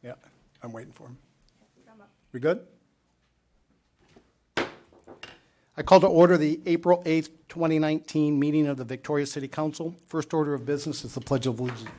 Yeah, I'm waiting for him. We good? I call to order the April 8th, 2019 meeting of the Victoria City Council. First order of business is the Pledge of Allegiance.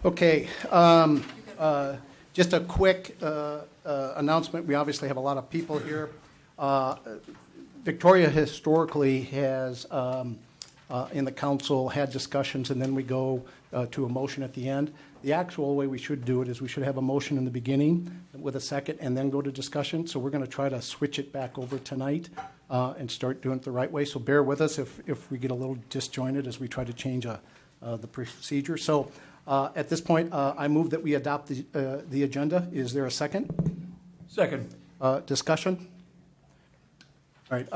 Okay, just a quick announcement. We obviously have a lot of people here. Victoria historically has, in the council, had discussions, and then we go to a motion at the end. The actual way we should do it is we should have a motion in the beginning with a second and then go to discussion. So we're going to try to switch it back over tonight and start doing it the right way. So bear with us if we get a little disjointed as we try to change the procedure. So at this point, I move that we adopt the agenda. Is there a second? Second. Discussion? All right.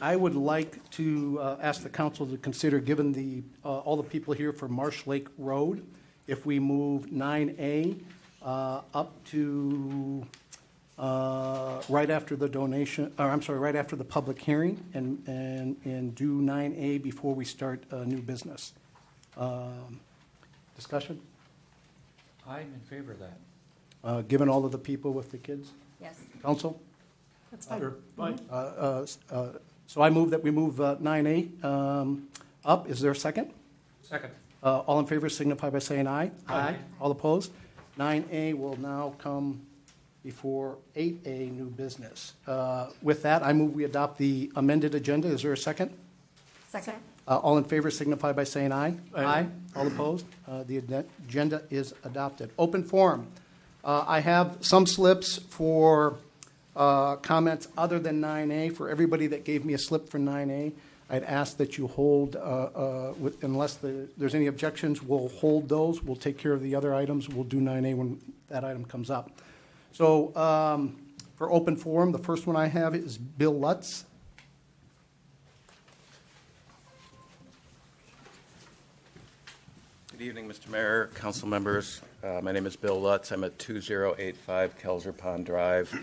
I would like to ask the council to consider, given all the people here for Marsh Lake Road, if we move 9A up to right after the donation, or I'm sorry, right after the public hearing, and do 9A before we start new business. Discussion? I'm in favor of that. Given all of the people with the kids? Yes. Council? That's fine. Sure. Fine. So I move that we move 9A up. Is there a second? Second. All in favor signify by saying aye. Aye. All opposed? 9A will now come before 8A, new business. With that, I move we adopt the amended agenda. Is there a second? Second. All in favor signify by saying aye. Aye. All opposed? The agenda is adopted. Open forum. I have some slips for comments other than 9A. For everybody that gave me a slip for 9A, I'd ask that you hold, unless there's any objections, we'll hold those. We'll take care of the other items. We'll do 9A when that item comes up. So for open forum, the first one I have is Bill Lutz. Good evening, Mr. Mayor, council members. My name is Bill Lutz. I'm at 2085 Kelzer Pond Drive.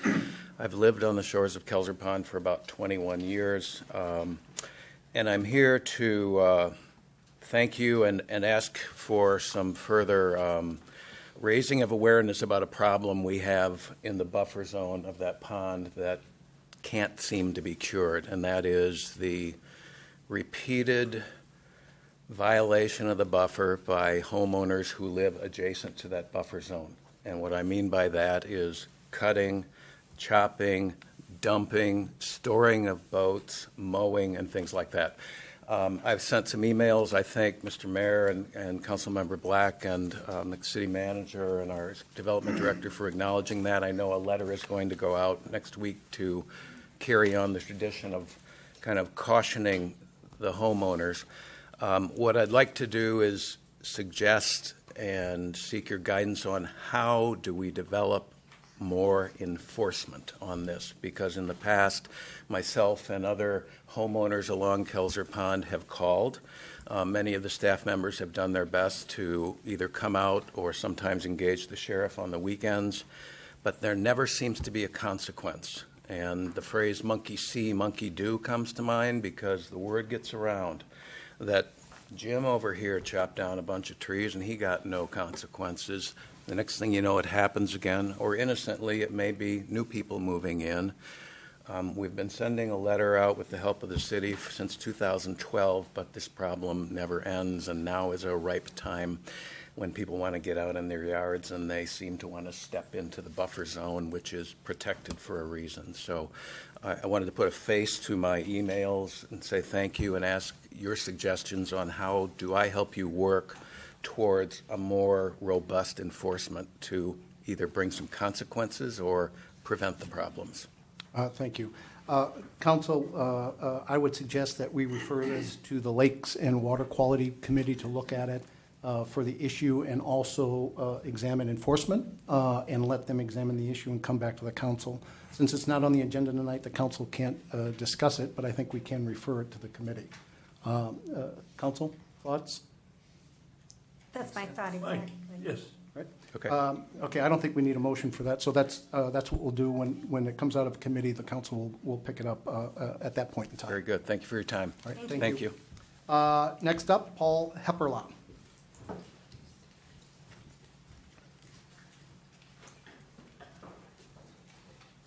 I've lived on the shores of Kelzer Pond for about 21 years, and I'm here to thank you and ask for some further raising of awareness about a problem we have in the buffer zone of that pond that can't seem to be cured, and that is the repeated violation of the buffer by homeowners who live adjacent to that buffer zone. And what I mean by that is cutting, chopping, dumping, storing of boats, mowing, and things like that. I've sent some emails, I thank Mr. Mayor and Councilmember Black and the city manager and our development director for acknowledging that. I know a letter is going to go out next week to carry on the tradition of kind of cautioning the homeowners. What I'd like to do is suggest and seek your guidance on how do we develop more enforcement on this, because in the past, myself and other homeowners along Kelzer Pond have called. Many of the staff members have done their best to either come out or sometimes engage the sheriff on the weekends, but there never seems to be a consequence. And the phrase monkey see, monkey do comes to mind because the word gets around that Jim over here chopped down a bunch of trees and he got no consequences. The next thing you know, it happens again, or innocently, it may be new people moving in. We've been sending a letter out with the help of the city since 2012, but this problem never ends, and now is a ripe time when people want to get out in their yards and they seem to want to step into the buffer zone, which is protected for a reason. So I wanted to put a face to my emails and say thank you and ask your suggestions on how do I help you work towards a more robust enforcement to either bring some consequences or prevent the problems. Thank you. Council, I would suggest that we refer this to the Lakes and Water Quality Committee to look at it for the issue and also examine enforcement and let them examine the issue and come back to the council. Since it's not on the agenda tonight, the council can't discuss it, but I think we can refer it to the committee. Council, thoughts? That's my thought exactly. Yes. Right? Okay. Okay, I don't think we need a motion for that, so that's what we'll do. When it comes out of committee, the council will pick it up at that point in time. Very good. Thank you for your time. All right, Thank you. Next up, Paul Hepperla.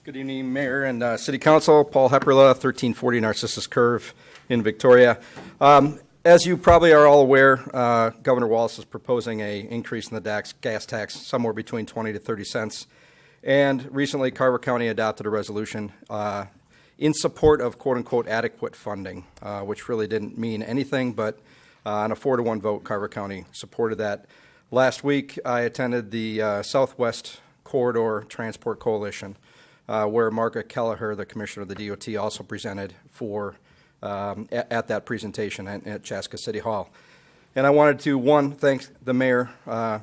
Good evening, Mayor and City Council. Paul Hepperla, 1340 Narcissus Curve in Victoria. As you probably are all aware, Governor Wallace is proposing an increase in the gas tax somewhere between 20 to 30 cents. And recently, Carver County adopted a resolution in support of quote-unquote adequate funding, which really didn't mean anything, but on a 4-to-1 vote, Carver County supported that. Last week, I attended the Southwest Corridor Transport Coalition, where Margaret Kelleher, the commissioner of the DOT, also presented at that presentation at Chaska City Hall. And I wanted to, one, thank the mayor,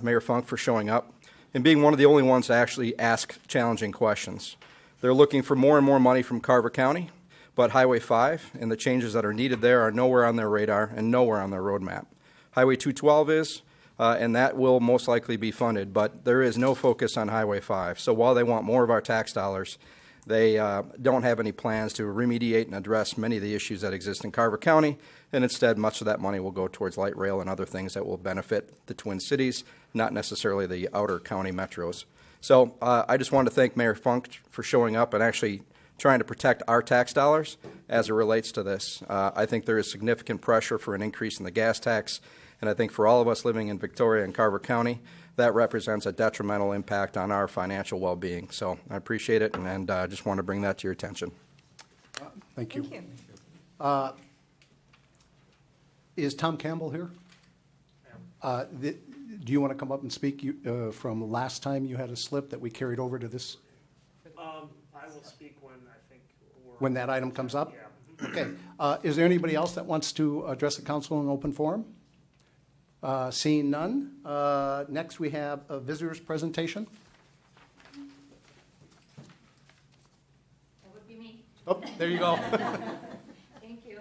Mayor Funk, for showing up and being one of the only ones to actually ask challenging questions. They're looking for more and more money from Carver County, but Highway 5 and the changes that are needed there are nowhere on their radar and nowhere on their roadmap. Highway 212 is, and that will most likely be funded, but there is no focus on Highway 5. So while they want more of our tax dollars, they don't have any plans to remediate and address many of the issues that exist in Carver County, and instead much of that money will go towards light rail and other things that will benefit the Twin Cities, not necessarily the outer county metros. So I just wanted to thank Mayor Funk for showing up and actually trying to protect our tax dollars as it relates to this. I think there is significant pressure for an increase in the gas tax, and I think for all of us living in Victoria and Carver County, that represents a detrimental impact on our financial well-being. So I appreciate it, and just want to bring that to your attention. Thank you. Thank you. Is Tom Campbell here? Do you want to come up and speak from last time you had a slip that we carried over to this, I will speak when I think we're. when that item comes up? Yeah. Okay. Is there anybody else that wants to address the council in open forum? Seeing none. Next, we have a visitor's presentation. That would be me. Oh, there you go. Thank you.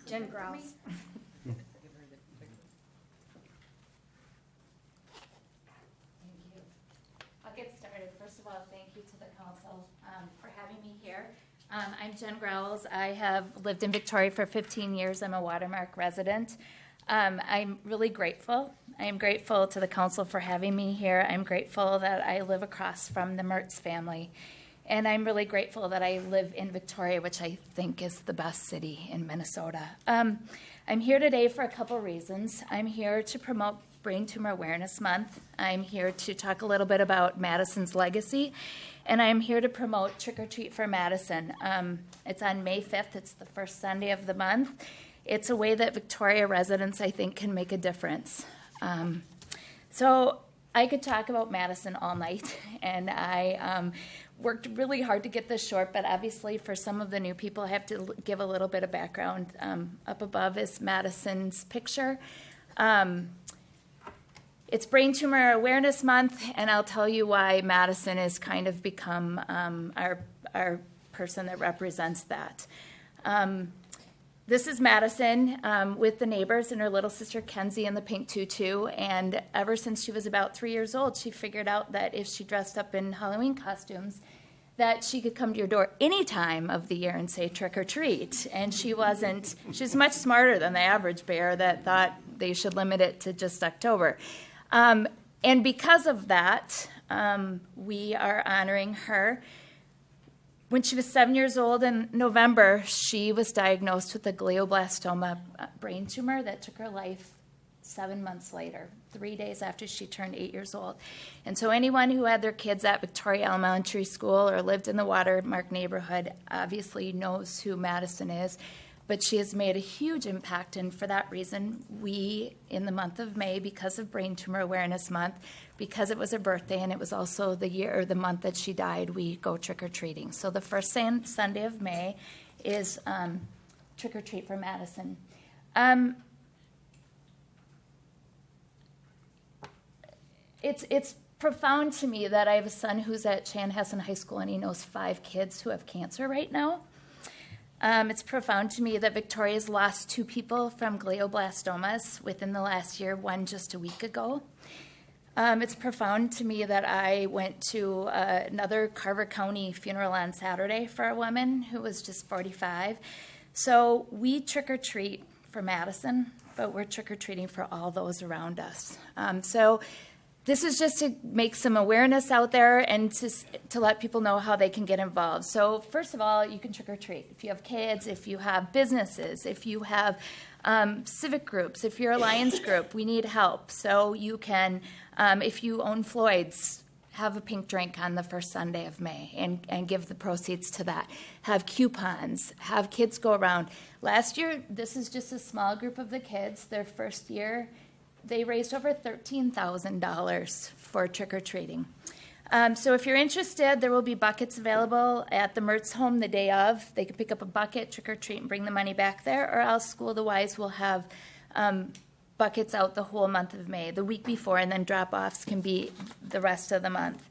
Jen Grouse. Thank you. I'll get started. First of all, thank you to the council for having me here. I'm Jen Growles. I have lived in Victoria for 15 years. I'm a Watermark resident. I'm really grateful. I am grateful to the council for having me here. I'm grateful that I live across from the Mertz family. And I'm really grateful that I live in Victoria, which I think is the best city in Minnesota. I'm here today for a couple reasons. I'm here to promote Brain Tumor Awareness Month. I'm here to talk a little bit about Madison's legacy. And I'm here to promote Trick or Treat for Madison. It's on May 5th. It's the first Sunday of the month. It's a way that Victoria residents, I think, can make a difference. So I could talk about Madison all night, and I worked really hard to get this short, but obviously for some of the new people, I have to give a little bit of background. Up above is Madison's picture. It's Brain Tumor Awareness Month, and I'll tell you why Madison has kind of become our person that represents that. This is Madison with the neighbors and her little sister Kenzie in the pink tutu, and ever since she was about 3 years old, she figured out that if she dressed up in Halloween costumes, that she could come to your door any time of the year and say trick or treat. And she's much smarter than the average bear that thought they should limit it to just October. And because of that, we are honoring her. When she was 7 years old in November, she was diagnosed with a glioblastoma brain tumor that took her life 7 months later, 3 days after she turned 8 years old. And so anyone who had their kids at Victoria Elementary School or lived in the Watermark neighborhood obviously knows who Madison is. But she has made a huge impact, and for that reason, we, in the month of May, because of Brain Tumor Awareness Month, because it was her birthday and it was also the year or the month that she died, we go trick-or-treating. So the first Sunday of May is Trick-or-Treat for Madison. It's profound to me that I have a son who's at Chanhassen High School, and he knows 5 kids who have cancer right now. It's profound to me that Victoria's lost 2 people from glioblastomas within the last year, one just a week ago. It's profound to me that I went to another Carver County funeral on Saturday for a woman who was just 45. So we trick-or-treat for Madison, but we're trick-or-treating for all those around us. So this is just to make some awareness out there and to let people know how they can get involved. So first of all, you can trick-or-treat. If you have kids, if you have businesses, if you have civic groups, if you're a Lions group, we need help. So you can, if you own Floyd's, have a pink drink on the first Sunday of May and give the proceeds to that. Have coupons, have kids go around. Last year, this is just a small group of the kids, their first year, they raised over $13,000 for trick-or-treating. So if you're interested, there will be buckets available at the Mertz home the day of. They can pick up a bucket, trick-or-treat, and bring the money back there, or else School of the Wise will have buckets out the whole month of May, the week before, and then drop-offs can be the rest of the month.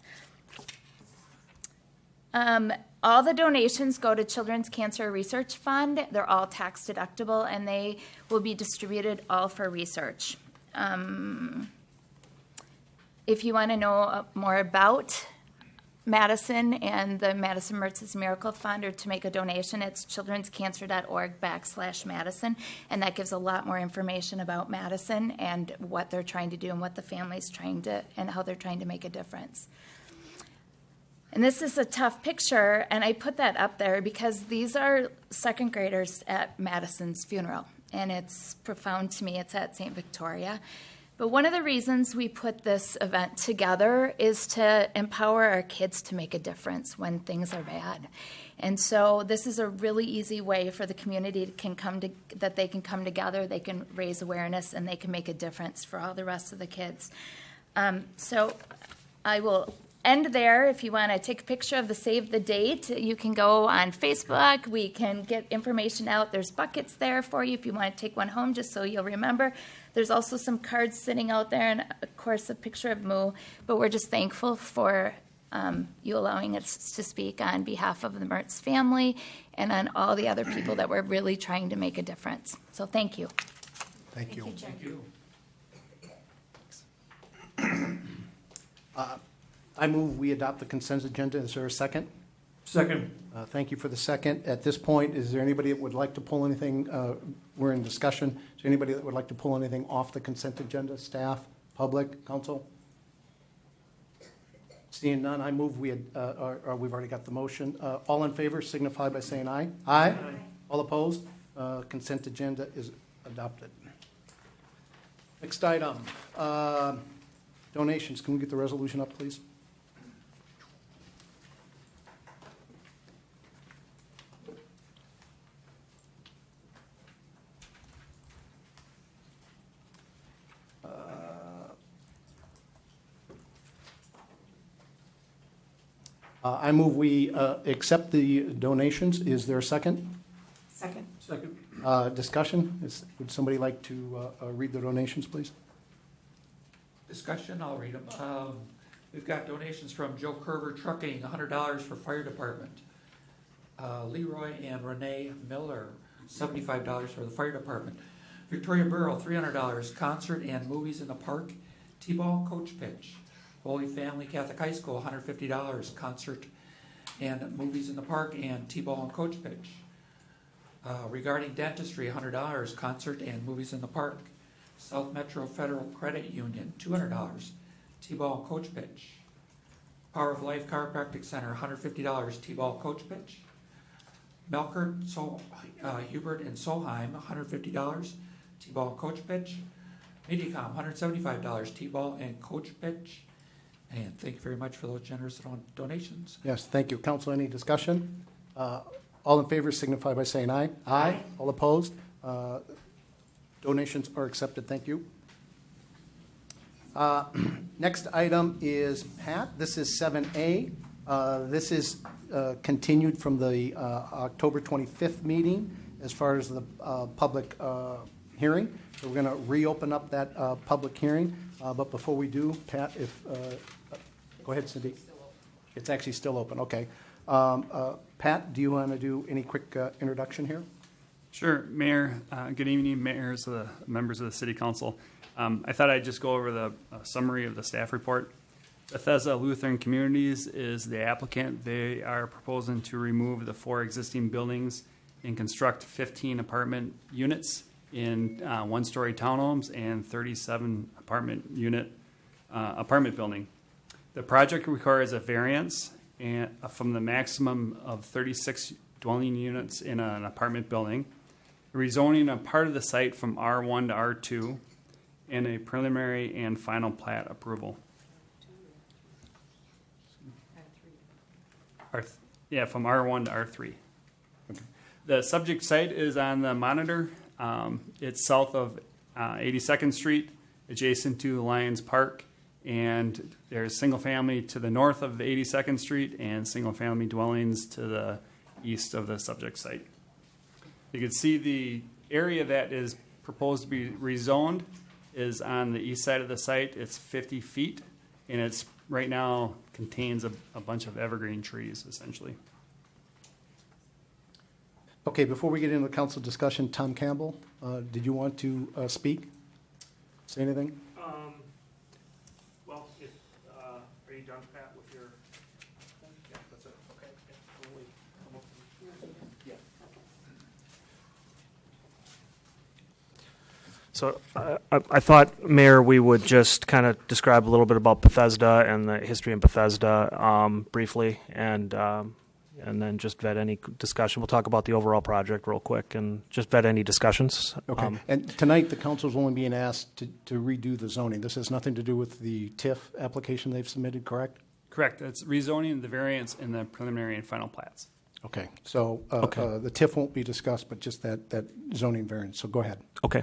All the donations go to Children's Cancer Research Fund. They're all tax deductible, and they will be distributed all for research. If you want to know more about Madison and the Madison Mertz's Miracle Fund, or to make a donation, it's childrenscancer.org/Madison, and that gives a lot more information about Madison and what they're trying to do and what the family's trying to, and how they're trying to make a difference. And this is a tough picture, and I put that up there because these are second graders at Madison's funeral, and it's profound to me. It's at St. Victoria. But one of the reasons we put this event together is to empower our kids to make a difference when things are bad. And so this is a really easy way for the community that they can come together, they can raise awareness, and they can make a difference for all the rest of the kids. So I will end there. If you want to take a picture of the save the date, you can go on Facebook. We can get information out. There's buckets there for you if you want to take one home just so you'll remember. There's also some cards sitting out there, and of course a picture of Moo. But we're just thankful for you allowing us to speak on behalf of the Mertz family and on all the other people that we're really trying to make a difference. So thank you. Thank you. Thank you. I move we adopt the consent agenda. Is there a second? Second. Thank you for the second. At this point, is there anybody that would like to pull anything? We're in discussion. Is there anybody that would like to pull anything off the consent agenda? Staff, public, council? Seeing none, I move we, or we've already got the motion. All in favor signify by saying aye. Aye. All opposed? Consent agenda is adopted. Next item, donations. Can we get the resolution up, please? I move we accept the donations. Is there a second? Second. Second. Discussion? Would somebody like to read the donations, please? Discussion, I'll read them. We've got donations from Joe Kerber Trucking, $100 for fire department. Leroy and Renee Miller, $75 for the fire department. Victoria Burrow, $300, concert and movies in the park, T-ball coach pitch. Holy Family Catholic High School, $150, concert and movies in the park and T-ball and coach pitch. Regarding dentistry, $100, concert and movies in the park. South Metro Federal Credit Union, $200, T-ball and coach pitch. Power of Life Chiropractic Center, $150, T-ball coach pitch. Melkert, Hubert and Solheim, $150, T-ball and coach pitch. Mediacom, $175, T-ball and coach pitch. And thank you very much for those generous donations. Yes, thank you. Council, any discussion? All in favor signify by saying aye. Aye. All opposed? Donations are accepted. Thank you. Next item is Pat. This is 7A. This is continued from the October 25th meeting as far as the public hearing. So we're going to reopen up that public hearing. But before we do, Pat, if go ahead, Cindy. It's actually still open. Okay. Pat, do you want to do any quick introduction here? Sure, Mayor. Good evening, mayors, members of the City Council. I thought I'd just go over the summary of the staff report. Bethesda Lutheran Communities is the applicant. They are proposing to remove the 4 existing buildings and construct 15 apartment units in one-story townhomes and 37 apartment building. The project requires a variance from the maximum of 36 dwelling units in an apartment building, rezoning a part of the site from R1 to R2, and a preliminary and final plat approval. From R1 to R3. Okay. The subject site is on the monitor. It's south of 82nd Street, adjacent to Lions Park, and there's single family to the north of 82nd Street and single family dwellings to the east of the subject site. You can see the area that is proposed to be rezoned is on the east side of the site. It's 50 feet, and it's right now contains a bunch of evergreen trees, essentially. Okay, before we get into the council discussion, Tom Campbell, did you want to speak? Say anything? Well, if, are you done, Pat, with your, yeah, that's it, okay. Yeah, we'll wait. Come up. Yeah. So I thought, Mayor, we would just kind of describe a little bit about Bethesda and the history in Bethesda briefly, and then just vet any discussion. We'll talk about the overall project real quick and just vet any discussions. Okay. And tonight, the council's only being asked to redo the zoning. This has nothing to do with the TIF application they've submitted, correct? Correct. It's rezoning, the variance, and the preliminary and final plats. Okay. So the TIF won't be discussed, but just that zoning variance. So go ahead. Okay.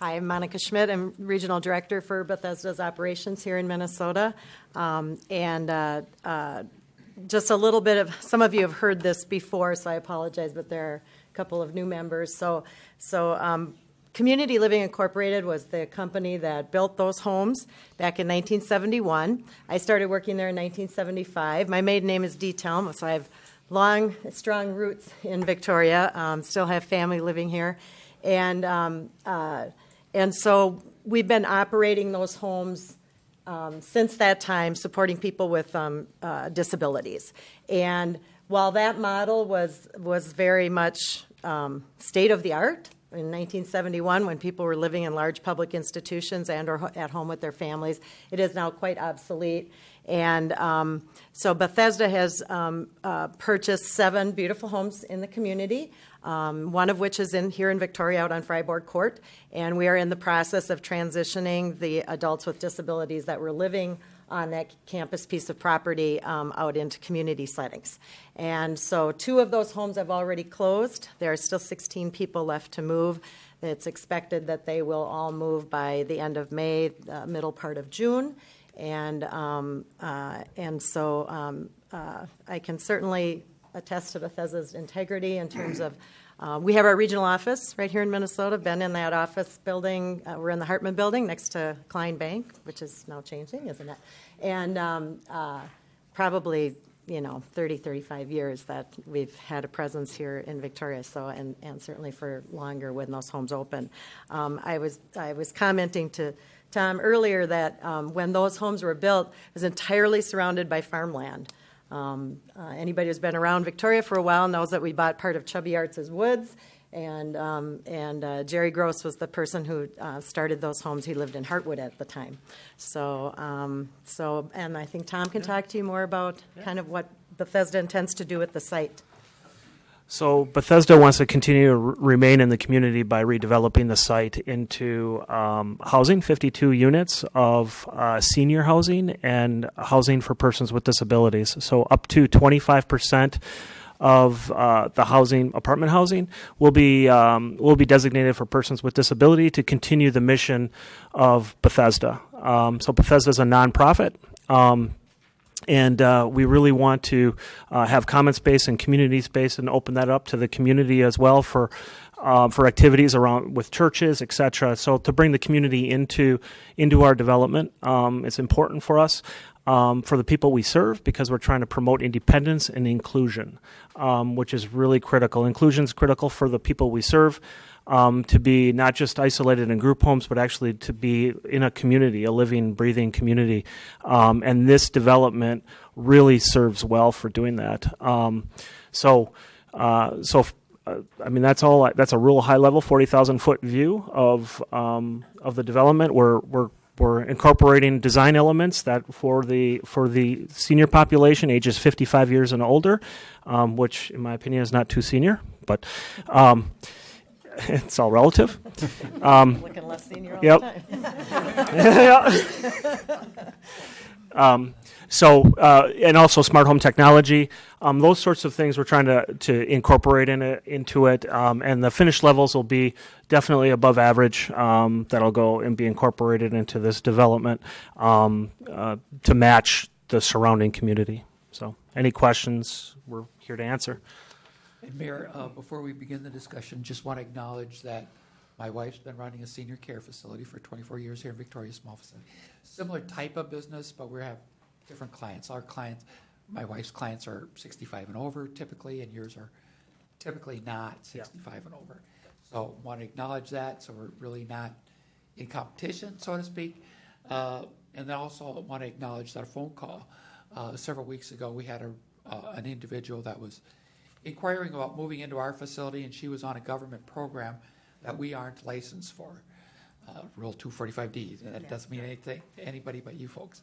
Hi, I'm Monica Schmidt. I'm Regional Director for Bethesda's operations here in Minnesota. Just a little bit of, some of you have heard this before, so I apologize, but there are a couple of new members. So Community Living Incorporated was the company that built those homes back in 1971. I started working there in 1975. My maiden name is Dee Telm, so I have long, strong roots in Victoria. Still have family living here. And so we've been operating those homes since that time, supporting people with disabilities. And while that model was very much state of the art in 1971, when people were living in large public institutions and or at home with their families, it is now quite obsolete. And so Bethesda has purchased 7 beautiful homes in the community. One of which is here in Victoria out on Freiburg Court, and we are in the process of transitioning the adults with disabilities that were living on that campus piece of property out into community settings. And so 2 of those homes have already closed. There are still 16 people left to move. It's expected that they will all move by the end of May, middle part of June. And so I can certainly attest to Bethesda's integrity in terms of we have our regional office right here in Minnesota. Been in that office building. We're in the Hartman building next to Klein Bank, which is now changing, isn't it? And probably 30, 35 years that we've had a presence here in Victoria. So and certainly for longer when those homes open. I was commenting to Tom earlier that when those homes were built, it was entirely surrounded by farmland. Anybody who's been around Victoria for a while knows that we bought part of Chubby Arts' woods, and Jerry Gross was the person who started those homes. He lived in Hartwood at the time. So and I think Tom can talk to you more about kind of what Bethesda intends to do with the site. So Bethesda wants to continue to remain in the community by redeveloping the site into housing, 52 units of senior housing and housing for persons with disabilities. So up to 25% of the housing, apartment housing, will be designated for persons with disability to continue the mission of Bethesda. So Bethesda is a nonprofit. And we really want to have common space and community space and open that up to the community as well for activities around with churches, et cetera. So to bring the community into our development, it's important for us. for the people we serve, because we're trying to promote independence and inclusion, which is really critical. Inclusion is critical for the people we serve, to be not just isolated in group homes, but actually to be in a community, a living, breathing community. And this development really serves well for doing that. I mean, that's all. That's a real high level, 40,000-foot view of the development. We're incorporating design elements that for the senior population, ages 55 years and older, which in my opinion is not too senior, but it's all relative. Looking less senior all Yep. the time. And also smart home technology, those sorts of things we're trying to incorporate into it, and the finished levels will be definitely above average. That'll go and be incorporated into this development to match the surrounding community. So, any questions? We're here to answer. And Mayor, before we begin the discussion, just want to acknowledge that my wife's been running a senior care facility for 24 years here in Victoria, small facility. Similar type of business, but we have different clients. Our clients, my wife's clients are 65 and over typically, and yours are typically not 65 and over. So want to acknowledge that, so we're really not in competition, so to speak. And then also want to acknowledge that a phone call several weeks ago, we had an individual that was inquiring about moving into our facility, and she was on a government program that we aren't licensed for, Rule 245D. That doesn't mean anything to anybody but you folks.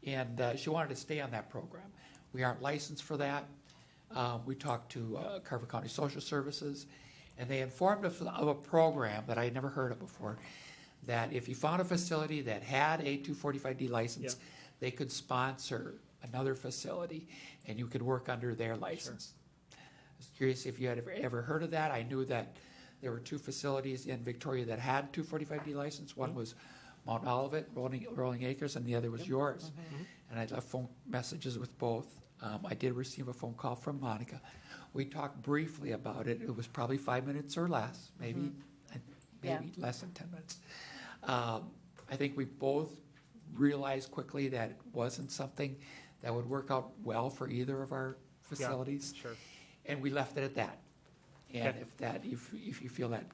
And she wanted to stay on that program. We aren't licensed for that. We talked to Carver County Social Services, and they informed us of a program that I had never heard of before, that if you found a facility that had a 245D license, they could sponsor another facility, and you could work under their license. I was curious if you had ever heard of that. I knew that there were two facilities in Victoria that had 245D license. One was Mount Olivet, Rolling Acres, and the other was yours. And I left phone messages with both. I did receive a phone call from Monica. We talked briefly about it. It was probably 5 minutes or less, maybe less than 10 minutes. I think we both realized quickly that it wasn't something that would work out well for either of our facilities. Sure. And we left it at that. And Okay. if you feel that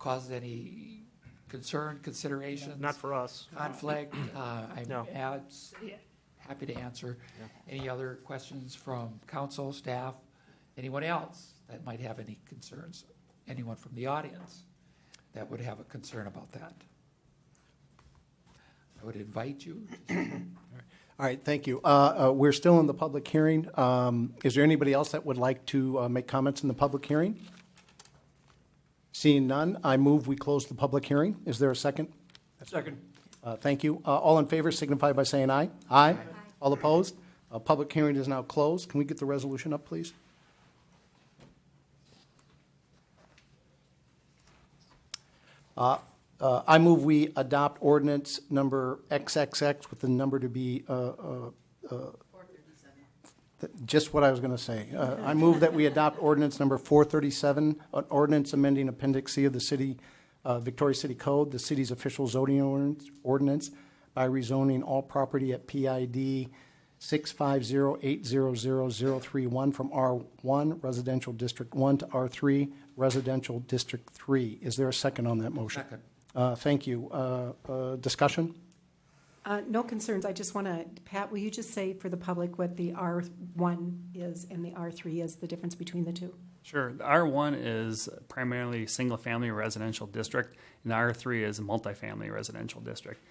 causes any concern, consideration, Not for us. conflict, I'm No. happy to answer any other questions from council, staff, anyone else that might have any concerns, anyone from the audience that would have a concern about that. I would invite you. All right, thank you. We're still in the public hearing. Is there anybody else that would like to make comments in the public hearing? Seeing none, I move we close the public hearing. Is there a second? Second. Thank you. All in favor signify by saying aye. Aye. All opposed? Public hearing is now closed. Can we get the resolution up, please? I move we adopt ordinance number XXX with the number to be just what I was going to say. I move that we adopt ordinance number 437, an ordinance amending Appendix C of the City Victoria City Code, the city's official zoning ordinance, by rezoning all property at PID 650800031 from R1 Residential District 1 to R3 Residential District 3. Is there a second on that motion? Second. Thank you. Discussion? No concerns. I just want to, Pat, will you just say for the public what the R1 is and the R3 is, the difference between the two? Sure. The R1 is primarily single-family residential district, and the R3 is a multifamily residential district.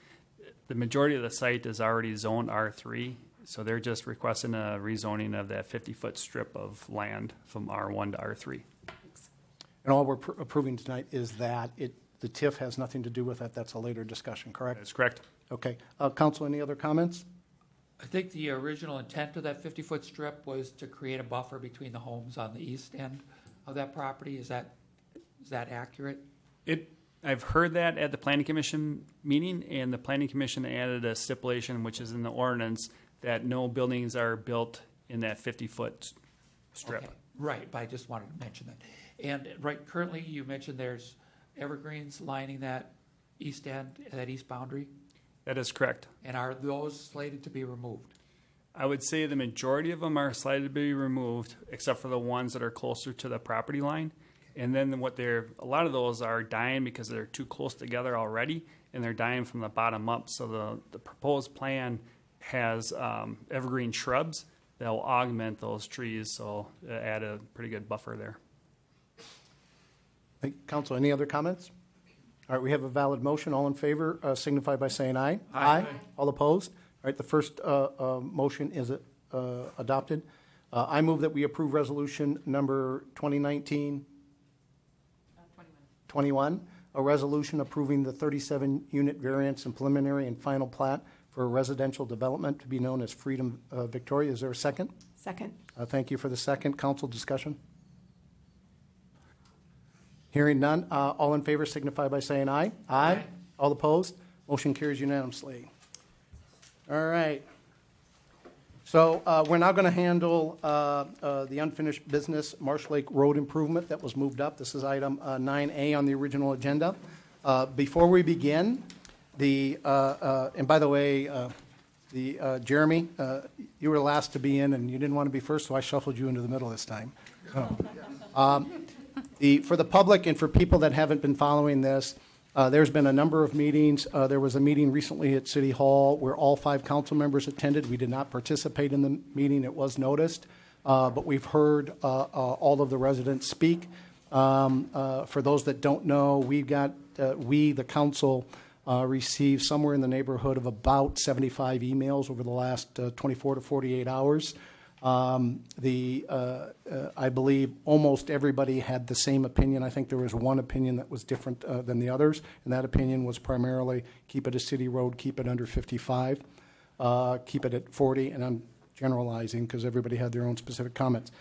The majority of the site is already zoned R3, so they're just requesting a rezoning of that 50-foot strip of land from R1 to R3. And all we're approving tonight is that the TIF has nothing to do with that. That's a later discussion, correct? That's correct. Okay. Council, any other comments? I think the original intent of that 50-foot strip was to create a buffer between the homes on the east end of that property. Is that accurate? I've heard that at the Planning Commission meeting, and the Planning Commission added a stipulation, which is in the ordinance, that no buildings are built in that 50-foot strip. Okay. Right, but I just wanted to mention that. And currently you mentioned there's evergreens lining that east end, that east boundary? That is correct. And are those slated to be removed? I would say the majority of them are slated to be removed, except for the ones that are closer to the property line. And then a lot of those are dying because they're too close together already, and they're dying from the bottom up. So the proposed plan has evergreen shrubs that will augment those trees, so add a pretty good buffer there. Council, any other comments? All right, we have a valid motion. All in favor signify by saying aye. Aye. All opposed? All right, the first motion is adopted. I move that we approve resolution number 2019 21, a resolution approving the 37-unit variance and preliminary and final plat for a residential development to be known as Freedom Victoria. Is there a second? Second. Thank you for the second. Council discussion? Hearing none. All in favor signify by saying aye. Aye. All opposed? Motion carries unanimously. All right. So we're now going to handle the unfinished business Marsh Lake Road improvement that was moved up. This is item 9A on the original agenda. Before we begin, and by the way, Jeremy, you were last to be in and you didn't want to be first, so I shuffled you into the middle this time. For the public and for people that haven't been following this, there's been a number of meetings. There was a meeting recently at City Hall where all 5 council members attended. We did not participate in the meeting. It was noticed. But we've heard all of the residents speak. For those that don't know, the council, received somewhere in the neighborhood of about 75 emails over the last 24 to 48 hours. I believe almost everybody had the same opinion. I think there was one opinion that was different than the others, and that opinion was primarily keep it a city road, keep it under 55, keep it at 40, and I'm generalizing because everybody had their own specific comments.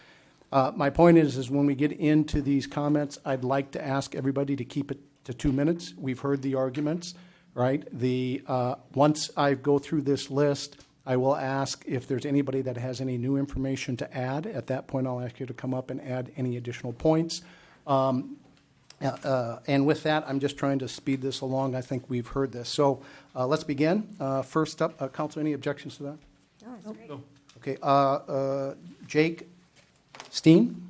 My point is when we get into these comments, I'd like to ask everybody to keep it to 2 minutes. We've heard the arguments, right? Once I go through this list, I will ask if there's anybody that has any new information to add. At that point, I'll ask you to come up and add any additional points. And with that, I'm just trying to speed this along. I think we've heard this. So let's begin. First up, Council, any objections to that? No. Okay. Jake Steen?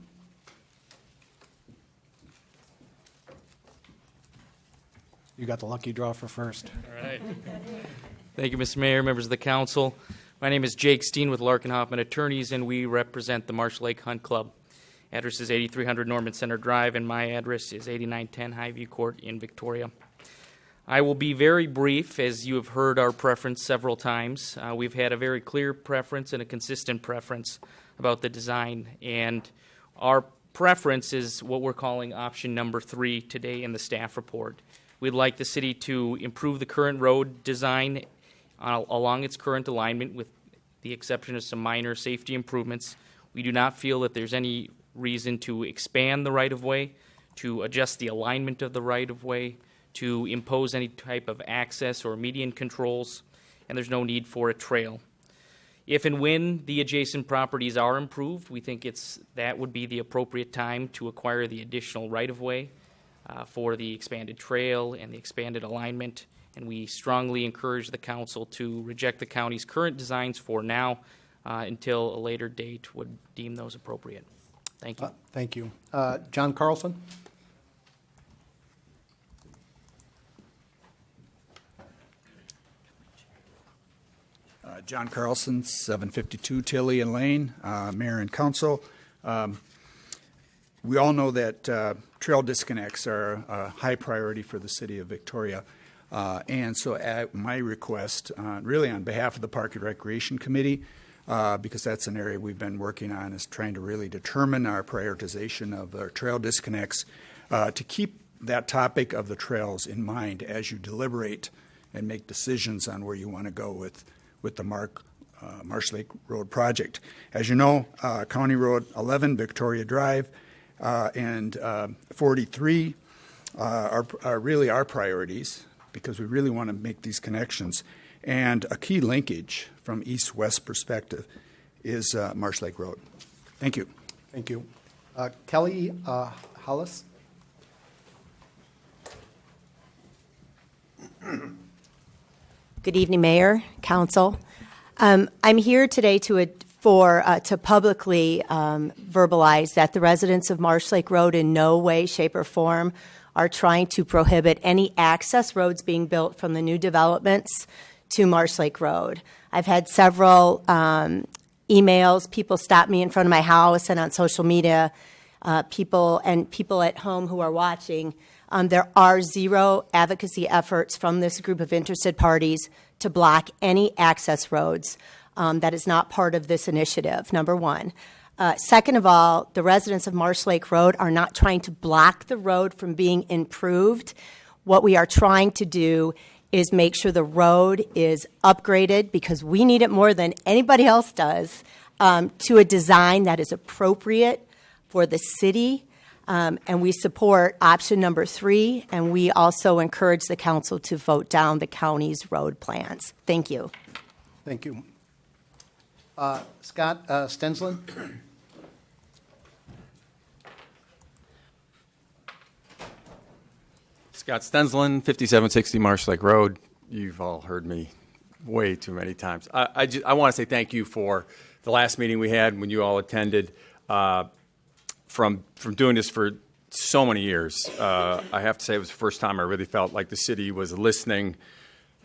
You got the lucky draw for first. All right. Thank you, Mr. Mayor, members of the council. My name is Jake Steen with Larkin Hoffman Attorneys, and we represent the Marsh Lake Hunt Club. Address is 8300 Norman Center Drive, and my address is 8910 Highview Court in Victoria. I will be very brief, as you have heard our preference several times. We've had a very clear preference and a consistent preference about the design, and our preference is what we're calling option number 3 today in the staff report. We'd like the city to improve the current road design along its current alignment with the exception of some minor safety improvements. We do not feel that there's any reason to expand the right-of-way, to adjust the alignment of the right-of-way, to impose any type of access or median controls, and there's no need for a trail. If and when the adjacent properties are improved, we think that would be the appropriate time to acquire the additional right-of-way for the expanded trail and the expanded alignment, and we strongly encourage the council to reject the county's current designs for now until a later date would deem those appropriate. Thank you. Thank you. John Carlson? John Carlson, 752 Tilly and Lane, Mayor and Council. We all know that trail disconnects are a high priority for the city of Victoria. And so at my request, really on behalf of the Park and Recreation Committee, because that's an area we've been working on, is trying to really determine our prioritization of our trail disconnects, to keep that topic of the trails in mind as you deliberate and make decisions on where you want to go with the Marsh Lake Road project. As you know, County Road 11, Victoria Drive, and 43 are really our priorities because we really want to make these connections. And a key linkage from east-west perspective is Marsh Lake Road. Thank you. Thank you. Kelly Hollis? Good evening, Mayor, Council. I'm here today to publicly verbalize that the residents of Marsh Lake Road in no way, shape, or form are trying to prohibit any access roads being built from the new developments to Marsh Lake Road. I've had several emails, people stop me in front of my house and on social media, people at home who are watching. There are zero advocacy efforts from this group of interested parties to block any access roads. That is not part of this initiative, number one. Second of all, the residents of Marsh Lake Road are not trying to block the road from being improved. What we are trying to do is make sure the road is upgraded, because we need it more than anybody else does, to a design that is appropriate for the city. And we support option number 3, and we also encourage the council to vote down the county's road plans. Thank you. Thank you. Scott Stensland? Scott Stensland, 5760 Marsh Lake Road. You've all heard me way too many times. I want to say thank you for the last meeting we had when you all attended. From doing this for so many years, I have to say it was the first time I really felt like the city was listening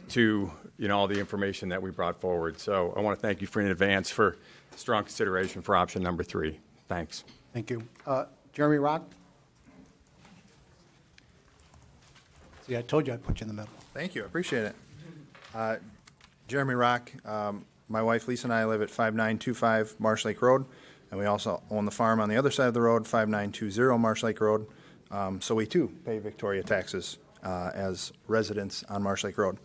to all the information that we brought forward. So I want to thank you in advance for strong consideration for option number 3. Thanks. Thank you. Jeremy Rock? See, I told you I'd put you in the middle. Thank you. I appreciate it. Jeremy Rock. My wife Lisa and I live at 5925 Marsh Lake Road, and we also own the farm on the other side of the road, 5920 Marsh Lake Road. So we too pay Victoria taxes as residents on Marsh Lake Road.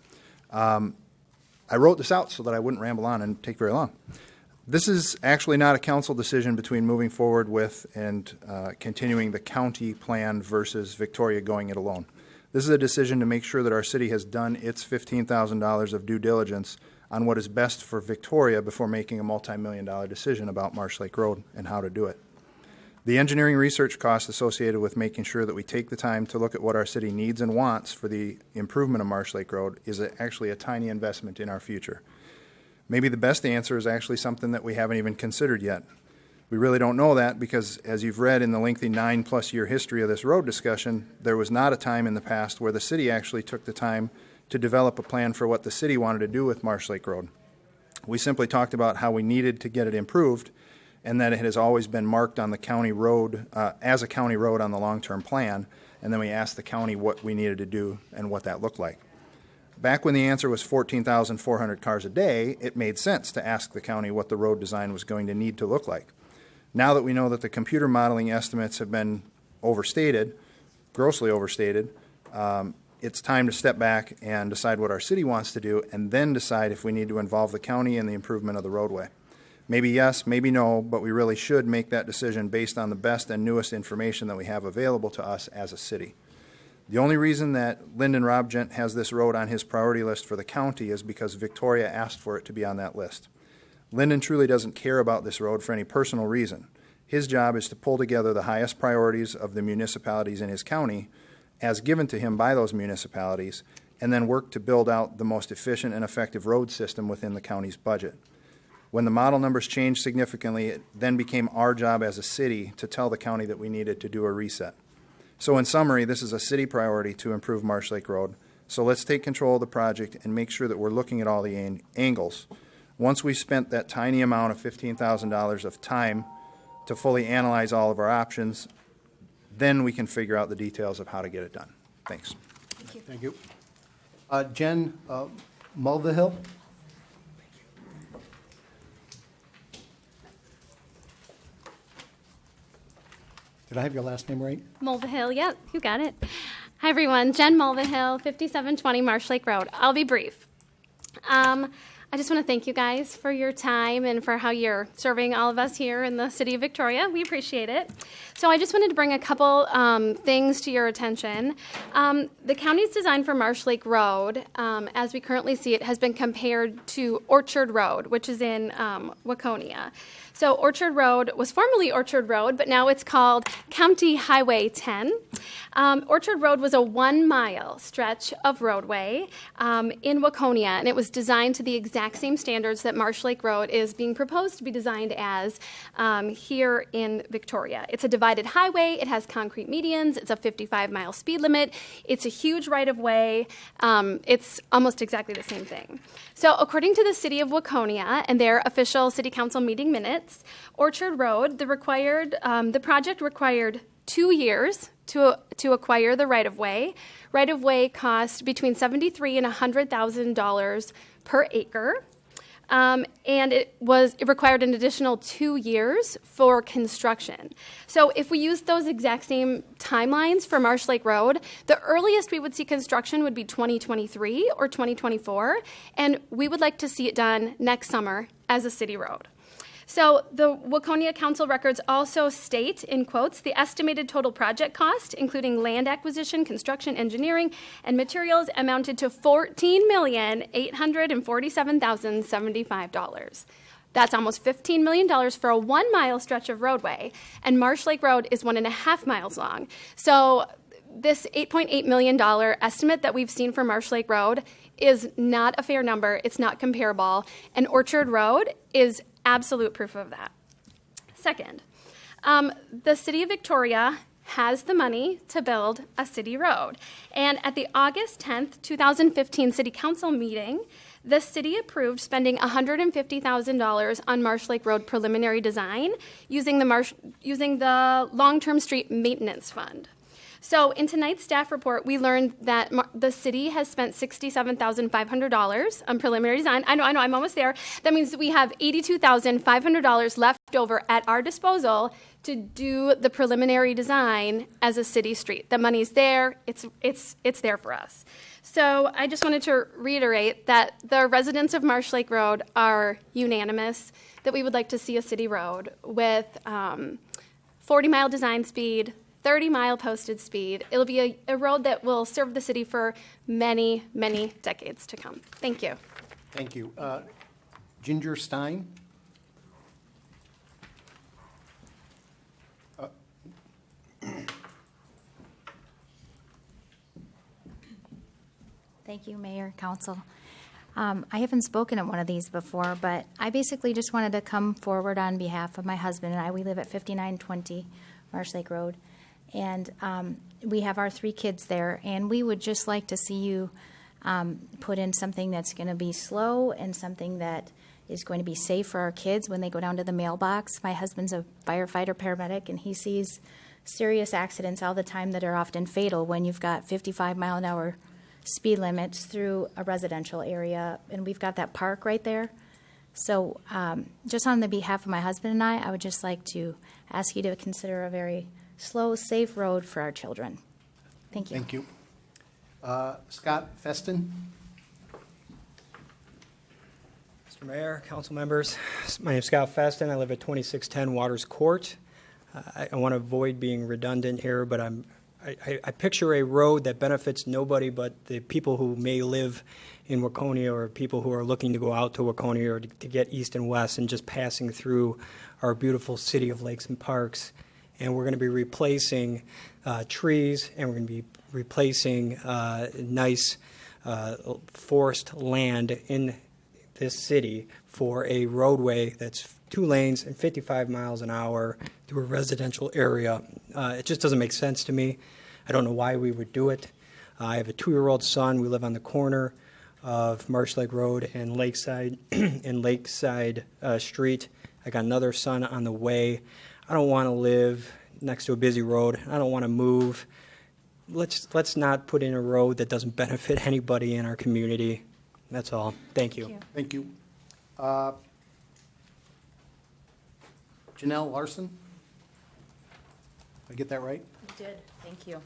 I wrote this out so that I wouldn't ramble on and take very long. This is actually not a council decision between moving forward with and continuing the county plan versus Victoria going it alone. This is a decision to make sure that our city has done its $15,000 of due diligence on what is best for Victoria before making a multi-million-dollar decision about Marsh Lake Road and how to do it. The engineering research costs associated with making sure that we take the time to look at what our city needs and wants for the improvement of Marsh Lake Road is actually a tiny investment in our future. Maybe the best answer is actually something that we haven't even considered yet. We really don't know that because, as you've read in the lengthy 9+ year history of this road discussion, there was not a time in the past where the city actually took the time to develop a plan for what the city wanted to do with Marsh Lake Road. We simply talked about how we needed to get it improved, and that it has always been marked on the county road as a county road on the long-term plan, and then we asked the county what we needed to do and what that looked like. Back when the answer was 14,400 cars a day, it made sense to ask the county what the road design was going to need to look like. Now that we know that the computer modeling estimates have been overstated, grossly overstated, it's time to step back and decide what our city wants to do, and then decide if we need to involve the county in the improvement of the roadway. Maybe yes, maybe no, but we really should make that decision based on the best and newest information that we have available to us as a city. The only reason that Lyndon Robgent has this road on his priority list for the county is because Victoria asked for it to be on that list. Lyndon truly doesn't care about this road for any personal reason. His job is to pull together the highest priorities of the municipalities in his county, as given to him by those municipalities, and then work to build out the most efficient and effective road system within the county's budget. When the model numbers changed significantly, it then became our job as a city to tell the county that we needed to do a reset. So in summary, this is a city priority to improve Marsh Lake Road. So let's take control of the project and make sure that we're looking at all the angles. Once we've spent that tiny amount of $15,000 of time to fully analyze all of our options, then we can figure out the details of how to get it done. Thanks. Thank you. Jen Mulvihill? Did I have your last name right? Mulvihill, yep, you got it. Hi, everyone. Jen Mulvihill, 5720 Marsh Lake Road. I'll be brief. I just want to thank you guys for your time and for how you're serving all of us here in the city of Victoria. We appreciate it. So I just wanted to bring a couple things to your attention. The county's design for Marsh Lake Road, as we currently see it, has been compared to Orchard Road, which is in Waconia. So Orchard Road was formerly Orchard Road, but now it's called County Highway 10. Orchard Road was a 1-mile stretch of roadway in Waconia, and it was designed to the exact same standards that Marsh Lake Road is being proposed to be designed as here in Victoria. It's a divided highway. It has concrete medians. It's a 55-mile speed limit. It's a huge right-of-way. It's almost exactly the same thing. So according to the city of Waconia and their official city council meeting minutes, Orchard Road, the project required 2 years to acquire the right-of-way. Right-of-way cost between $73,000 and $100,000 per acre. And it required an additional 2 years for construction. So if we use those exact same timelines for Marsh Lake Road, the earliest we would see construction would be 2023 or 2024, and we would like to see it done next summer as a city road. So the Waconia Council records also state, in quotes, the estimated total project cost, including land acquisition, construction, engineering, and materials, amounted to $14,847,075. That's almost $15 million for a 1-mile stretch of roadway, and Marsh Lake Road is 1.5 miles long. So this $8.8 million estimate that we've seen for Marsh Lake Road is not a fair number. It's not comparable, and Orchard Road is absolute proof of that. Second, the city of Victoria has the money to build a city road. And at the August 10th, 2015 city council meeting, the city approved spending $150,000 on Marsh Lake Road preliminary design using the long-term street maintenance fund. So in tonight's staff report, we learned that the city has spent $67,500 on preliminary design. I know, I'm almost there. That means we have $82,500 left over at our disposal to do the preliminary design as a city street. The money's there. It's there for us. So I just wanted to reiterate that the residents of Marsh Lake Road are unanimous that we would like to see a city road with 40-mile design speed, 30-mile posted speed. It'll be a road that will serve the city for many, many decades to come. Thank you. Thank you. Ginger Stein? Thank you, Mayor, Council. I haven't spoken at one of these before, but I basically just wanted to come forward on behalf of my husband and I. We live at 5920 Marsh Lake Road. And we have our 3 kids there, and we would just like to see you put in something that's going to be slow and something that is going to be safe for our kids when they go down to the mailbox. My husband's a firefighter paramedic, and he sees serious accidents all the time that are often fatal when you've got 55-mile-an-hour speed limits through a residential area, and we've got that park right there. So just on the behalf of my husband and I would just like to ask you to consider a very slow, safe road for our children. Thank you. Thank you. Scott Feston? Mr. Mayor, council members, my name is Scott Feston. I live at 2610 Waters Court. I want to avoid being redundant here, but I picture a road that benefits nobody but the people who may live in Waconia or people who are looking to go out to Waconia or to get east and west and just passing through our beautiful city of lakes and parks. And we're going to be replacing trees, and we're going to be replacing nice forest land in this city for a roadway that's 2 lanes and 55 miles an hour through a residential area. It just doesn't make sense to me. I don't know why we would do it. I have a 2-year-old son. We live on the corner of Marsh Lake Road and Lakeside Street. I got another son on the way. I don't want to live next to a busy road. I don't want to move. Let's not put in a road that doesn't benefit anybody in our community. That's all. Thank you. Thank you. Janelle Larson? Did I get that right? You did. Thank you.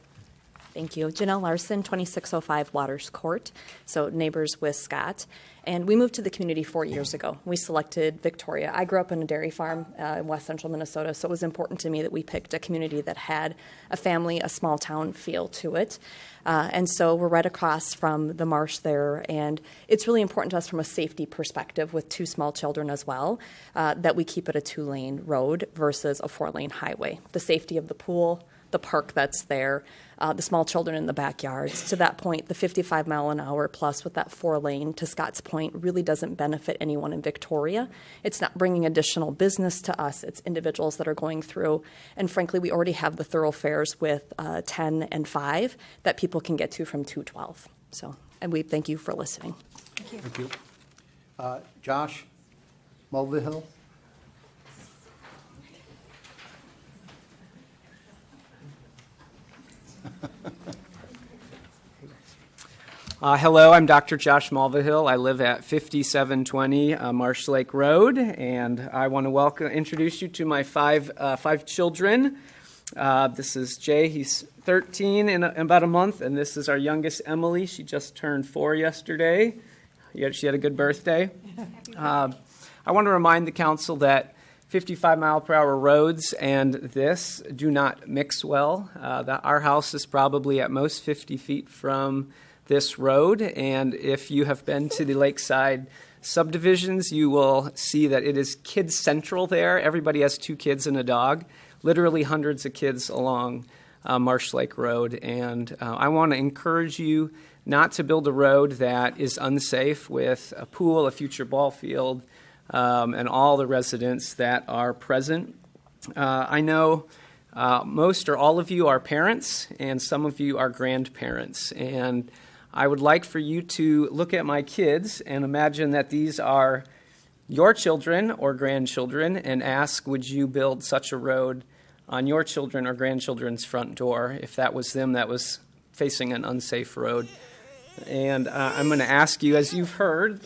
Thank you. Janelle Larson, 2605 Waters Court, so neighbors with Scott. And we moved to the community 4 years ago. We selected Victoria. I grew up on a dairy farm in west central Minnesota, so it was important to me that we picked a community that had a family, a small town feel to it. And so we're right across from the marsh there, and it's really important to us from a safety perspective with 2 small children as well, that we keep it a 2-lane road versus a 4-lane highway. The safety of the pool, the park that's there, the small children in the backyards. To that point, the 55 mile an hour plus with that 4-lane, to Scott's point, really doesn't benefit anyone in Victoria. It's not bringing additional business to us. It's individuals that are going through. And frankly, we already have the thoroughfares with 10 and 5 that people can get to from 212. So, and we thank you for listening. Thank you. Thank you. Josh Mulvihill? Hello, I'm Dr. Josh Mulvihill. I live at 5720 Marsh Lake Road, and I want to introduce you to my five children. This is Jay. He's 13 in about a month, and this is our youngest, Emily. She just turned 4 yesterday. She had a good birthday. I want to remind the council that 55-mile-per-hour roads and this do not mix well. Our house is probably at most 50 feet from this road, and if you have been to the Lakeside subdivisions, you will see that it is kid central there. Everybody has 2 kids and a dog, literally hundreds of kids along Marsh Lake Road, and I want to encourage you not to build a road that is unsafe with a pool, a future ball field, and all the residents that are present. I know most or all of you are parents, and some of you are grandparents, and I would like for you to look at my kids and imagine that these are your children or grandchildren and ask, would you build such a road on your children or grandchildren's front door if that was them that was facing an unsafe road? And I'm going to ask you, as you've heard,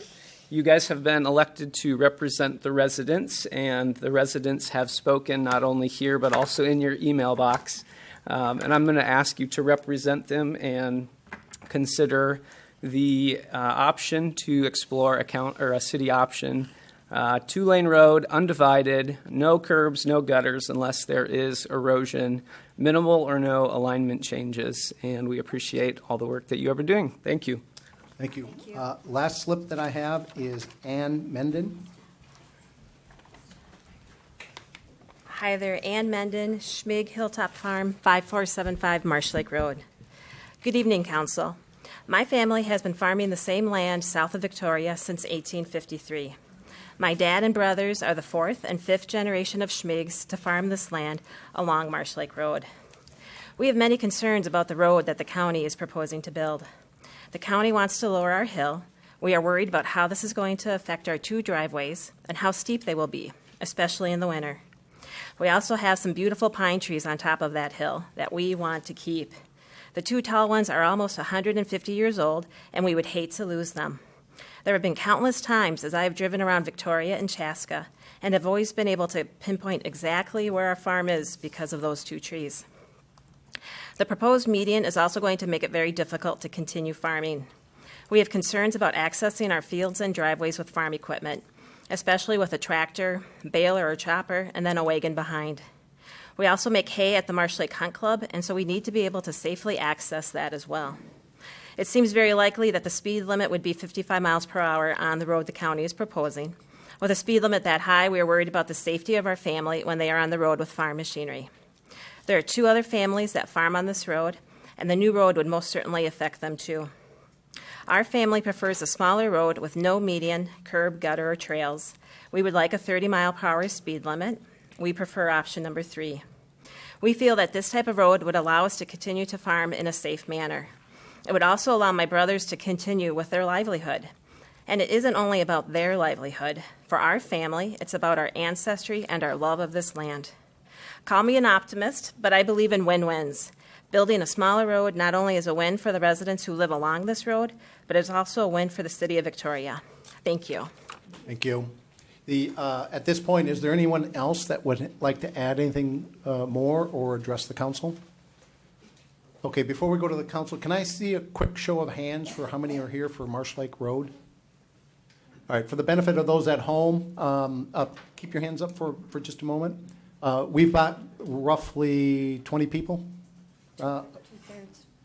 you guys have been elected to represent the residents, and the residents have spoken not only here but also in your email box. And I'm going to ask you to represent them and consider the option to explore a city option. 2-lane road, undivided, no curbs, no gutters unless there is erosion, minimal or no alignment changes. And we appreciate all the work that you have been doing. Thank you. Thank you. Last slip that I have is Ann Menden. Hi there, Ann Menden, Schmig Hilltop Farm, 5475 Marsh Lake Road. Good evening, Council. My family has been farming the same land south of Victoria since 1853. My dad and brothers are the 4th and 5th generation of Schmigs to farm this land along Marsh Lake Road. We have many concerns about the road that the county is proposing to build. The county wants to lower our hill. We are worried about how this is going to affect our 2 driveways and how steep they will be, especially in the winter. We also have some beautiful pine trees on top of that hill that we want to keep. The 2 tall ones are almost 150 years old, and we would hate to lose them. There have been countless times as I have driven around Victoria and Chaska and have always been able to pinpoint exactly where our farm is because of those 2 trees. The proposed median is also going to make it very difficult to continue farming. We have concerns about accessing our fields and driveways with farm equipment, especially with a tractor, baler or chopper, and then a wagon behind. We also make hay at the Marsh Lake Hunt Club, and so we need to be able to safely access that as well. It seems very likely that the speed limit would be 55 miles per hour on the road the county is proposing. With a speed limit that high, we are worried about the safety of our family when they are on the road with farm machinery. There are 2 other families that farm on this road, and the new road would most certainly affect them too. Our family prefers a smaller road with no median, curb, gutter, or trails. We would like a 30 mile per hour speed limit. We prefer option number 3. We feel that this type of road would allow us to continue to farm in a safe manner. It would also allow my brothers to continue with their livelihood. And it isn't only about their livelihood. For our family, it's about our ancestry and our love of this land. Call me an optimist, but I believe in win-wins. Building a smaller road not only is a win for the residents who live along this road, but it's also a win for the city of Victoria. Thank you. Thank you. At this point, is there anyone else that would like to add anything more or address the council? Okay, before we go to the council, can I see a quick show of hands for how many are here for Marsh Lake Road? All right, for the benefit of those at home, keep your hands up for just a moment. We've got roughly 20 people.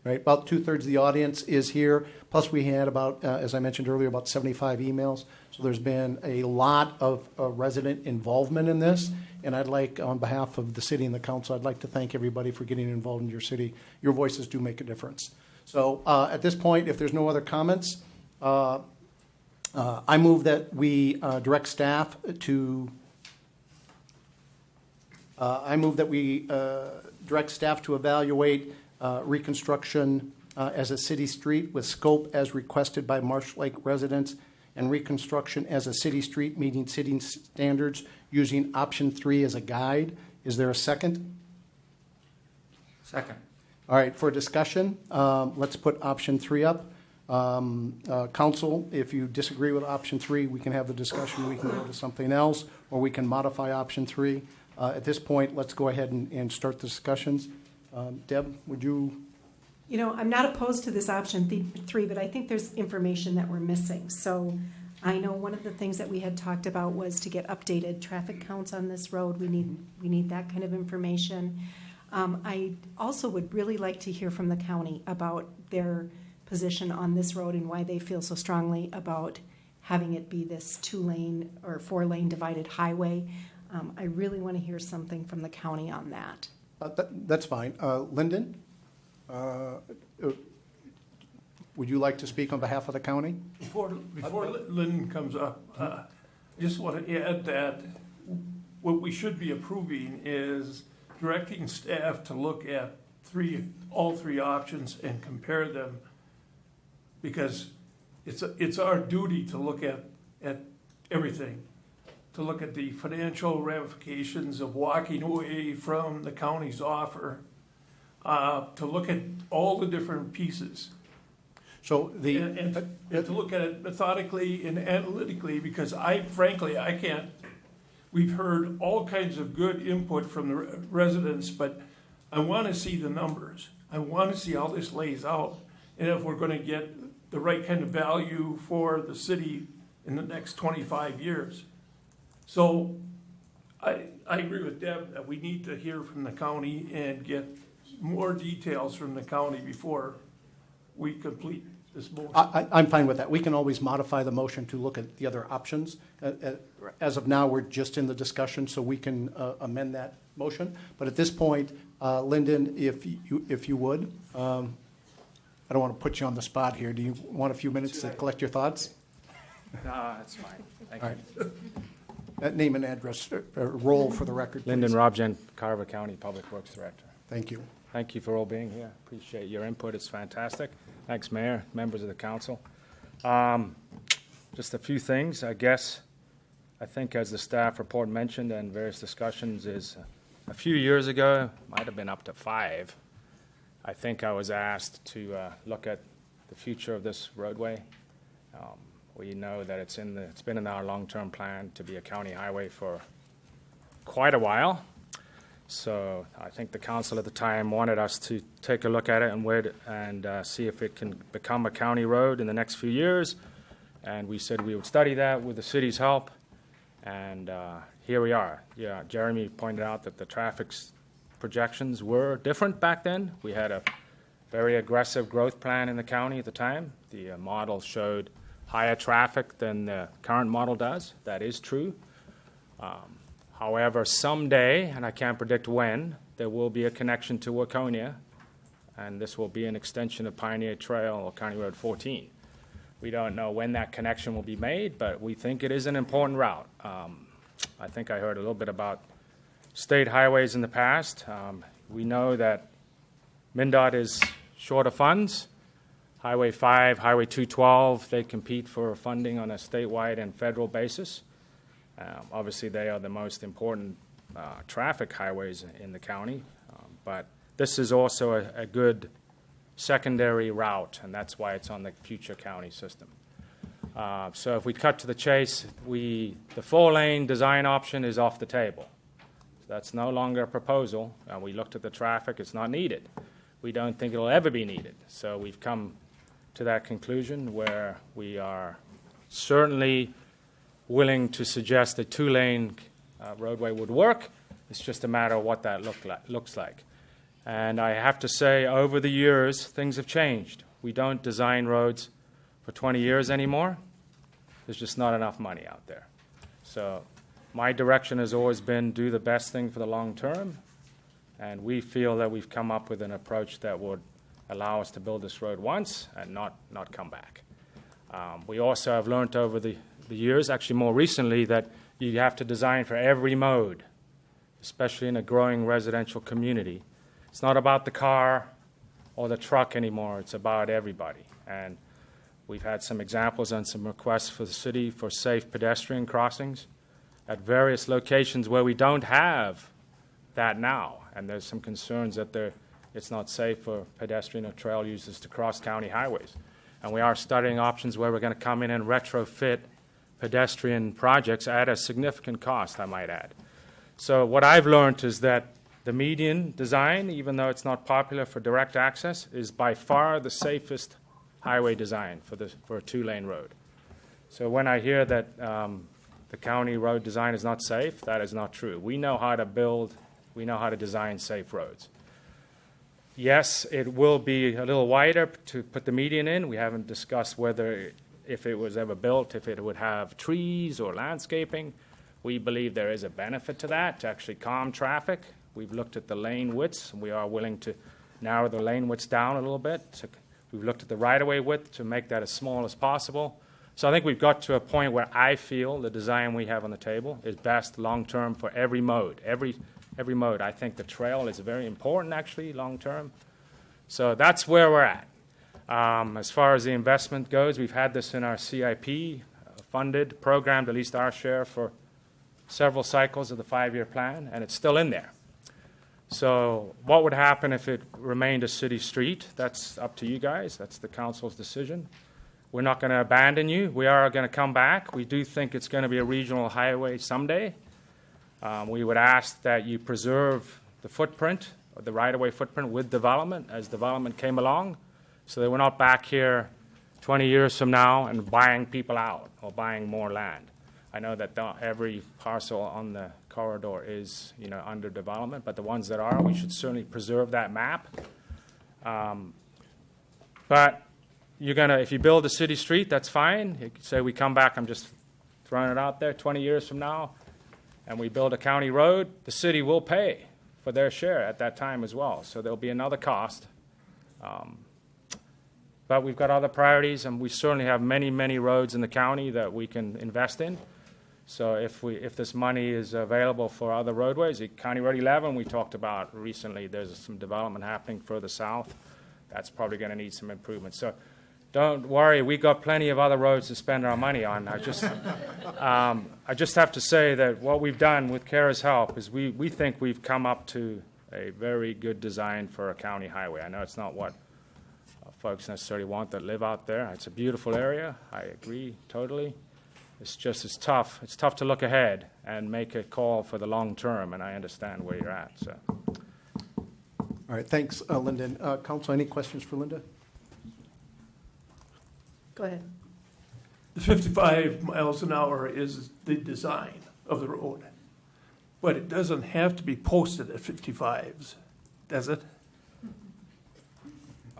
Right, about 2/3 of the audience is here. Plus, we had about, as I mentioned earlier, about 75 emails. So there's been a lot of resident involvement in this. And I'd like, on behalf of the city and the council, I'd like to thank everybody for getting involved in your city. Your voices do make a difference. So at this point, if there's no other comments, I move that we direct staff to. I move that we direct staff to evaluate reconstruction as a city street with scope as requested by Marsh Lake residents, and reconstruction as a city street meeting city standards using option 3 as a guide. Is there a second? Second. All right, for discussion, let's put option 3 up. Council, if you disagree with option 3, we can have the discussion. We can go to something else, or we can modify option 3. At this point, let's go ahead and start the discussions. Deb, would you? You know, I'm not opposed to this option 3, but I think there's information that we're missing. So I know one of the things that we had talked about was to get updated traffic counts on this road. We need that kind of information. I also would really like to hear from the county about their position on this road and why they feel so strongly about having it be this 2-lane or 4-lane divided highway. I really want to hear something from the county on that. That's fine. Lyndon, would you like to speak on behalf of the county? Before Lyndon comes up, I just want to add that what we should be approving is directing staff to look at all three options and compare them, because it's our duty to look at everything, to look at the financial ramifications of walking away from the county's offer, to look at all the different pieces. So and to look at it methodically and analytically, because frankly, I can't. We've heard all kinds of good input from the residents, but I want to see the numbers. I want to see how this lays out, and if we're going to get the right kind of value for the city in the next 25 years. So I agree with Deb that we need to hear from the county and get more details from the county before we complete this motion. I'm fine with that. We can always modify the motion to look at the other options. As of now, we're just in the discussion, so we can amend that motion. But at this point, Lyndon, if you would, I don't want to put you on the spot here. Do you want a few minutes to collect your thoughts? No, that's fine. Thank All you. right. Name and address, role for the record, Lyndon please. Robgen, Carver County Public Works Director. Thank you. Thank you for all being here. Appreciate your input. It's fantastic. Thanks, Mayor, members of the council. Just a few things, I guess. I think as the staff report mentioned and various discussions is a few years ago, might have been up to 5, I think I was asked to look at the future of this roadway. We know that it's been in our long-term plan to be a county highway for quite a while. So I think the council at the time wanted us to take a look at it and wait and see if it can become a county road in the next few years. And we said we would study that with the city's help. And here we are. Yeah, Jeremy pointed out that the traffic projections were different back then. We had a very aggressive growth plan in the county at the time. The model showed higher traffic than the current model does. That is true. However, someday, and I can't predict when, there will be a connection to Waconia, and this will be an extension of Pioneer Trail or County Road 14. We don't know when that connection will be made, but we think it is an important route. I think I heard a little bit about state highways in the past. We know that MnDOT is short of funds. Highway 5, Highway 212, they compete for funding on a statewide and federal basis. Obviously, they are the most important traffic highways in the county, but this is also a good secondary route, and that's why it's on the future county system. So if we cut to the chase, the 4-lane design option is off the table. That's no longer a proposal. We looked at the traffic. It's not needed. we don't think it'll ever be needed. So we've come to that conclusion where we are certainly willing to suggest a two-lane roadway would work. It's just a matter of what that looks like. And I have to say, over the years, things have changed. We don't design roads for 20 years anymore. There's just not enough money out there. So my direction has always been do the best thing for the long term, and we feel that we've come up with an approach that would allow us to build this road once and not come back. We also have learned over the years, actually more recently, that you have to design for every mode, especially in a growing residential community. It's not about the car or the truck anymore. It's about everybody. And we've had some examples and some requests for the city for safe pedestrian crossings at various locations where we don't have that now. And there's some concerns that it's not safe for pedestrian or trail users to cross county highways. And we are studying options where we're going to come in and retrofit pedestrian projects at a significant cost, I might add. So what I've learned is that the median design, even though it's not popular for direct access, is by far the safest highway design for a two-lane road. So when I hear that the county road design is not safe, that is not true. We know how to build, we know how to design safe roads. Yes, it will be a little wider to put the median in. We haven't discussed whether, if it was ever built, if it would have trees or landscaping. We believe there is a benefit to that, to actually calm traffic. We've looked at the lane widths, and we are willing to narrow the lane widths down a little bit. We've looked at the right-of-way width to make that as small as possible. So I think we've got to a point where I feel the design we have on the table is best long-term for every mode, every mode. I think the trail is very important, actually, long-term. So that's where we're at. As far as the investment goes, we've had this in our CIP funded, programmed, at least our share, for several cycles of the 5-year plan, and it's still in there. So what would happen if it remained a city street? That's up to you guys. That's the council's decision. We're not going to abandon you. We are going to come back. We do think it's going to be a regional highway someday. We would ask that you preserve the footprint, or the right-of-way footprint, with development as development came along, so that we're not back here 20 years from now and buying people out or buying more land. I know that every parcel on the corridor is, under development, but the ones that are, we should certainly preserve that map. But if you build a city street, that's fine. You could say we come back, I'm just throwing it out there, 20 years from now, and we build a county road, the city will pay for their share at that time as well. So there'll be another cost. But we've got other priorities, and we certainly have many, many roads in the county that we can invest in. So if this money is available for other roadways, County Road 11 we talked about recently, there's some development happening further south. That's probably going to need some improvement. So don't worry, we've got plenty of other roads to spend our money on. I just have to say that what we've done with Kara's help is we think we've come up to a very good design for a county highway. I know it's not what folks necessarily want that live out there. It's a beautiful area. I agree totally. It's tough. It's tough to look ahead and make a call for the long term, and I understand where you're at. So. All right, thanks, Lyndon. Council, any questions for Linda? Go ahead. The 55 miles an hour is the design of the road, but it doesn't have to be posted at 55s, does it?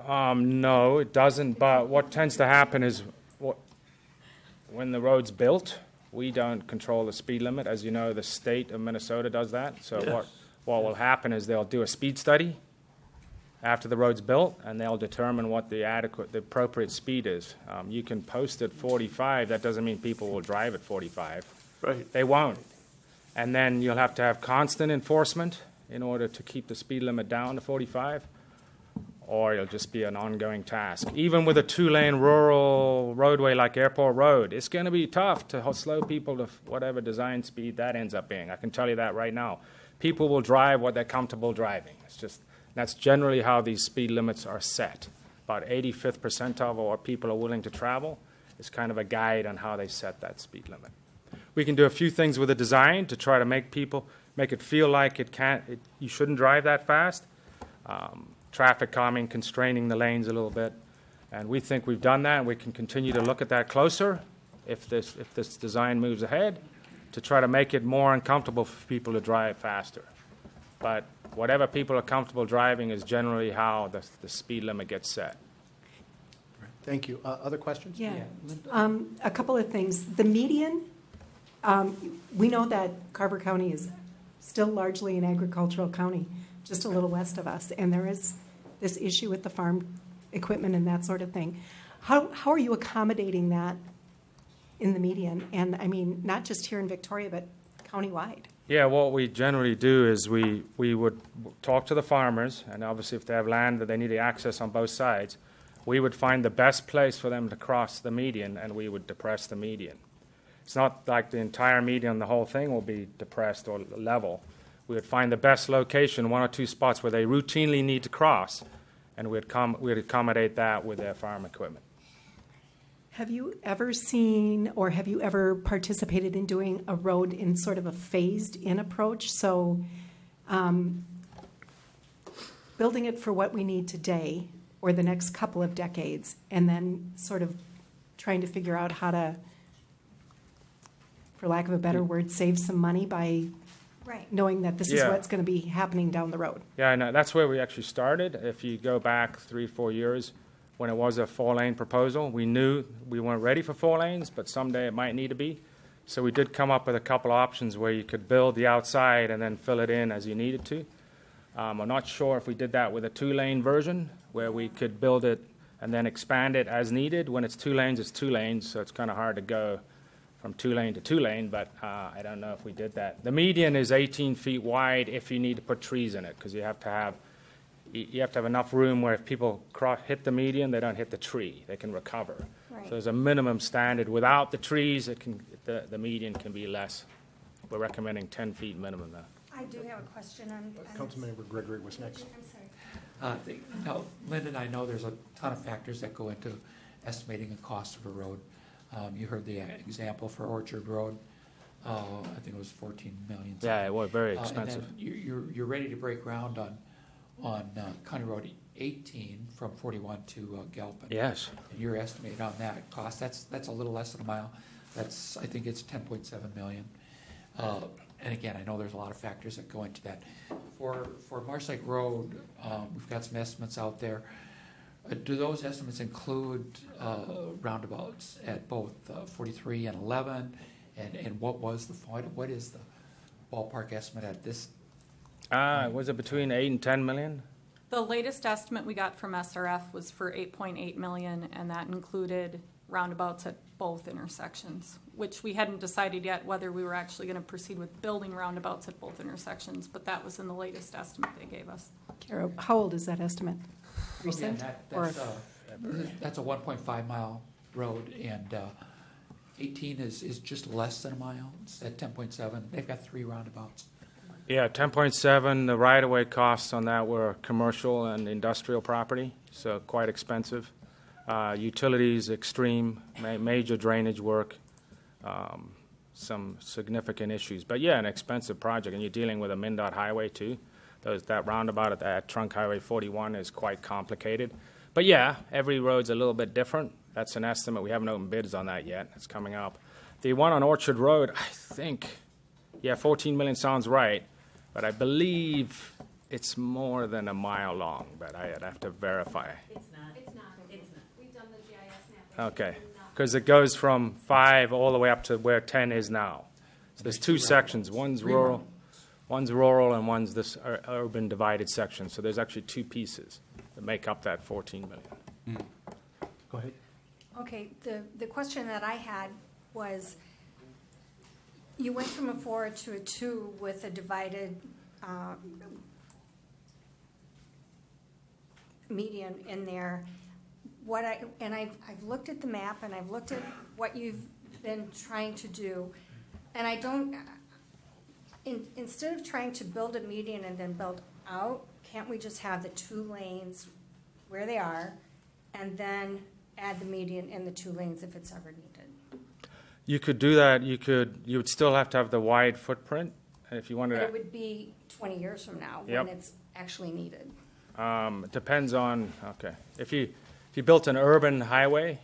No, it doesn't. But what tends to happen is when the road's built, we don't control the speed limit. As you know, the state of Minnesota does that. So yes. What will happen is they'll do a speed study after the road's built, and they'll determine what the appropriate speed is. You can post at 45. That doesn't mean people will drive at 45. Right. They won't. And then you'll have to have constant enforcement in order to keep the speed limit down to 45. Or it'll just be an ongoing task. Even with a 2-lane rural roadway like Airport Road, it's going to be tough to slow people to whatever design speed that ends up being. I can tell you that right now. People will drive what they're comfortable driving. That's generally how these speed limits are set. About 85th percentile of what people are willing to travel is kind of a guide on how they set that speed limit. We can do a few things with the design to try to make it feel like you shouldn't drive that fast. traffic calming, constraining the lanes a little bit. And we think we've done that, and we can continue to look at that closer if this design moves ahead to try to make it more uncomfortable for people to drive faster. But whatever people are comfortable driving is generally how the speed limit gets set. Thank you. Other questions? Yeah. A couple of things. The median, we know that Carver County is still largely an agricultural county, just a little west of us, and there is this issue with the farm equipment and that sort of thing. How are you accommodating that in the median? And I mean, not just here in Victoria, but countywide. Yeah, what we generally do is we would talk to the farmers, and obviously if they have land that they need to access on both sides, we would find the best place for them to cross the median, and we would depress the median. It's not like the entire median, the whole thing will be depressed or level. We would find the best location, one or two spots where they routinely need to cross, and we'd accommodate that with their farm equipment. Have you ever seen or have you ever participated in doing a road in sort of a phased-in approach? So building it for what we need today or the next couple of decades, and then sort of trying to figure out how to, for lack of a better word, save some money by knowing that this is what's going to be happening down the road. Yeah, I know. That's where we actually started. If you go back 3-4 years, when it was a 4-lane proposal, we knew we weren't ready for 4 lanes, but someday it might need to be. So we did come up with a couple options where you could build the outside and then fill it in as you needed to. I'm not sure if we did that with a 2-lane version, where we could build it and then expand it as needed. When it's 2 lanes, it's 2 lanes, so it's kind of hard to go from 2-lane to 2-lane, but I don't know if we did that. The median is 18 feet wide if you need to put trees in it, because you have to have enough room where if people hit the median, they don't hit the tree. They can recover. Right. So there's a minimum standard. Without the trees, the median can be less. We're recommending 10 feet minimum now. I do have a question on Councilmember Gregory was next. I'm sorry. Now, Lyndon, I know there's a ton of factors that go into estimating the cost of a road. You heard the example for Orchard Road. I think it was $14 million. Yeah, it was very expensive. And then you're ready to break ground on County Road 18 from 41 to Galpin. Yes. And your estimate on that cost, that's a little less than a mile. I think it's 10.7 million. And again, I know there's a lot of factors that go into that. For Marsh Lake Road, we've got some estimates out there. Do those estimates include roundabouts at both 43 and 11? And what is the ballpark estimate at this? Was it between 8 and 10 million? The latest estimate we got from SRF was for 8.8 million, and that included roundabouts at both intersections, which we hadn't decided yet whether we were actually going to proceed with building roundabouts at both intersections, but that was in the latest estimate they gave us. Kara, how old is that estimate? Recent? That's a 1.5 mile road, and 18 is just less than a mile. It's at 10.7. They've got 3 roundabouts. Yeah, 10.7. The right-of-way costs on that were commercial and industrial property, so quite expensive. Utilities, extreme, major drainage work, some significant issues. But yeah, an expensive project, and you're dealing with a MnDOT highway too. That roundabout at Trunk Highway 41 is quite complicated. But yeah, every road's a little bit different. That's an estimate. We haven't opened bids on that yet. It's coming up. The one on Orchard Road, I think, 14 million sounds right, but I believe it's more than a mile long, but I'd have to verify. It's not. We've done the GIS map. Okay, because it goes from 5 all the way up to where 10 is now. So there's 2 sections. One's rural, and one's this urban divided section. So there's actually 2 pieces that make up that 14 million. Go ahead. Okay, the question that I had was, you went from a 4 to a 2 with a divided median in there. I've looked at the map and I've looked at what you've been trying to do, and I don't. Instead of trying to build a median and then build out, can't we just have the 2 lanes where they are, and then add the median in the 2 lanes if it's ever needed? You could do that. You would still have to have the wide footprint if you wanted But to. it would be 20 years from now Yep. when it's actually needed. It depends on, okay. If you built an urban highway,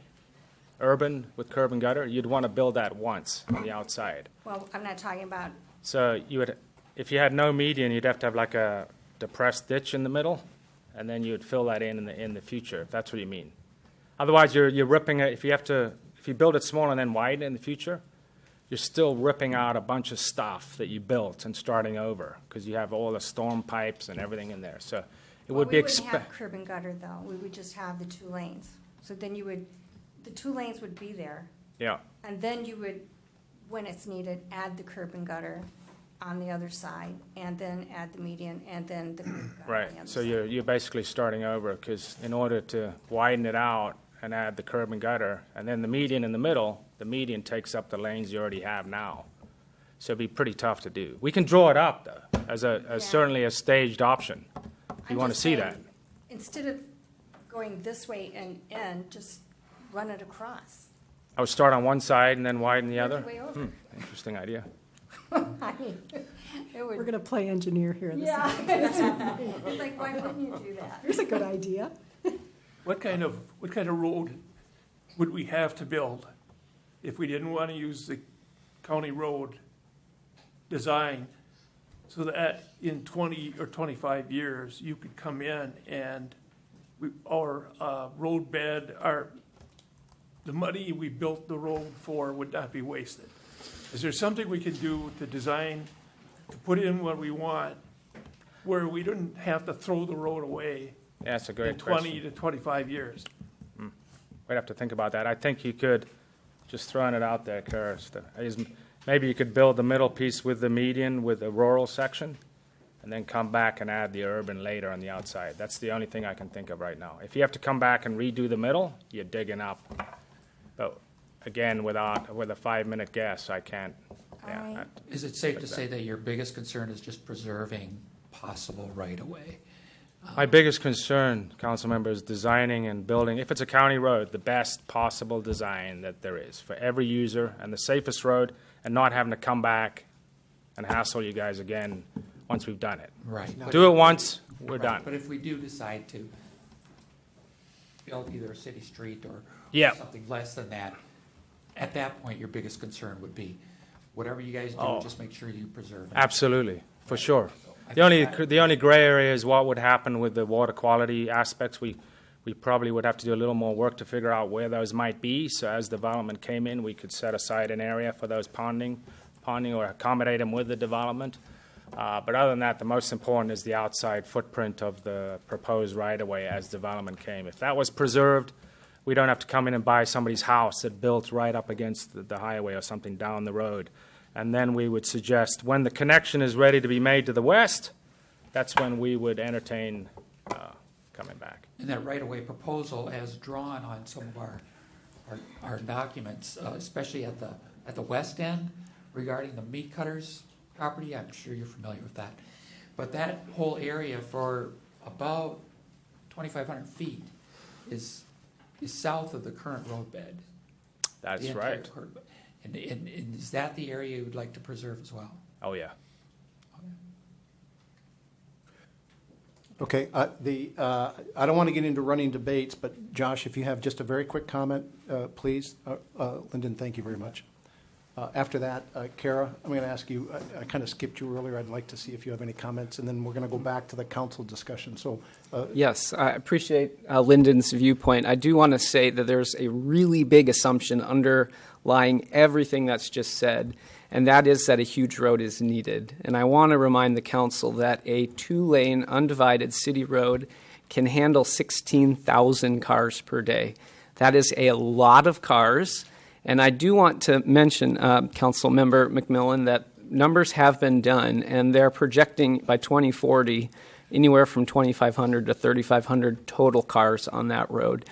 urban with curb and gutter, you'd want to build that once on the outside. Well, I'm not talking about, So you would, if you had no median, you'd have to have like a depressed ditch in the middle, and then you would fill that in the future, if that's what you mean. Otherwise, you're ripping it. If you build it small and then widen in the future, you're still ripping out a bunch of stuff that you built and starting over because you have all the storm pipes and everything in there. So it would be we wouldn't have curb and gutter though. We would just have the 2 lanes. So then the 2 lanes would be there. Yeah. And then you would, when it's needed, add the curb and gutter on the other side, and then add the median, and then the curb and gutter Right. on the other So side. you're basically starting over because in order to widen it out and add the curb and gutter, and then the median in the middle, the median takes up the lanes you already have now. So it'd be pretty tough to do. We can draw it up though, as certainly a staged option. If you I'm want to just see saying, that. Instead of going this way and end, just run it across. I would start on one side and then widen the Work other. your way over. Interesting idea. I mean, it would. We're going to play engineer here. This Yeah. evening. It's like, why wouldn't you do that? Here's a good idea. What kind of road would we have to build if we didn't want to use the county road design so that in 20 or 25 years, you could come in and our road bed, the money we built the road for would not be wasted? Is there something we can do to design, to put in what we want, where we don't have to throw the road away Yeah, that's a in great 20 question. to 25 years? We'd have to think about that. I think you could, just throwing it out there, Karis, maybe you could build the middle piece with the median with the rural section, and then come back and add the urban later on the outside. That's the only thing I can think of right now. If you have to come back and redo the middle, you're digging up. But again, with a 5-minute guess, I can't. Yeah, Alright. Is it safe to say that your biggest concern is just preserving possible right-of-way? My biggest concern, council member, is designing and building, if it's a county road, the best possible design that there is for every user and the safest road, and not having to come back and hassle you guys again once we've done it. Right. Do it once, we're Right, done. But if we do decide to build either a city street or Yeah. something less than that, at that point, your biggest concern would be, whatever you guys do, Oh. just make sure you preserve it. Absolutely, for sure. I The only gray area is what would happen with the water quality aspects. We probably would have to do a little more work to figure out where those might be. So as development came in, we could set aside an area for those ponding or accommodate them with the development. But other than that, the most important is the outside footprint of the proposed right-of-way as development came. If that was preserved, we don't have to come in and buy somebody's house that built right up against the highway or something down the road. And then we would suggest when the connection is ready to be made to the west, that's when we would entertain coming back. And that right-of-way proposal as drawn on some of our documents, especially at the west end regarding the meat cutters property, I'm sure you're familiar with that. But that whole area for about 2,500 feet is south of the current roadbed. That's The entire right. current- And is that the area you would like to preserve as well? Oh, yeah. Okay, I don't want to get into running debates, but Josh, if you have just a very quick comment, please. Lyndon, thank you very much. After that, Kara, I'm going to ask you, I kind of skipped you earlier. I'd like to see if you have any comments, and then we're going to go back to the council discussion. So, Yes, I appreciate Lyndon's viewpoint. I do want to say that there's a really big assumption underlying everything that's just said, and that is that a huge road is needed. And I want to remind the council that a 2-lane undivided city road can handle 16,000 cars per day. That is a lot of cars. And I do want to mention, Council Member McMillan, that numbers have been done, and they're projecting by 2040 anywhere from 2,500 to 3,500 total cars on that road.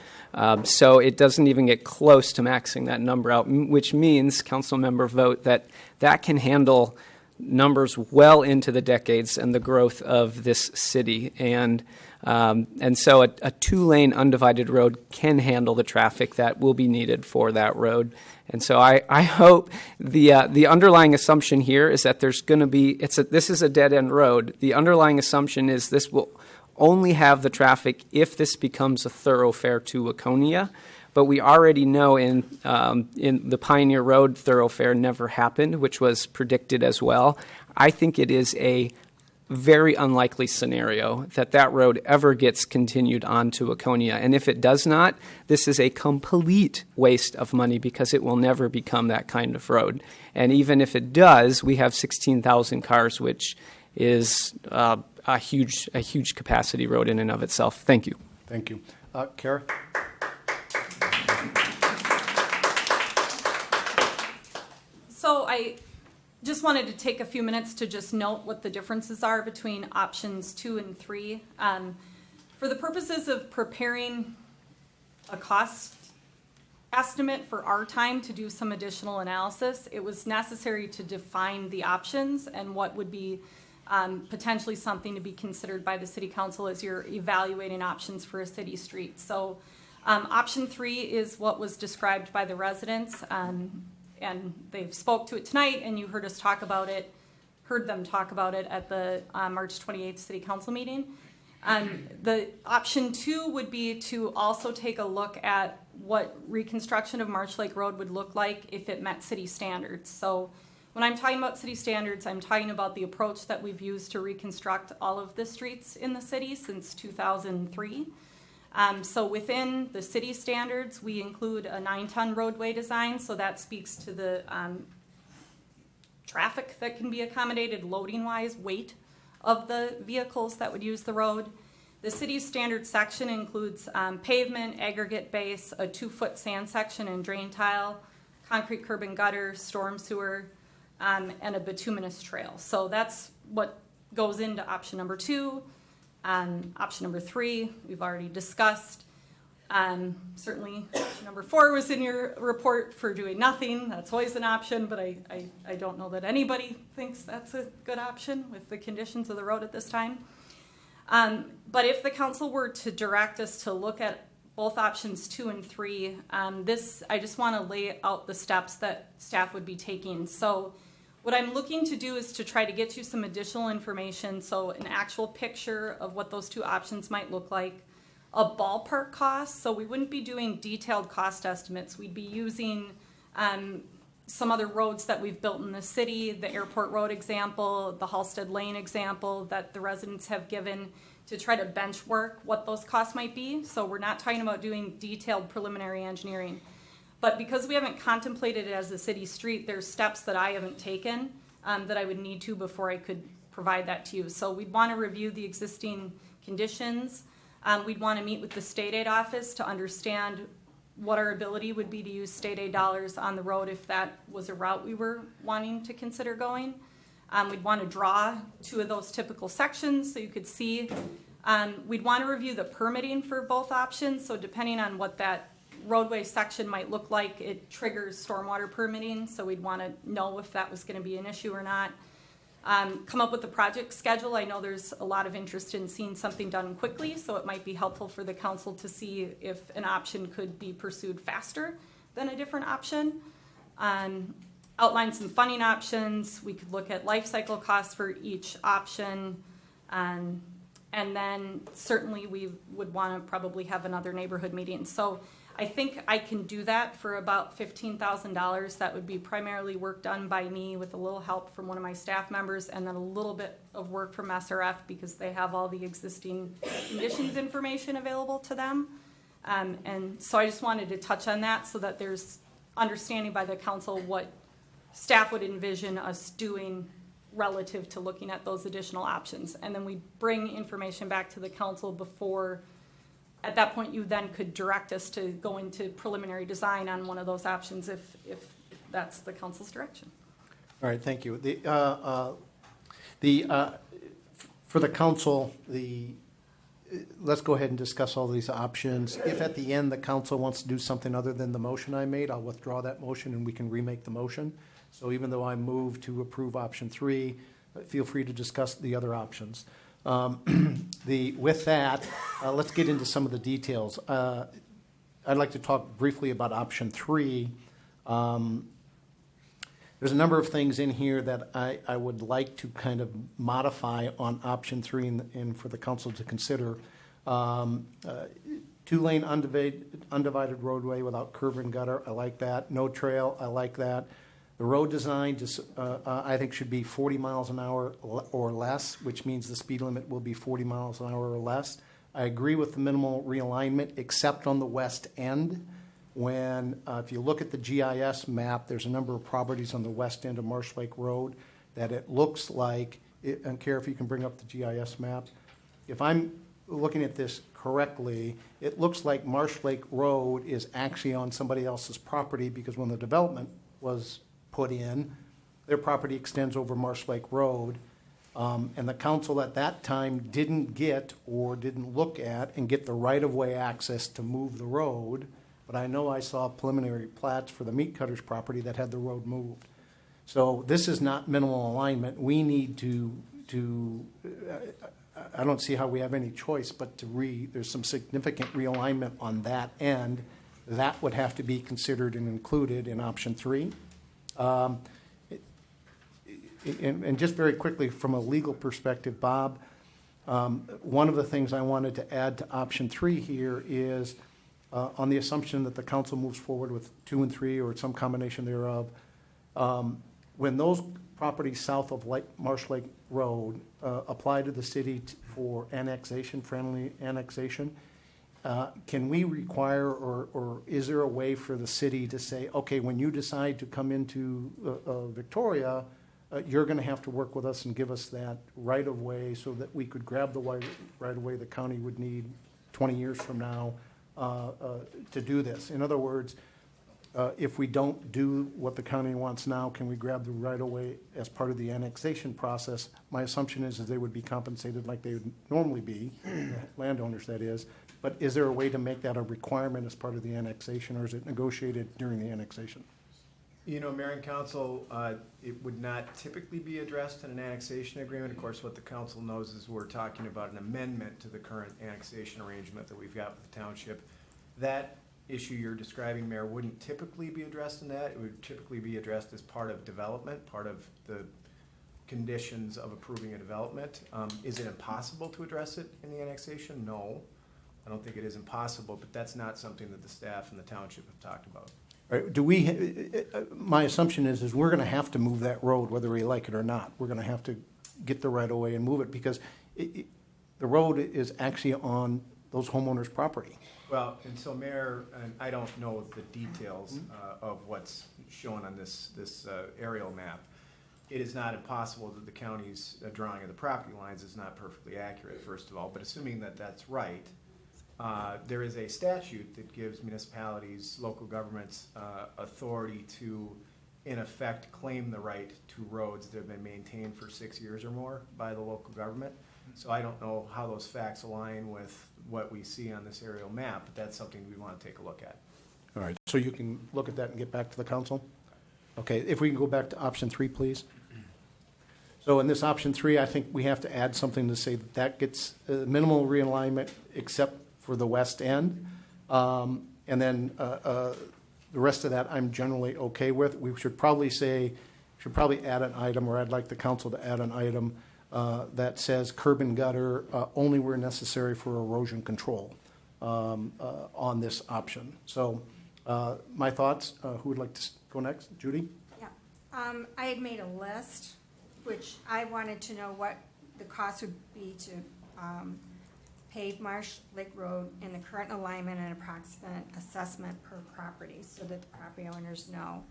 So it doesn't even get close to maxing that number out, which means, Council Member vote, that can handle numbers well into the decades and the growth of this city. And so a 2-lane undivided road can handle the traffic that will be needed for that road. And so I hope the underlying assumption here is that there's going to be this is a dead end road. The underlying assumption is this will only have the traffic if this becomes a thoroughfare to Waconia. But we already know in the Pioneer Road thoroughfare never happened, which was predicted as well. I think it is a very unlikely scenario that that road ever gets continued on to Waconia. And if it does not, this is a complete waste of money because it will never become that kind of road. And even if it does, we have 16,000 cars, which is a huge capacity road in and of itself. Thank you. Thank you. Kara? So I just wanted to take a few minutes to just note what the differences are between options 2 and 3. For the purposes of preparing a cost estimate for our time to do some additional analysis, it was necessary to define the options and what would be potentially something to be considered by the City Council as you're evaluating options for a city street. So option 3 is what was described by the residents. And they've spoke to it tonight, and you heard them talk about it at the March 28th City Council meeting. The option 2 would be to also take a look at what reconstruction of Marsh Lake Road would look like if it met city standards. So when I'm talking about city standards, I'm talking about the approach that we've used to reconstruct all of the streets in the city since 2003. So within the city standards, we include a 9-ton roadway design, so that speaks to the traffic that can be accommodated loading-wise, weight of the vehicles that would use the road. The city's standard section includes pavement, aggregate base, a 2-foot sand section and drain tile, concrete curb and gutter, storm sewer, and a bituminous trail. So that's what goes into option number 2. Option number 3, we've already discussed. Certainly, option number 4 was in your report for doing nothing. That's always an option, but I don't know that anybody thinks that's a good option with the conditions of the road at this time. But if the council were to direct us to look at both options 2 and 3, I just want to lay out the steps that staff would be taking. So what I'm looking to do is to try to get you some additional information, so an actual picture of what those 2 options might look like, a ballpark cost, so we wouldn't be doing detailed cost estimates. We'd be using some other roads that we've built in the city, the Airport Road example, the Halstead Lane example that the residents have given to try to benchmark what those costs might be. So we're not talking about doing detailed preliminary engineering. But because we haven't contemplated it as a city street, there's steps that I haven't taken that I would need to before I could provide that to you. So we'd want to review the existing conditions. We'd want to meet with the state aid office to understand what our ability would be to use state aid dollars on the road if that was a route we were wanting to consider going. We'd want to draw 2 of those typical sections so you could see. We'd want to review the permitting for both options. So depending on what that roadway section might look like, it triggers stormwater permitting, so we'd want to know if that was going to be an issue or not. Come up with a project schedule. I know there's a lot of interest in seeing something done quickly, so it might be helpful for the council to see if an option could be pursued faster than a different option. Outline some funding options. We could look at life cycle costs for each option. And then certainly we would want to probably have another neighborhood meeting. So I think I can do that for about $15,000. That would be primarily work done by me with a little help from one of my staff members, and then a little bit of work from SRF because they have all the existing conditions information available to them. And so I just wanted to touch on that so that there's understanding by the council what staff would envision us doing relative to looking at those additional options. And then we bring information back to the council before. At that point, you then could direct us to go into preliminary design on one of those options if that's the council's direction. All right, thank you. For the council, let's go ahead and discuss all these options. If at the end the council wants to do something other than the motion I made, I'll withdraw that motion and we can remake the motion. So even though I move to approve option 3, feel free to discuss the other options. With that, let's get into some of the details. I'd like to talk briefly about option 3. There's a number of things in here that I would like to kind of modify on option 3 and for the council to consider. 2-lane undivided roadway without curb and gutter, I like that. No trail, I like that. The road design just, I think should be 40 miles an hour or less, which means the speed limit will be 40 miles an hour or less. I agree with the minimal realignment, except on the west end. When, if you look at the GIS map, there's a number of properties on the west end of Marsh Lake Road that it looks like, and Kara, if you can bring up the GIS map. If I'm looking at this correctly, it looks like Marsh Lake Road is actually on somebody else's property because when the development was put in, their property extends over Marsh Lake Road. And the council at that time didn't get or didn't look at and get the right-of-way access to move the road. But I know I saw preliminary plats for the meat cutter's property that had the road moved. So this is not minimal alignment. We need to I don't see how we have any choice but to there's some significant realignment on that end. That would have to be considered and included in option 3. And just very quickly, from a legal perspective, Bob, one of the things I wanted to add to option 3 here is on the assumption that the council moves forward with 2 and 3 or some combination thereof, when those properties south of Marsh Lake Road apply to the city for annexation, friendly annexation, can we require or is there a way for the city to say, okay, when you decide to come into Victoria, you're going to have to work with us and give us that right-of-way so that we could grab the right-of-way the county would need 20 years from now to do this. In other words, if we don't do what the county wants now, can we grab the right-of-way as part of the annexation process? My assumption is that they would be compensated like they would normally be, landowners that is, but is there a way to make that a requirement as part of the annexation, or is it negotiated during the annexation? You know, Mayor and Council, it would not typically be addressed in an annexation agreement. Of course, what the council knows is we're talking about an amendment to the current annexation arrangement that we've got with the township. That issue you're describing, Mayor, wouldn't typically be addressed in that. It would typically be addressed as part of development, part of the conditions of approving a development. Is it impossible to address it in the annexation? No, I don't think it is impossible, but that's not something that the staff and the township have talked about. Do we? My assumption is we're going to have to move that road whether we like it or not. We're going to have to get the right of way and move it because the road is actually on those homeowners' property. Well, and so Mayor, and I don't know the details of what's shown on this aerial map. It is not impossible that the county's drawing of the property lines is not perfectly accurate, first of all, but assuming that that's right, there is a statute that gives municipalities, local governments, authority to, in effect, claim the right to roads that have been maintained for 6 years or more by the local government. So I don't know how those facts align with what we see on this aerial map, but that's something we want to take a look at. All right, so you can look at that and get back to the council? Okay, if we can go back to option 3, please. So in this option 3, I think we have to add something to say that that gets minimal realignment except for the west end. And then the rest of that I'm generally okay with. We should probably add an item, or I'd like the council to add an item that says curb and gutter only where necessary for erosion control on this option. So my thoughts, who would like to go next? Judy? Yeah. I had made a list, which I wanted to know what the cost would be to pave Marsh Lake Road in the current alignment and approximate assessment per property so that the property owners know.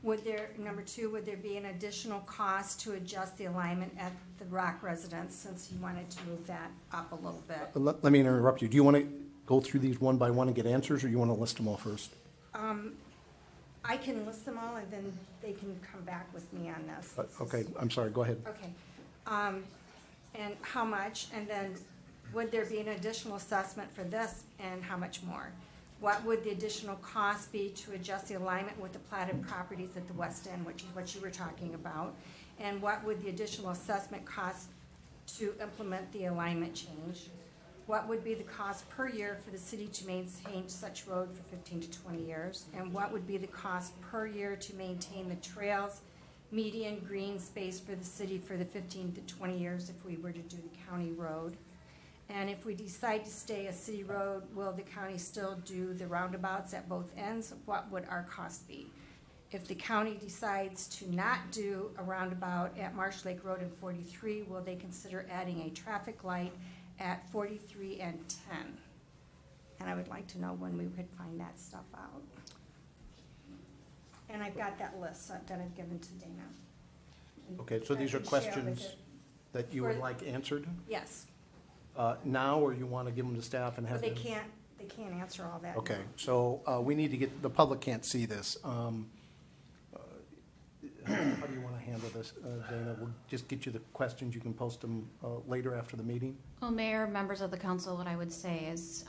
Would there, number 2, would there be an additional cost to adjust the alignment at the Rock residence since you wanted to move that up a little bit? Let me interrupt you. Do you want to go through these one by one and get answers, or you want to list them all first? I can list them all and then they can come back with me on this. Okay, I'm sorry, go ahead. Okay. And how much? And then would there be an additional assessment for this and how much more? What would the additional cost be to adjust the alignment with the platted properties at the west end, which is what you were talking about? And what would the additional assessment cost to implement the alignment change? What would be the cost per year for the city to maintain such road for 15 to 20 years? And what would be the cost per year to maintain the trails median green space for the city for the 15 to 20 years if we were to do the county road? And if we decide to stay a city road, will the county still do the roundabouts at both ends? What would our cost be? If the county decides to not do a roundabout at Marsh Lake Road and 43, will they consider adding a traffic light at 43 and 10? And I would like to know when we could find that stuff out. And I've got that list that I've given to Dana. Okay, so these are I can share with questions it. that you would For- like answered Yes, now, or you want to give them to staff and but have they them? can't answer all that. Okay, so we need to get, the public can't see this. How do you want to handle this, Dana? We'll just get you the questions. You can post them later after the meeting. Well, Mayor, members of the council, what I would say is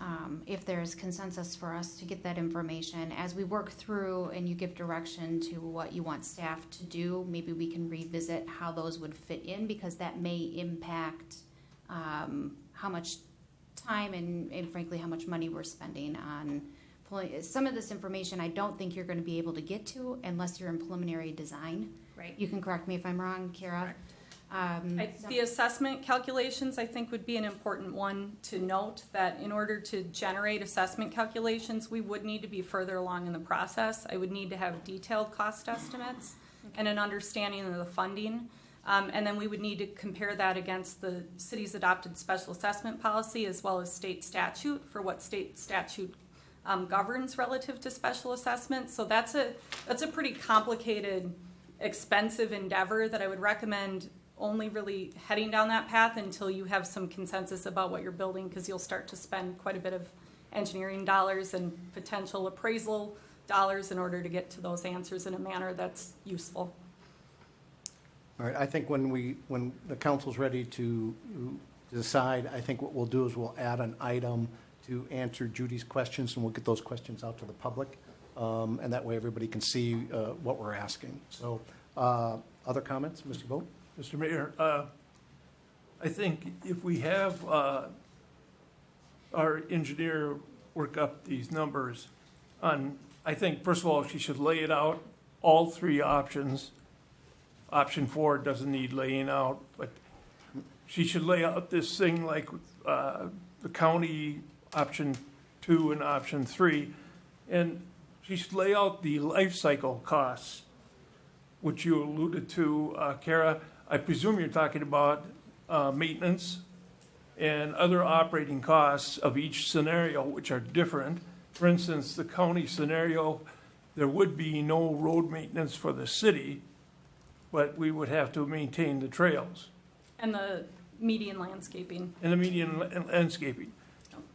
if there's consensus for us to get that information, as we work through and you give direction to what you want staff to do, maybe we can revisit how those would fit in, because that may impact how much time and frankly how much money we're spending on pulling. Some of this information I don't think you're going to be able to get to unless you're in preliminary design. Right. You can correct me if I'm wrong, Kara. The assessment calculations, I think, would be an important one to note, that in order to generate assessment calculations, we would need to be further along in the process. I would need to have detailed cost estimates and an understanding of the funding. And then we would need to compare that against the city's adopted special assessment policy as well as state statute for what state statute governs relative to special assessments. So that's a pretty complicated, expensive endeavor that I would recommend only really heading down that path until you have some consensus about what you're building, because you'll start to spend quite a bit of engineering dollars and potential appraisal dollars in order to get to those answers in a manner that's useful. All right, I think when the council's ready to decide, I think what we'll do is we'll add an item to answer Judy's questions, and we'll get those questions out to the public. And that way everybody can see what we're asking. So, other comments, Mr. Vogt? Mr. Mayor, I think if we have our engineer work up these numbers on, I think, first of all, she should lay it out, all three options. Option 4 doesn't need laying out, but she should lay out this thing like the county option 2 and option 3. And she should lay out the life cycle costs, which you alluded to, Kara. I presume you're talking about maintenance and other operating costs of each scenario, which are different. For instance, the county scenario, there would be no road maintenance for the city, but we would have to maintain the trails. And the median landscaping. And the median landscaping.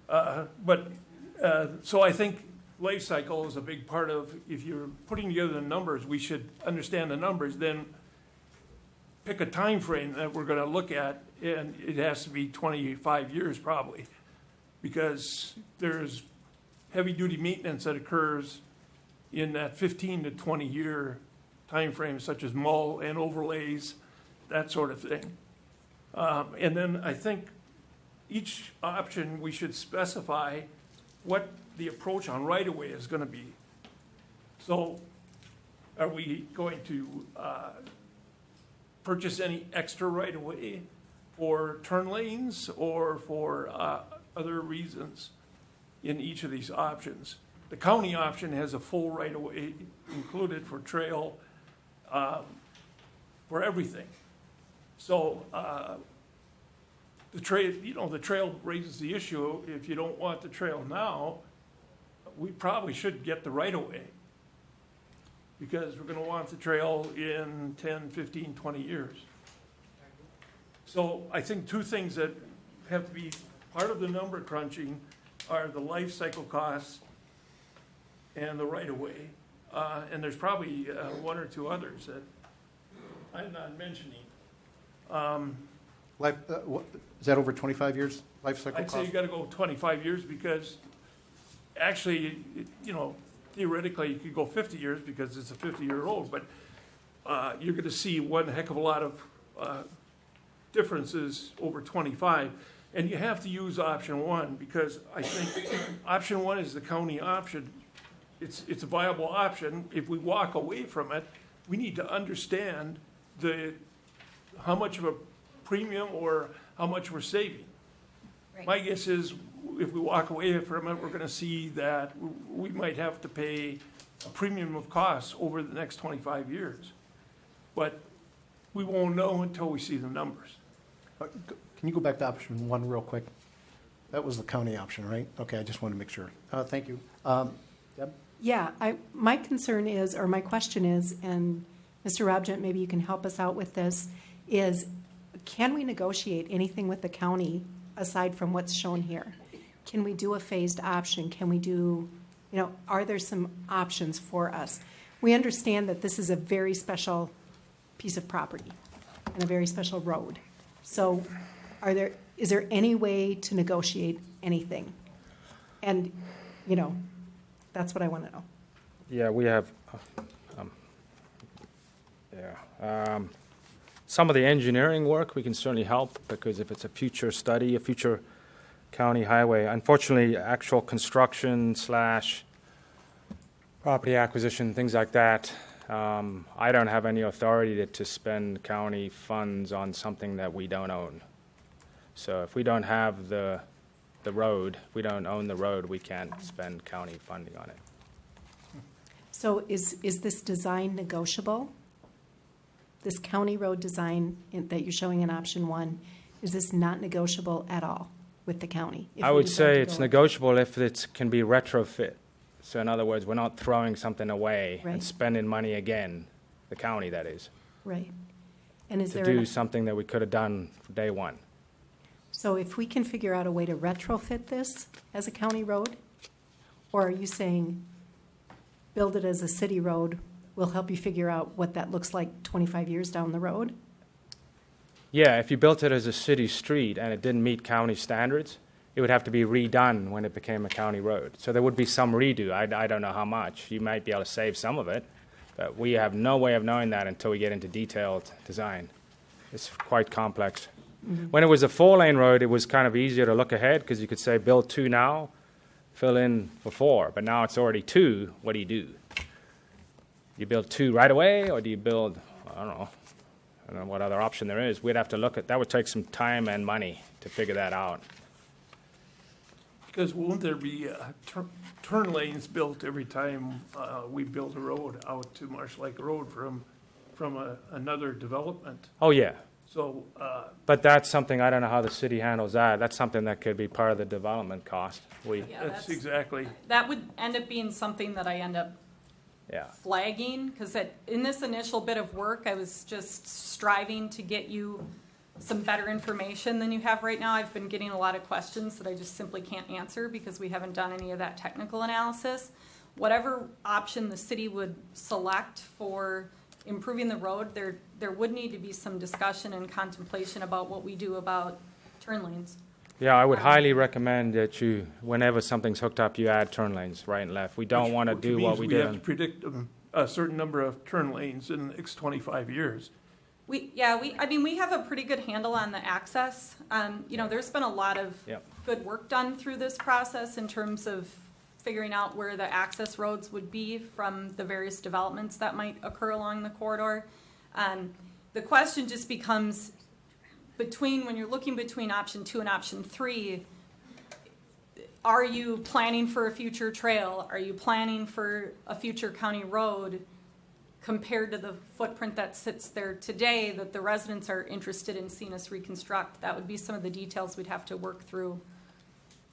So I think life cycle is a big part of, if you're putting together the numbers, we should understand the numbers, then pick a time frame that we're going to look at, and it has to be 25 years probably, because there's heavy-duty maintenance that occurs in that 15 to 20-year time frame, such as mull and overlays, that sort of thing. And then I think each option, we should specify what the approach on right-of-way is going to be. So are we going to purchase any extra right-of-way for turn lanes or for other reasons in each of these options? The county option has a full right-of-way included for trail, for everything. So the trail raises the issue. If you don't want the trail now, we probably should get the right-of-way, because we're going to want the trail in 10, 15, 20 years. So I think two things that have to be part of the number crunching are the life cycle costs and the right-of-way. And there's probably one or two others that I'm not mentioning. Is that over 25 years, life cycle I'd cost? say you got to go 25 years, because actually, theoretically, you could go 50 years because it's a 50-year-old, but you're going to see one heck of a lot of differences over 25. And you have to use option 1, because I think option 1 is the county option. It's a viable option. If we walk away from it, we need to understand how much of a premium or how much we're saving. My guess is if we walk away from it, we're going to see that we might have to pay a premium of costs over the next 25 years. But we won't know until we see the numbers. Can you go back to option one real quick? That was the county option, right? Okay, I just want to make sure. Thank you. Deb? Yeah, my concern is, or my question is, and Mr. Robgent, maybe you can help us out with this, is can we negotiate anything with the county aside from what's shown here? Can we do a phased option? Can we do, are there some options for us? We understand that this is a very special piece of property and a very special road. So is there any way to negotiate anything? And, that's what I want to know. Yeah, we have, some of the engineering work, we can certainly help, because if it's a future study, a future county highway, unfortunately, actual construction / property acquisition, things like that, I don't have any authority to spend county funds on something that we don't own. So if we don't have the road, we don't own the road, we can't spend county funding on it. So is this design negotiable? This county road design that you're showing in option one, is this not negotiable at all with the county? I would say it's negotiable if it can be retrofit. So in other words, we're not throwing something away and spending money again, the county that is. Right. And is to there do something that we could have done for day one. So if we can figure out a way to retrofit this as a county road, or are you saying build it as a city road, we'll help you figure out what that looks like 25 years down the road? Yeah, if you built it as a city street and it didn't meet county standards, it would have to be redone when it became a county road. So there would be some redo. I don't know how much. You might be able to save some of it, but we have no way of knowing that until we get into detailed design. It's quite complex. Mm-hmm. When it was a 4-lane road, it was kind of easier to look ahead because you could say build 2 now, fill in for 4. But now it's already 2. What do? You build 2 right away, or do you build, I don't know what other option there is. We'd have to look at that. Would take some time and money to figure that out. Because won't there be turn lanes built every time we build a road out to Marsh Lake Road from another development? Oh, yeah. So, but that's something, I don't know how the city handles that. That's something that could be part of the development cost. That's exactly. That would end up being something that I end up flagging, because in this initial bit of work, I was just striving to get you some better information than you have right now. I've been getting a lot of questions that I just simply can't answer because we haven't done any of that technical analysis. Whatever option the city would select for improving the road, there would need to be some discussion and contemplation about what we do about turn lanes. Yeah, I would highly recommend that you, whenever something's hooked up, you add turn lanes right and left. We don't want to do what we do. do. We have to predict a certain number of turn lanes in the next 25 years. We have a pretty good handle on the access. There's been a lot of good work done through this process in terms of figuring out where the access roads would be from the various developments that might occur along the corridor. The question just becomes, when you're looking between option 2 and option 3, are you planning for a future trail? Are you planning for a future county road compared to the footprint that sits there today that the residents are interested in seeing us reconstruct? That would be some of the details we'd have to work through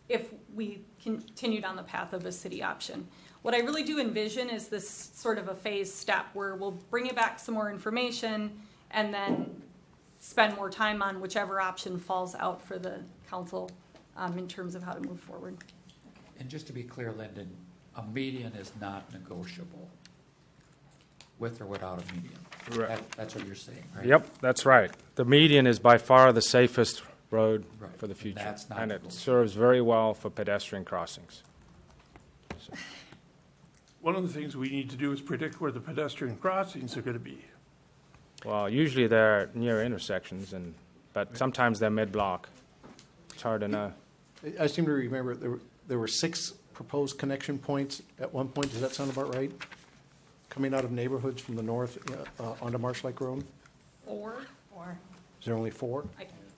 if we continued on the path of a city option. What I really do envision is this sort of a phased step where we'll bring you back some more information and then spend more time on whichever option falls out for the council in terms of how to move forward. And just to be clear, Lyndon, a median is not negotiable, with or without a median. Right. That's what you're saying, right? Yep, that's right. The median is by far the safest road for the future, That's not and it negotiable. serves very well for pedestrian crossings. One of the things we need to do is predict where the pedestrian crossings are going to be. Well, usually they're near intersections, but sometimes they're mid-block. It's hard to know. I seem to remember there were 6 proposed connection points at one point. Does that sound about right? coming out of neighborhoods from the north onto Marsh Lake Road? Or Is there only 4?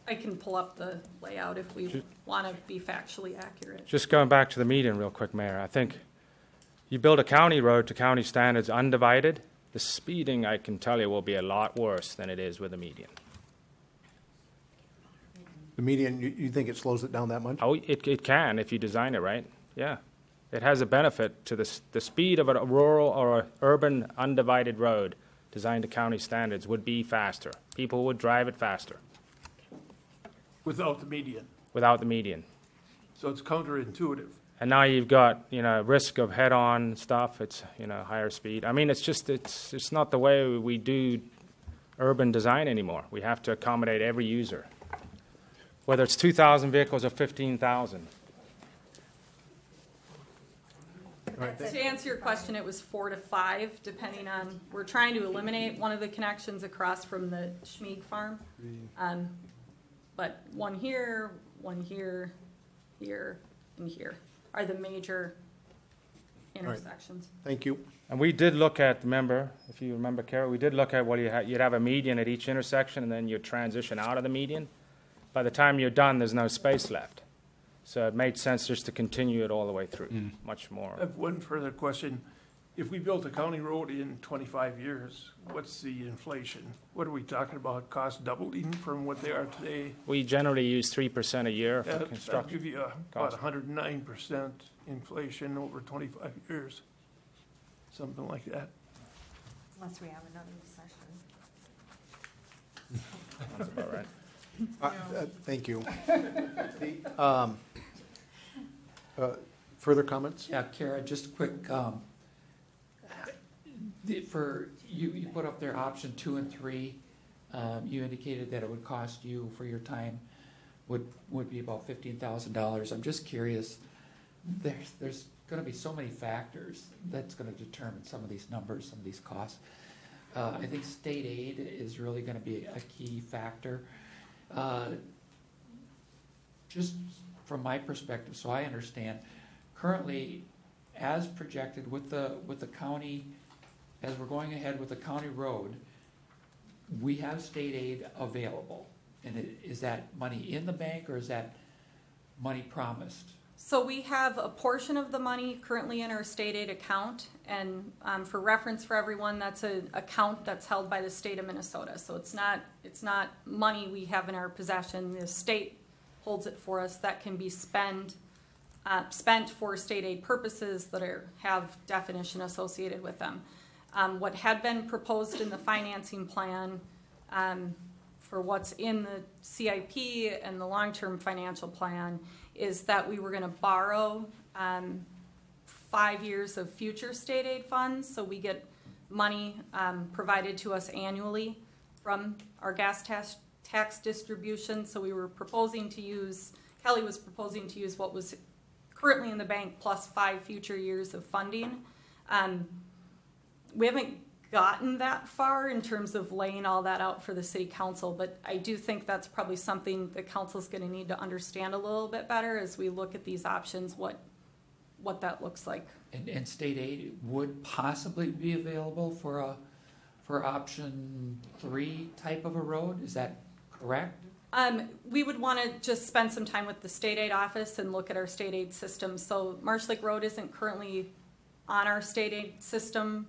I can pull up the layout if we want to be factually accurate. Just going back to the median real quick, Mayor, I think you build a county road to county standards undivided, the speeding, I can tell you, will be a lot worse than it is with a median. The median, you think it slows it down that much? Oh, it can if you design it right, yeah. It has a benefit to the speed of a rural or a urban undivided road designed to county standards would be faster. People would drive it faster Without the median. without the median. So it's counterintuitive. And now you've got, risk of head-on stuff. It's, higher speed. I mean, it's not the way we do urban design anymore. We have to accommodate every user, whether it's 2,000 vehicles or 15,000. To answer your question, it was 4 to 5, depending on, we're trying to eliminate one of the connections across from the Schmieg farm. But one here, here, and here are the major intersections. Thank you. And we did look at, remember, if you remember, Carol, we did look at, you'd have a median at each intersection, and then you'd transition out of the median. By the time you're done, there's no space left. So it made sense just to continue it all the way through, much more. I have one further question. If we built a county road in 25 years, what's the inflation? What are we talking about? Cost doubling from what they are today? We generally use 3% a year for That'll construction. give you about 109% inflation over 25 years, something like that. Unless we have another recession. That's about right. Thank you. Further comments? Yeah, Kara, just quick, you put up there option 2 and 3. You indicated that it would cost you for your time would be about $15,000. I'm just curious, there's going to be so many factors that's going to determine some of these numbers, some of these costs. I think state aid is really going to be a key factor. Just from my perspective, so I understand, currently, as projected with the county, as we're going ahead with the county road, we have state aid available. And is that money in the bank, or is that money promised? So we have a portion of the money currently in our state aid account, and for reference for everyone, that's an account that's held by the state of Minnesota. So it's not money we have in our possession. The state holds it for us. That can be spent for state aid purposes that have definition associated with them. What had been proposed in the financing plan for what's in the CIP and the long-term financial plan is that we were going to borrow 5 years of future state aid funds, so we get money provided to us annually from our gas tax distribution. So we were proposing to use, Kelly was proposing to use what was currently in the bank plus 5 future years of funding. We haven't gotten that far in terms of laying all that out for the city council, but I do think that's probably something the council's going to need to understand a little bit better as we look at these options, what that looks like. And state aid would possibly be available for option 3 type of a road, is that correct? We would want to just spend some time with the state aid office and look at our state aid system. So Marsh Lake Road isn't currently on our state aid system.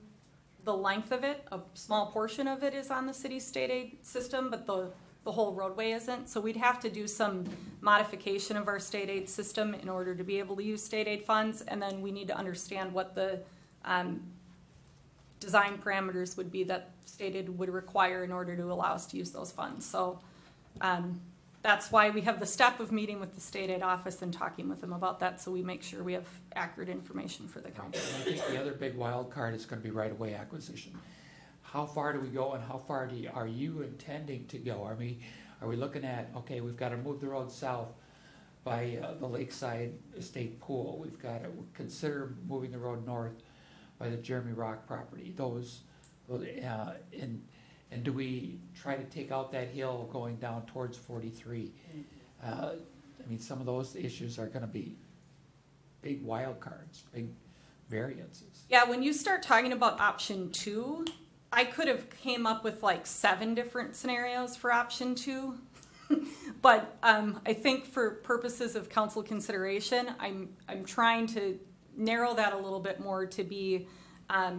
The length of it, a small portion of it is on the city's state aid system, but the whole roadway isn't. So we'd have to do some modification of our state aid system in order to be able to use state aid funds, and then we need to understand what the design parameters would be that state aid would require in order to allow us to use those funds. So that's why we have the step of meeting with the state aid office and talking with them about that, so we make sure we have accurate information for the council. I think the other big wild card is going to be right-of-way acquisition. How far do we go, and how far are you intending to go? Are we looking at, okay, we've got to move the road south by the Lakeside Estate Pool. We've got to consider moving the road north by the Jeremy Rock property. And do we try to take out that hill going down towards 43? Some of those issues are going to be big wild cards, big variances. Yeah, when you start talking about option 2, I could have came up with like 7 different scenarios for option 2. But I think for purposes of council consideration, I'm trying to narrow that a little bit more to be a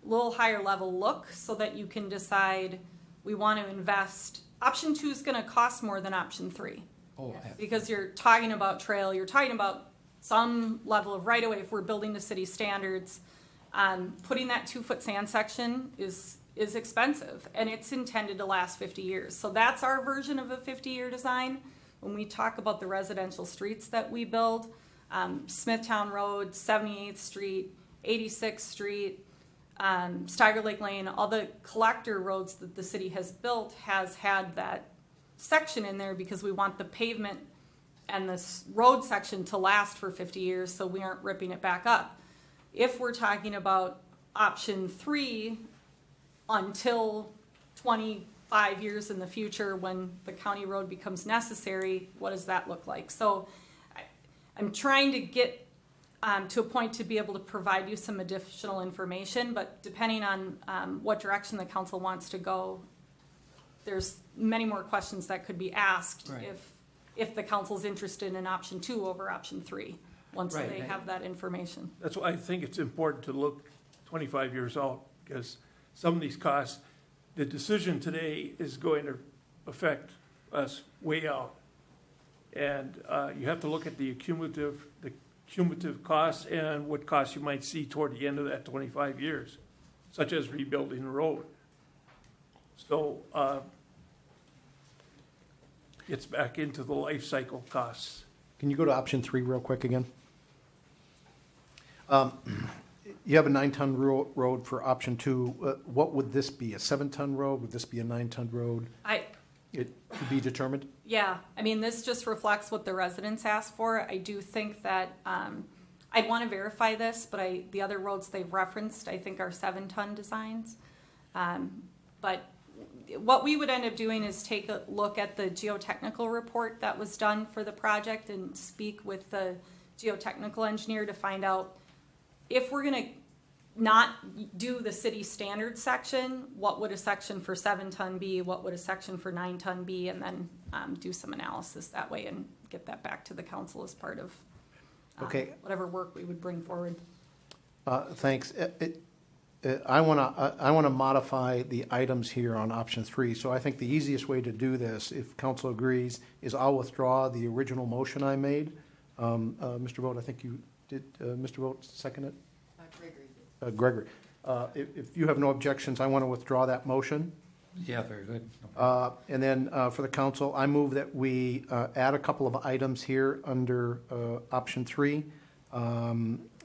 little higher level look so that you can decide we want to invest. Option 2 is going to cost more than option 3. Oh, Because you're talking about trail, you're talking about some level of right of way if we're building to city standards. Putting that 2-foot sand section is expensive, and it's intended to last 50 years. So that's our version of a 50-year design. When we talk about the residential streets that we build, Smithtown Road, 78th Street, 86th Street, Steiger Lake Lane, all the collector roads that the city has built has had that section in there because we want the pavement and this road section to last for 50 years so we aren't ripping it back up. If we're talking about option 3, until 25 years in the future when the county road becomes necessary, what does that look like? So I'm trying to get to a point to be able to provide you some additional information, but depending on what direction the council wants to go, there's many more questions that could be asked Right. if the council's interested in option 2 over option 3, once Right. they have that information. That's why I think it's important to look 25 years out, because some of these costs, the decision today is going to affect us way out. And you have to look at the cumulative costs and what costs you might see toward the end of that 25 years, such as rebuilding the road. So it's back into the life cycle costs. Can you go to option 3 real quick again? You have a 9-ton road for option 2. What would this be? A 7-ton road? Would this be a 9-ton road? It to be determined? Yeah, I mean, this just reflects what the residents asked for. I do think that I'd want to verify this, but the other roads they've referenced, I think, are 7-ton designs. But what we would end up doing is take a look at the geotechnical report that was done for the project and speak with the geotechnical engineer to find out if we're going to not do the city standard section, what would a section for 7-ton be, what would a section for 9-ton be, and then do some analysis that way and get that back to the council as part of whatever work we would bring forward. Thanks. I want to modify the items here on option 3. So I think the easiest way to do this, if council agrees, is I'll withdraw the original motion I made. Mr. Vogt, I think you did. Mr. Vogt second it? Gregory. If you have no objections, I want to withdraw that motion. Yeah, very good. And then for the council, I move that we add a couple of items here under option 3.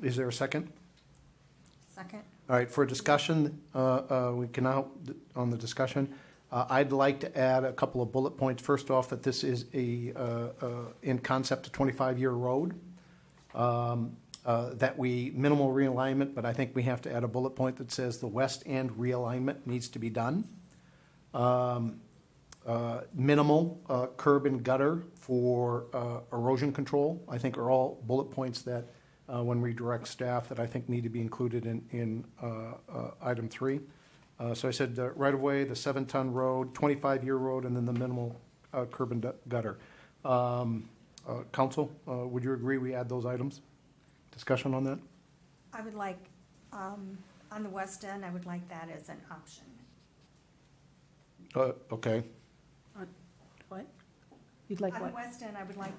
Is there a second? Second. All right, for discussion, we can now, on the discussion, I'd like to add a couple of bullet points. First off, that this is in concept, a 25-year road. That we minimal realignment, but I think we have to add a bullet point that says the west end realignment needs to be done. Minimal curb and gutter for erosion control, I think are all bullet points that when we direct staff that I think need to be included in item 3. So I said right of way, the 7-ton road, 25-year road, and then the minimal curb and gutter. Council, would you agree we add those items? Discussion on that? I would like, on the west end, I would like that as an option. Okay. What? You'd like On what? the west end, I would like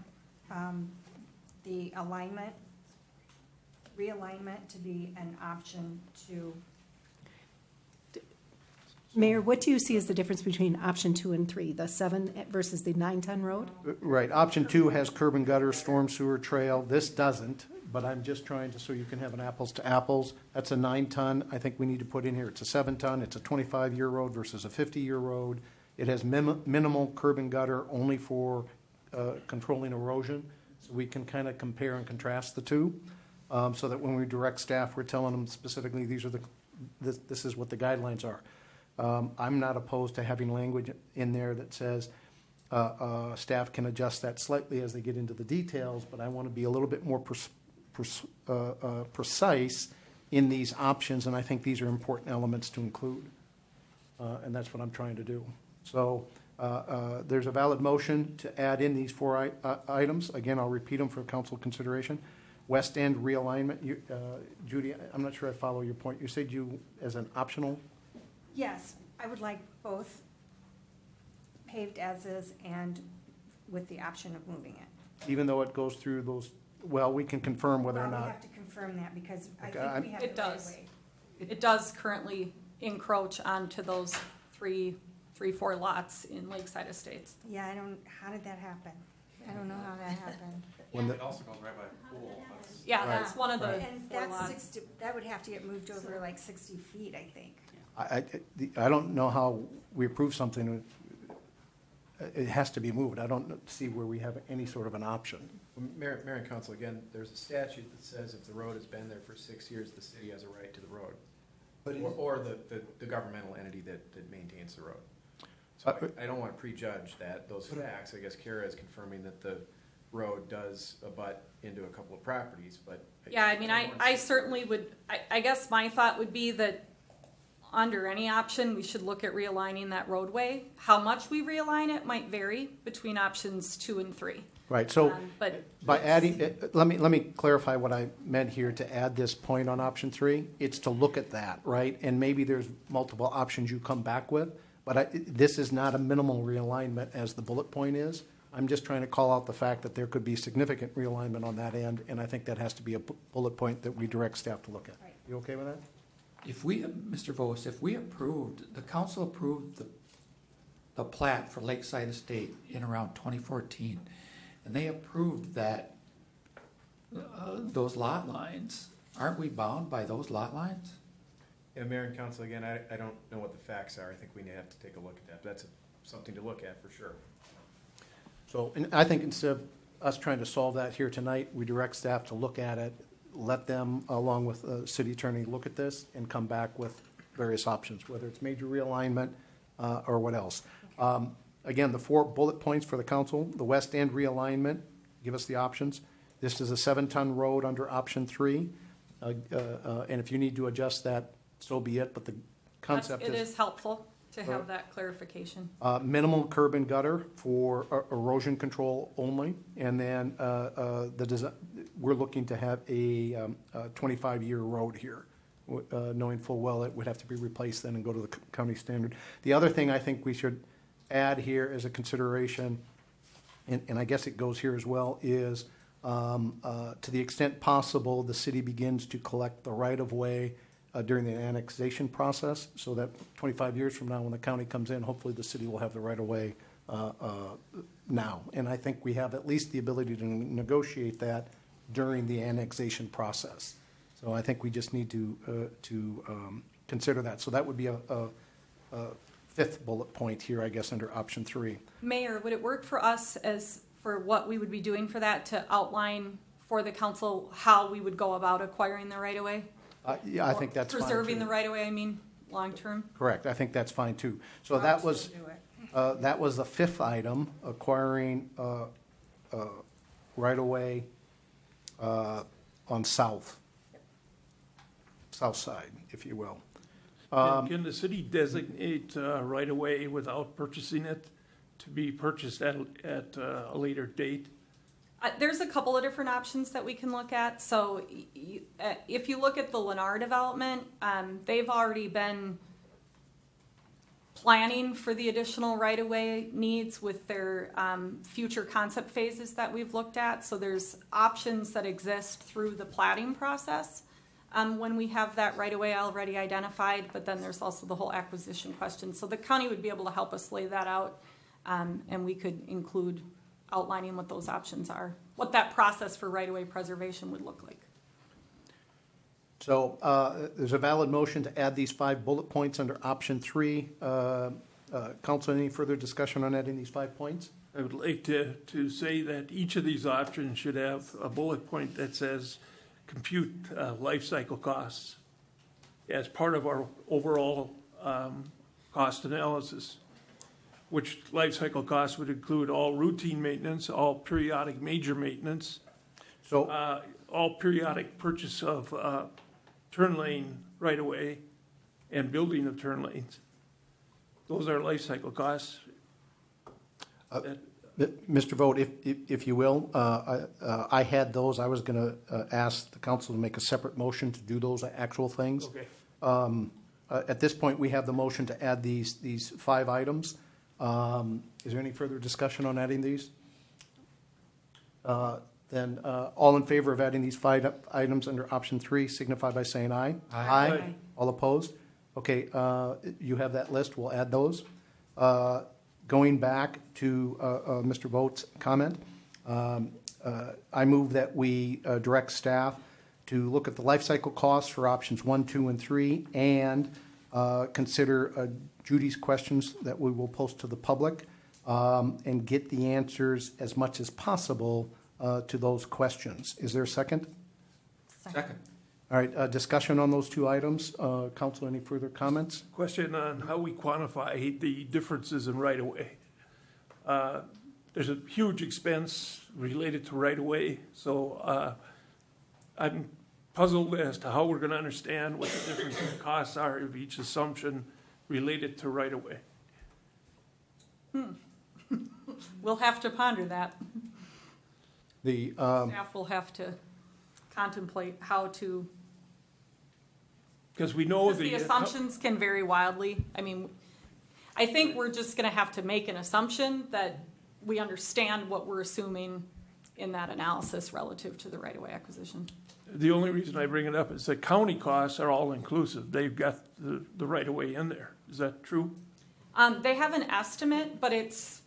the realignment to be an option to. Mayor, what do you see as the difference between option 2 and 3, the 7 versus the 9-ton road? Right. Option 2 has curb and gutter, storm sewer trail. This doesn't, but I'm just trying to, so you can have an apples to apples. That's a 9-ton. I think we need to put in here, it's a 7-ton. It's a 25-year road versus a 50-year road. It has minimal curb and gutter only for controlling erosion. So we can kind of compare and contrast the two. So that when we direct staff, we're telling them specifically, this is what the guidelines are. I'm not opposed to having language in there that says staff can adjust that slightly as they get into the details, but I want to be a little bit more precise in these options, and I think these are important elements to include. And that's what I'm trying to do. So there's a valid motion to add in these four items. Again, I'll repeat them for council consideration. West End realignment. Judy, I'm not sure I follow your point. You said you, as an optional? Yes, I would like both paved as is and with the option of moving it. Even though it goes through those, well, we can confirm whether or Well, we not. have to confirm that because I Okay, think we have It the right does. way. It does currently encroach onto those four lots in Lakeside Estates. Yeah, how did that happen? I don't know how that happened. When It also goes right by a pool. Yeah, that's one of the And four that's lots. 60, that would have to get moved over like 60 feet, I think. I don't know how we approve something. It has to be moved. I don't see where we have any sort of an option. Mayor and council, again, there's a statute that says if the road has been there for 6 years, the city has a right to the road. Or the governmental entity that maintains the road. So I don't want to prejudge those facts. I guess Kara is confirming that the road does abut into a couple of properties, but. Yeah, I mean, I certainly would, I guess my thought would be that under any option, we should look at realigning that roadway. How much we realign it might vary between options 2 and 3. Right, so But by adding, let me clarify what I meant here to add this point on option 3. It's to look at that, right? And maybe there's multiple options you come back with, but this is not a minimal realignment as the bullet point is. I'm just trying to call out the fact that there could be significant realignment on that end, and I think that has to be a bullet point that we direct staff to look at. You okay with that? If we, Mr. Vos, if we approved, the council approved the plat for Lakeside Estate in around 2014, and they approved that, those lot lines, aren't we bound by those lot lines? Yeah, Mayor and council, again, I don't know what the facts are. I think we have to take a look at that. That's something to look at for sure. So, and I think instead of us trying to solve that here tonight, we direct staff to look at it, let them, along with the city attorney, look at this and come back with various options, whether it's major realignment or what else. Again, the 4 bullet points for the council: the West End realignment, give us the options. This is a 7-ton road under option 3, and if you need to adjust that, so be it. But the concept it is helpful to have that clarification. minimal curb and gutter for erosion control only, and then we're looking to have a 25-year road here, knowing full well it would have to be replaced then and go to the county standard. The other thing I think we should add here as a consideration, and I guess it goes here as well, is to the extent possible, the city begins to collect the right-of-way during the annexation process, so that 25 years from now, when the county comes in, hopefully the city will have the right-of-way now. And I think we have at least the ability to negotiate that during the annexation process. So I think we just need to consider that. So that would be a 5th bullet point here, I guess, under option 3. Mayor, would it work for us as for what we would be doing for that to outline for the council how we would go about acquiring the right-of-way? Yeah, I think that's fine, Preserving too. the right-of-way, I mean, long-term? Correct. I think that's fine, too. So that was the 5th item, acquiring right-of-way on south side, if you will. And can the city designate right away without purchasing it to be purchased at a later date? There's a couple of different options that we can look at. So if you look at the Lennar development, they've already been planning for the additional right-of-way needs with their future concept phases that we've looked at. So there's options that exist through the platting process when we have that right-of-way already identified, but then there's also the whole acquisition question. So the county would be able to help us lay that out, and we could include outlining what those options are, what that process for right-of-way preservation would look like. So there's a valid motion to add these 5 bullet points under option 3. Council, any further discussion on adding these 5 points? I would like to say that each of these options should have a bullet point that says compute life cycle costs as part of our overall cost analysis, which life cycle costs would include all routine maintenance, all periodic major maintenance, so all periodic purchase of turn lane right away and building of turn lanes. Those are life cycle costs. Mr. Vogt, if you will, I had those. I was going to ask the council to make a separate motion to do those actual things. Okay. At this point, we have the motion to add these 5 items. Is there any further discussion on adding these? Then all in favor of adding these 5 items under option 3 signify by saying aye. Aye. Aye. All opposed? Okay, you have that list. We'll add those. Going back to Mr. Vogt's comment, I move that we direct staff to look at the life cycle costs for options 1, 2, and 3, and consider Judy's questions that we will post to the public, and get the answers as much as possible to those questions. Is there a second? Second. All right, discussion on those 2 items. Council, any further comments? Question on how we quantify the differences in right-of-way. There's a huge expense related to right-of-way, so I'm puzzled as to how we're going to understand what the difference in costs are of each assumption related to right-of-way. We'll have to ponder that. The Staff will have to contemplate how to. Because we know The assumptions can vary wildly. I mean, I think we're just going to have to make an assumption that we understand what we're assuming in that analysis relative to the right-of-way acquisition. The only reason I bring it up is that county costs are all inclusive. They've got the right-of-way in there. Is that true? They have an estimate, but it's,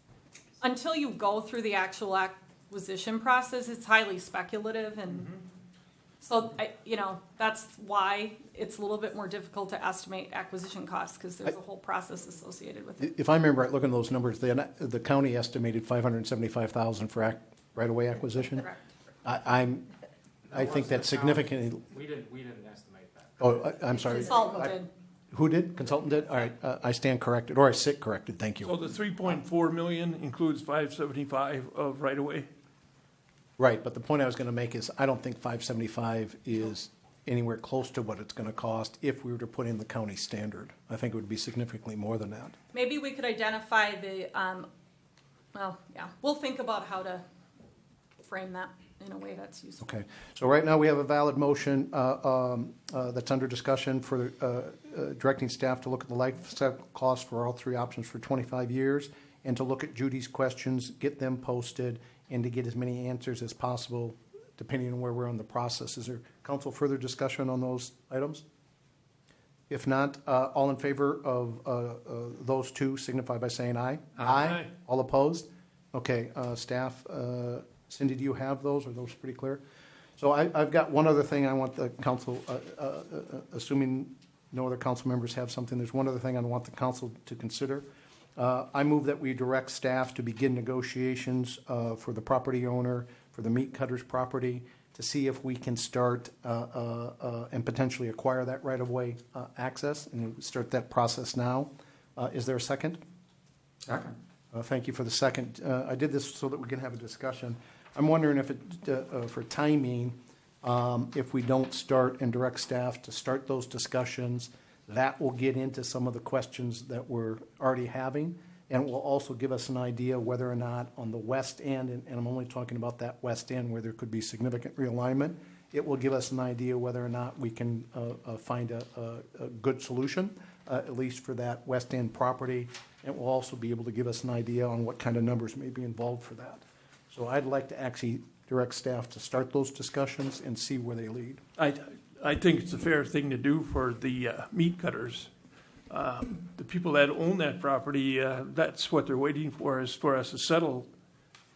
until you go through the actual acquisition process, it's highly speculative, and so, that's why it's a little bit more difficult to estimate acquisition costs, because there's a whole process associated with it. If I remember right, looking at those numbers, the county estimated $575,000 for right-of-way acquisition. Correct. I think that's significantly. We didn't estimate that. Oh, I'm sorry. Consultant did. Who did? Consultant did? All right, I stand corrected, or I sit corrected. Thank you. So the 3.4 million includes 575 of right-of-way? Right, but the point I was going to make is I don't think 575 is anywhere close to what it's going to cost if we were to put in the county standard. I think it would be significantly more than that. Maybe we could identify the, we'll think about how to frame that in a way that's useful. Okay, so right now we have a valid motion that's under discussion for directing staff to look at the life cycle costs for all 3 options for 25 years, and to look at Judy's questions, get them posted, and to get as many answers as possible, depending on where we're on the process. Is there, council, further discussion on those items? If not, all in favor of those 2 signify by saying aye. Aye. All opposed? Okay, staff, Cindy, do you have those? Are those pretty clear? So I've got one other thing I want the council, assuming no other council members have something, there's one other thing I want the council to consider. I move that we direct staff to begin negotiations for the property owner, for the meat cutter's property, to see if we can start and potentially acquire that right-of-way access, and start that process now. Is there a second? Second. Thank you for the second. I did this so that we can have a discussion. I'm wondering if for timing, if we don't start and direct staff to start those discussions, that will get into some of the questions that we're already having, and will also give us an idea whether or not on the west end, and I'm only talking about that west end where there could be significant realignment, it will give us an idea whether or not we can find a good solution, at least for that west end property. It will also be able to give us an idea on what kind of numbers may be involved for that. So I'd like to actually direct staff to start those discussions and see where they lead. I think it's a fair thing to do for the meat cutters. The people that own that property, that's what they're waiting for, is for us to settle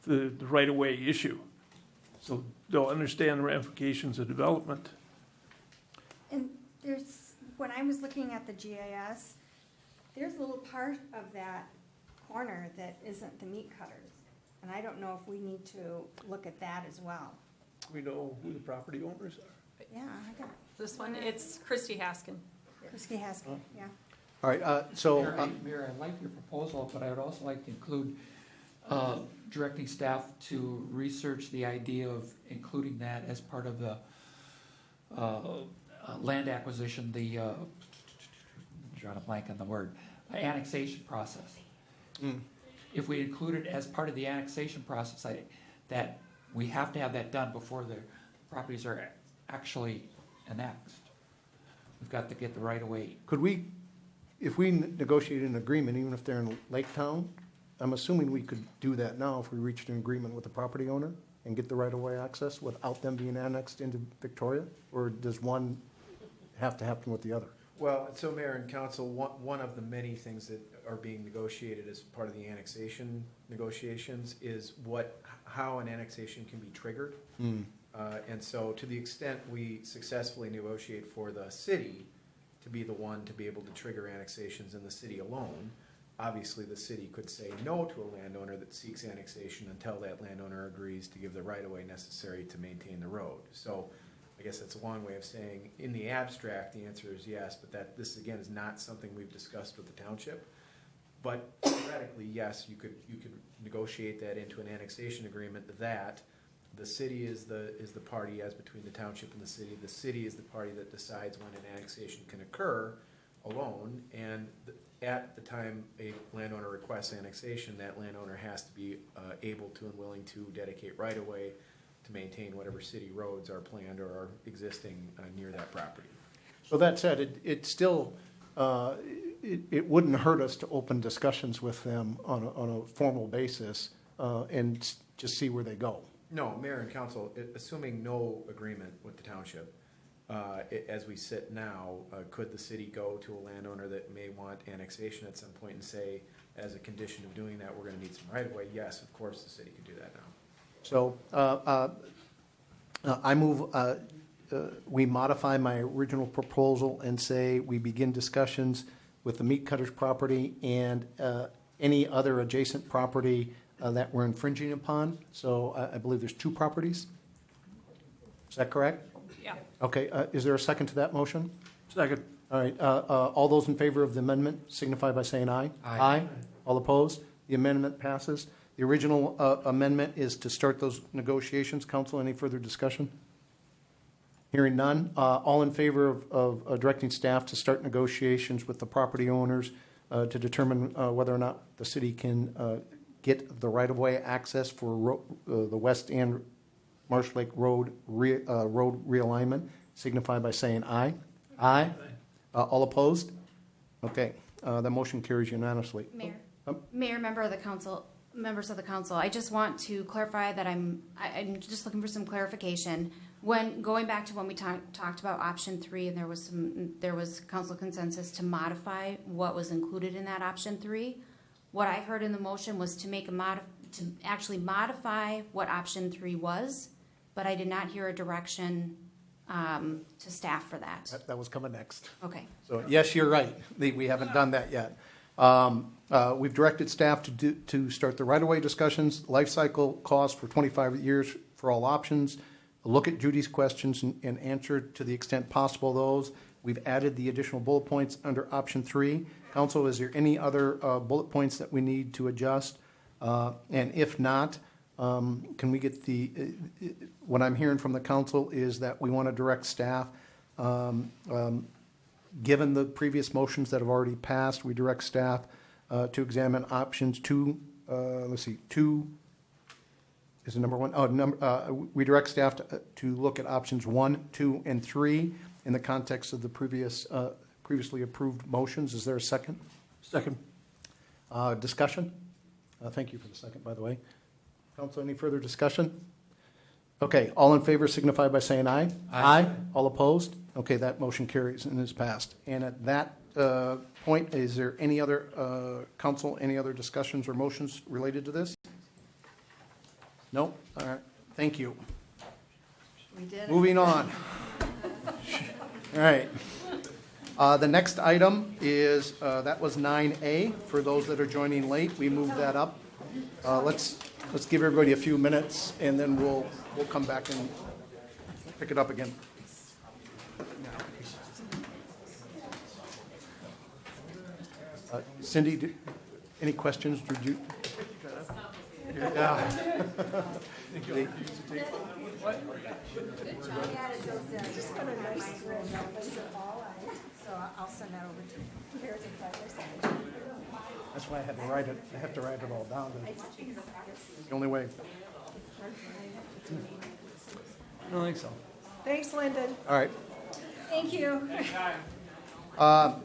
the right-of-way issue. So they'll understand the ramifications of development. And when I was looking at the GIS, there's a little part of that corner that isn't the meat cutters. And I don't know if we need to look at that as well. We know who the property owners are. Yeah, I got This one, it's Christy Haskin. Christy Haskin, yeah. All right, so. Mayor, I like your proposal, but I would also like to include directing staff to research the idea of including that as part of the land acquisition, the, drawing a blank on the word, annexation process. If we include it as part of the annexation process, that we have to have that done before the properties are actually annexed. We've got to get the right of way. Could we, if we negotiate an agreement, even if they're in Lake Town, I'm assuming we could do that now if we reached an agreement with the property owner and get the right-of-way access without them being annexed into Victoria? Or does one have to happen with the other? Well, so Mayor and Council, one of the many things that are being negotiated as part of the annexation negotiations is how an annexation can be triggered. And so to the extent we successfully negotiate for the city to be the one to be able to trigger annexations in the city alone, obviously the city could say no to a landowner that seeks annexation until that landowner agrees to give the right-of-way necessary to maintain the road. So I guess that's a long way of saying, in the abstract, the answer is yes, but this again is not something we've discussed with the township. But theoretically, yes, you could negotiate that into an annexation agreement that the city is the party as between the township and the city. The city is the party that decides when an annexation can occur alone, and at the time a landowner requests annexation, that landowner has to be able to and willing to dedicate right-of-way to maintain whatever city roads are planned or are existing near that property. So that said, it still, it wouldn't hurt us to open discussions with them on a formal basis and just see where they go. No, Mayor and Council, assuming no agreement with the township, as we sit now, could the city go to a landowner that may want annexation at some point and say, as a condition of doing that, we're going to need some right-of-way? Yes, of course, the city could do that now. So I move we modify my original proposal and say we begin discussions with the Meat Cutters property and any other adjacent property that we're infringing upon. So I believe there's 2 properties. Is that correct? Yeah. Okay, is there a second to that motion? Second. All right, all those in favor of the amendment signify by saying aye. Aye. All opposed? The amendment passes. The original amendment is to start those negotiations. Council, any further discussion? Hearing none. All in favor of directing staff to start negotiations with the property owners to determine whether or not the city can get the right-of-way access for the West End Marsh Lake Road road realignment, signify by saying aye. Aye. All opposed? Okay, the motion carries unanimously. Mayor, members of the council, I just want to clarify that I'm just looking for some clarification. When going back to when we talked about option 3, and there was council consensus to modify what was included in that option 3. What I heard in the motion was to actually modify what option 3 was, but I did not hear a direction to staff for that. That was coming next. Okay. So yes, you're right. We haven't done that yet. We've directed staff to start the right-of-way discussions, life cycle cost for 25 years for all options, look at Judy's questions and answer to the extent possible those. We've added the additional bullet points under option 3. Council, is there any other bullet points that we need to adjust? And if not, can we get what I'm hearing from the council is that we want to direct staff, given the previous motions that have already passed, we direct staff to examine options 2, 2 is the number 1. We direct staff to look at options 1, 2, and 3 in the context of the previously approved motions. Is there a second? Second. Discussion? Thank you for the second, by the way. Council, any further discussion? Okay, all in favor signify by saying aye. Aye. All opposed? Okay, that motion carries and is passed. And at that point, is there any other, council, any other discussions or motions related to this? No? All right, thank you. We did it. Moving on. All right. The next item is, that was 9A. For those that are joining late, we moved that up. Let's give everybody a few minutes, and then we'll come back and pick it up again. Cindy, any questions? Just put a nice grid, so I'll send that over to you. Here's exactly. That's why I had to write it, I have to write it all down. It's the only way. I don't think so. Thanks, Lyndon. All right. Thank you. All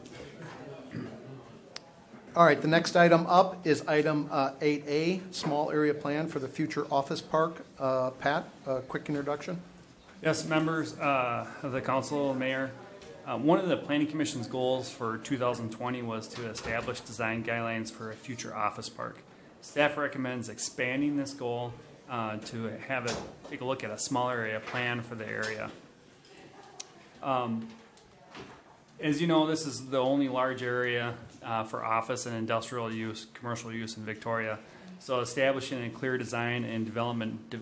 right, the next item up is item 8A, small area plan for the future office park. Pat, a quick introduction. Yes, members of the council, mayor. One of the planning commission's goals for 2020 was to establish design guidelines for a future office park. Staff recommends expanding this goal to have it take a look at a smaller area plan for the area. As you know, this is the only large area for office and industrial use, commercial use in Victoria. So establishing a clear design and development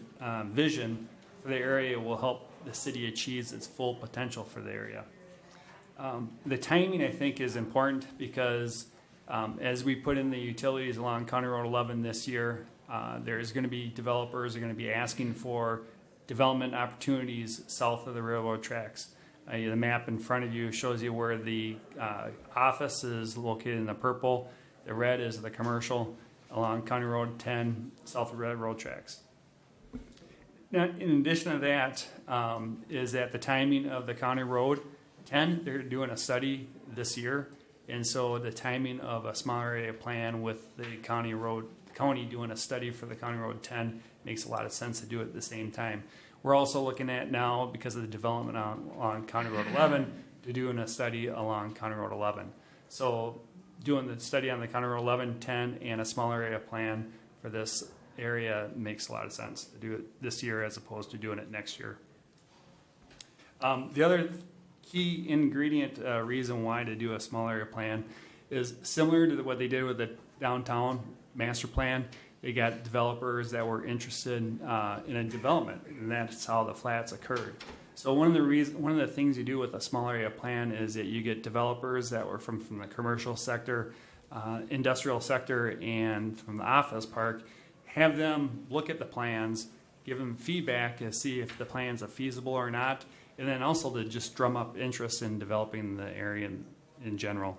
vision for the area will help the city achieve its full potential for the area. The timing, I think, is important because as we put in the utilities along County Road 11 this year, there's going to be developers are going to be asking for development opportunities south of the railroad tracks. The map in front of you shows you where the office is located in the purple. The red is the commercial along County Road 10 south of railroad tracks. Now, in addition to that, is that the timing of the County Road 10, they're doing a study this year, and so the timing of a smaller area plan with the county doing a study for the County Road 10 makes a lot of sense to do it at the same time. We're also looking at now, because of the development on County Road 11, to doing a study along County Road 11. So doing the study on the County Road 11, 10, and a smaller area plan for this area makes a lot of sense to do it this year as opposed to doing it next year. The other key ingredient reason why to do a small area plan is similar to what they did with the downtown master plan. They got developers that were interested in a development, and that's how the flats occurred. So one of the things you do with a small area plan is that you get developers that were from the commercial sector, industrial sector, and from the office park. Have them look at the plans, give them feedback to see if the plans are feasible or not, and then also to just drum up interest in developing the area in general.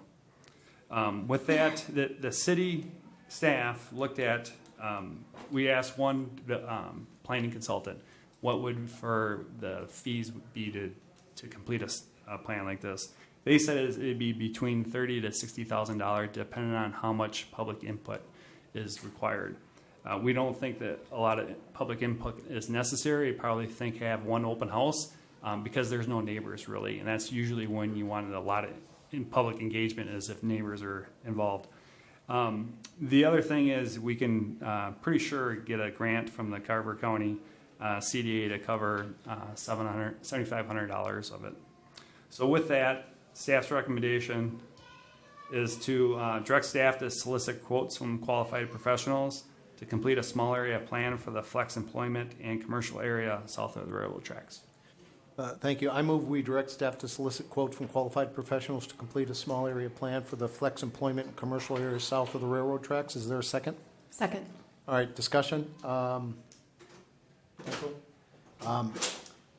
With that, the city staff looked at, we asked one planning consultant, what would for the fees be to complete a plan like this. They said it'd be between $30,000 to $60,000 depending on how much public input is required. We don't think that a lot of public input is necessary. You probably think have one open house because there's no neighbors really, and that's usually when you wanted a lot of public engagement is if neighbors are involved. The other thing is we can pretty sure get a grant from the Carver County CDA to cover $7,500 of it. So with that, staff's recommendation is to direct staff to solicit quotes from qualified professionals to complete a small area plan for the flex employment and commercial area south of the railroad tracks. Thank you. I move we direct staff to solicit quotes from qualified professionals to complete a small area plan for the flex employment and commercial areas south of the railroad tracks. Is there a second? Second. All right, discussion.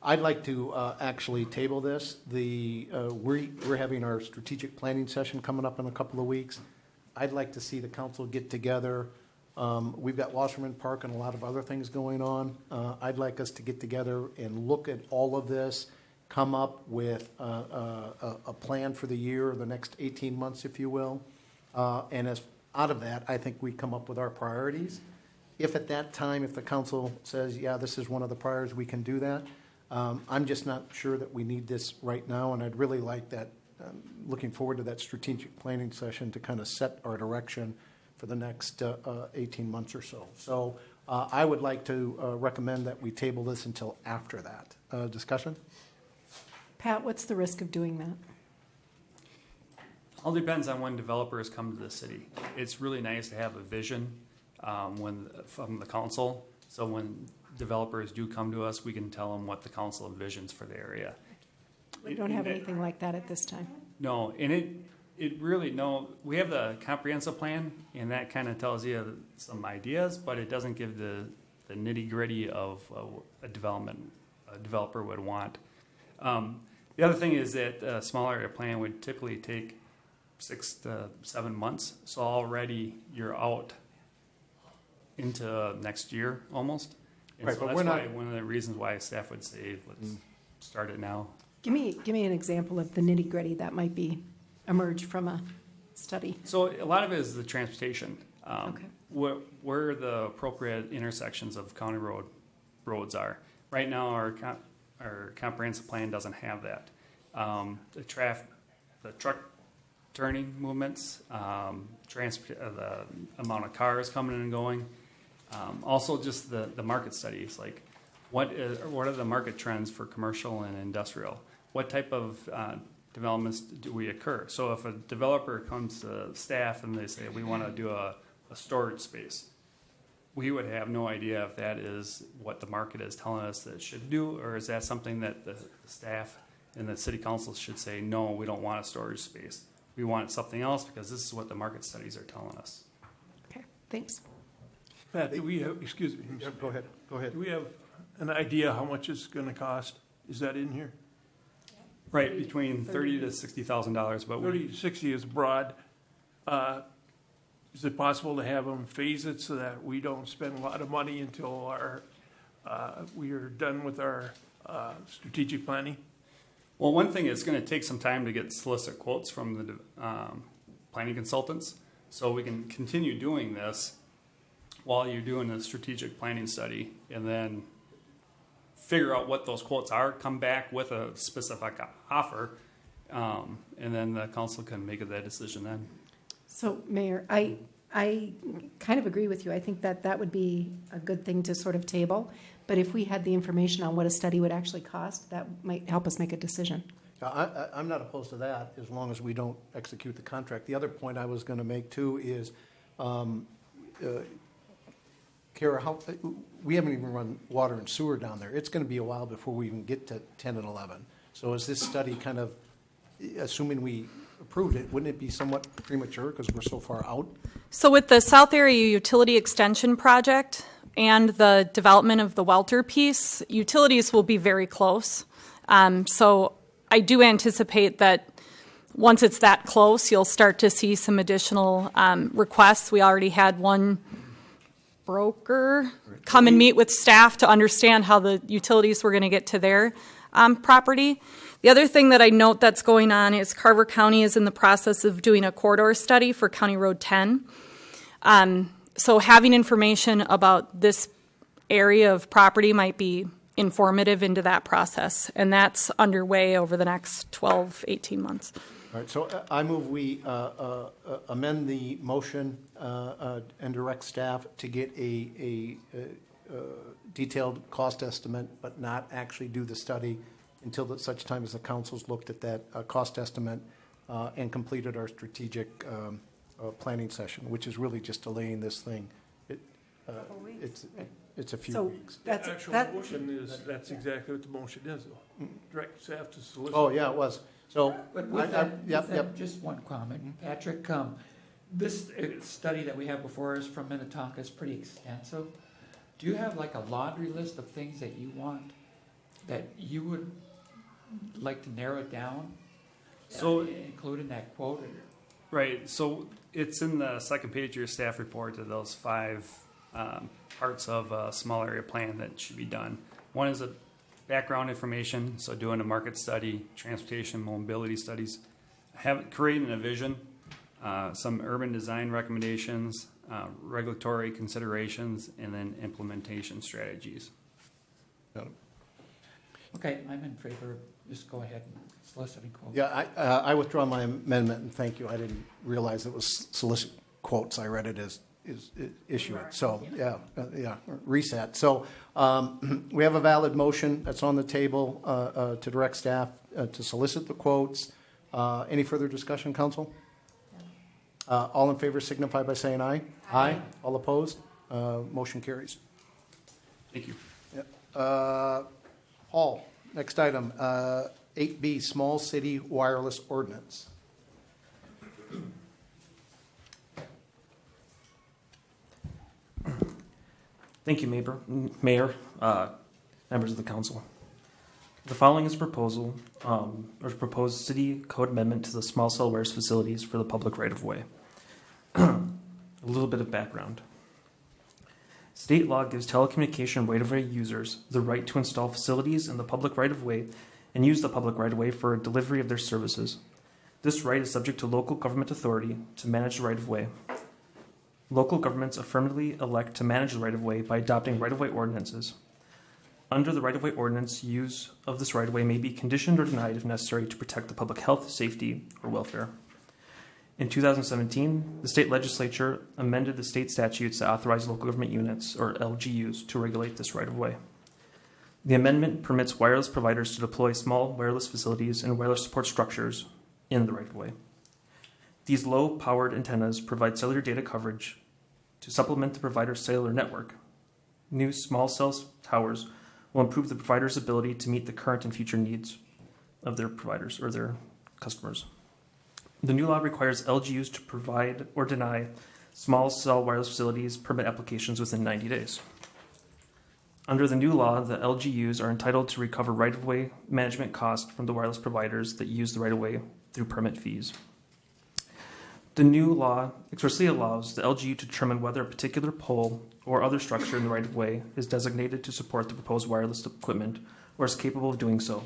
I'd like to actually table this. We're having our strategic planning session coming up in a couple of weeks. I'd like to see the council get together. We've got Wasserman Park and a lot of other things going on. I'd like us to get together and look at all of this, come up with a plan for the year or the next 18 months, if you will. And as out of that, I think we come up with our priorities. If at that time, if the council says, yeah, this is one of the priorities, we can do that. I'm just not sure that we need this right now, and I'd really like that, looking forward to that strategic planning session to kind of set our direction for the next 18 months or so. So I would like to recommend that we table this until after that. Discussion? Pat, what's the risk of doing that? All depends on when developers come to the city. It's really nice to have a vision from the council. So when developers do come to us, we can tell them what the council envisions for the area. We don't have anything like that at this time. No, and It really, no, we have the comprehensive plan, and that kind of tells you some ideas, but it doesn't give the nitty gritty of a developer would want. The other thing is that a small area plan would typically take 6 to 7 months, so already you're out into next year almost. And Right, so but that's we're why not- one of the reasons why staff would say, let's start it now. Give me an example of the nitty-gritty that might be emerge from a study. So a lot of it is the transportation. Okay. Where the appropriate intersections of county roads are. Right now, our comprehensive plan doesn't have that. The truck turning movements, the amount of cars coming and going. Also, just the market studies, like what are the market trends for commercial and industrial? What type of developments do we occur? So if a developer comes to staff and they say, we want to do a storage space, we would have no idea if that is what the market is telling us that it should do, or is that something that the staff and the city council should say, no, we don't want a storage space. We want something else because this is what the market studies are telling us. Okay, thanks. Pat, do we have, excuse me. Yeah, go ahead. Do we have an idea how much it's gonna cost? Is that in here? Right, between $30,000 to $60,000, but 30 to 60 is broad. Is it possible to have them phase it so that we don't spend a lot of money until we are done with our strategic planning? Well, one thing is going to take some time to get solicit quotes from the planning consultants, so we can continue doing this while you're doing a strategic planning study, and then figure out what those quotes are, come back with a specific offer, and then the council can make that decision then. So, Mayor, I kind of agree with you. I think that would be a good thing to sort of table. But if we had the information on what a study would actually cost, that might help us make a decision. I'm not opposed to that, as long as we don't execute the contract. The other point I was going to make, too, is, Kara, we haven't even run water and sewer down there. It's going to be a while before we even get to 10 and 11. So is this study kind of, assuming we approved it, wouldn't it be somewhat premature because we're so far out? So with the South Area Utility Extension Project and the development of the Welter piece, utilities will be very close. So I do anticipate that once it's that close, you'll start to see some additional requests. We already had one broker come and meet with staff to understand how the utilities were going to get to their property. The other thing that I note that's going on is Carver County is in the process of doing a corridor study for County Road 10. So having information about this area of property might be informative into that process, and that's underway over the next 12, 18 months. All right, so I move we amend the motion and direct staff to get a detailed cost estimate, but not actually do the study until such time as the council's looked at that cost estimate and completed our strategic planning session, which is really just delaying this thing. It's a few weeks. The actual motion is, that's exactly what the motion is, though. Direct staff to solicit. Oh, yeah, it was. So, But with that, just one comment. Patrick, this study that we have before us from Minnetonka is pretty extensive. Do you have like a laundry list of things that you want, that you would like to narrow it down? So include in that quote? Right, so it's in the second page of your staff report to those 5 parts of a small area plan that should be done. One is a background information, so doing a market study, transportation, mobility studies, creating a vision, some urban design recommendations, regulatory considerations, and then implementation strategies. Okay, I'm in favor of just go ahead and soliciting quotes. yeah, I withdraw my amendment, and thank you. I didn't realize it was solicit quotes. I read it as issue it. So, reset. So we have a valid motion that's on the table to direct staff to solicit the quotes. Any further discussion, council? All in favor signify by saying aye. Aye. All opposed? Motion carries. Thank you. Paul, next item, 8B, Small City Wireless Ordinance. Thank you, Mayor, members of the council. The following is a proposal, or proposed city code amendment to the small cell wireless facilities for the public right-of-way. A little bit of background. State law gives telecommunication right-of-way users the right to install facilities in the public right-of-way and use the public right-of-way for delivery of their services. This right is subject to local government authority to manage the right-of-way. Local governments affirmatively elect to manage the right-of-way by adopting right-of-way ordinances. Under the right-of-way ordinance, use of this right-of-way may be conditioned or denied if necessary to protect the public health, safety, or welfare. In 2017, the state legislature amended the state statutes to authorize local government units, or LGUs, to regulate this right-of-way. The amendment permits wireless providers to deploy small wireless facilities and wireless support structures in the right-of-way. These low-powered antennas provide cellular data coverage to supplement the provider's cellular network. New small cell towers will improve the provider's ability to meet the current and future needs of their providers or their customers. The new law requires LGUs to provide or deny small cell wireless facilities permit applications within 90 days. Under the new law, the LGUs are entitled to recover right-of-way management costs from the wireless providers that use the right-of-way through permit fees. The new law expressly allows the LGU to determine whether a particular pole or other structure in the right-of-way is designated to support the proposed wireless equipment or is capable of doing so.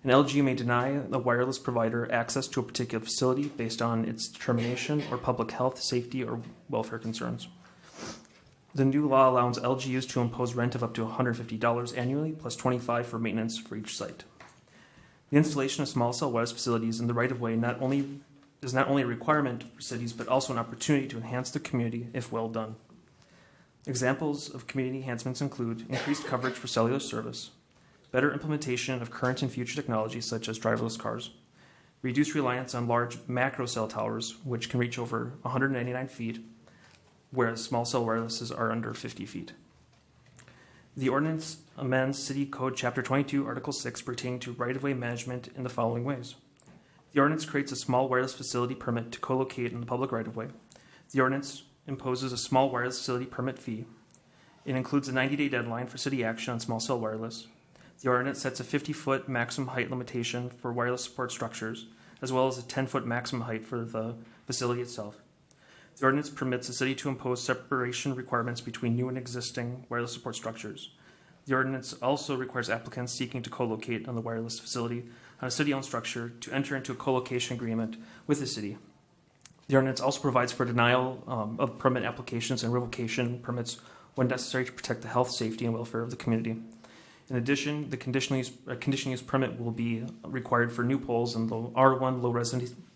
An LGU may deny a wireless provider access to a particular facility based on its determination or public health, safety, or welfare concerns. The new law allows LGUs to impose rent of up to $150 annually, plus $25 for maintenance for each site. The installation of small cell wireless facilities in the right-of-way is not only a requirement for cities, but also an opportunity to enhance the community if well done. Examples of community enhancements include increased coverage for cellular service, better implementation of current and future technologies such as driverless cars, reduced reliance on large macro cell towers, which can reach over 199 feet, whereas small cell wirelesses are under 50 feet. The ordinance amends City Code Chapter 22, Article 6, pertaining to right-of-way management in the following ways. The ordinance creates a small wireless facility permit to co-locate in the public right-of-way. The ordinance imposes a small wireless facility permit fee. It includes a 90-day deadline for city action on small cell wireless. The ordinance sets a 50-foot maximum height limitation for wireless support structures, as well as a 10-foot maximum height for the facility itself. The ordinance permits the city to impose separation requirements between new and existing wireless support structures. The ordinance also requires applicants seeking to co-locate on the wireless facility on a city-owned structure to enter into a co-location agreement with the city. The ordinance also provides for denial of permit applications and revocation permits when necessary to protect the health, safety, and welfare of the community. In addition, the conditional use permit will be required for new poles in low R1 low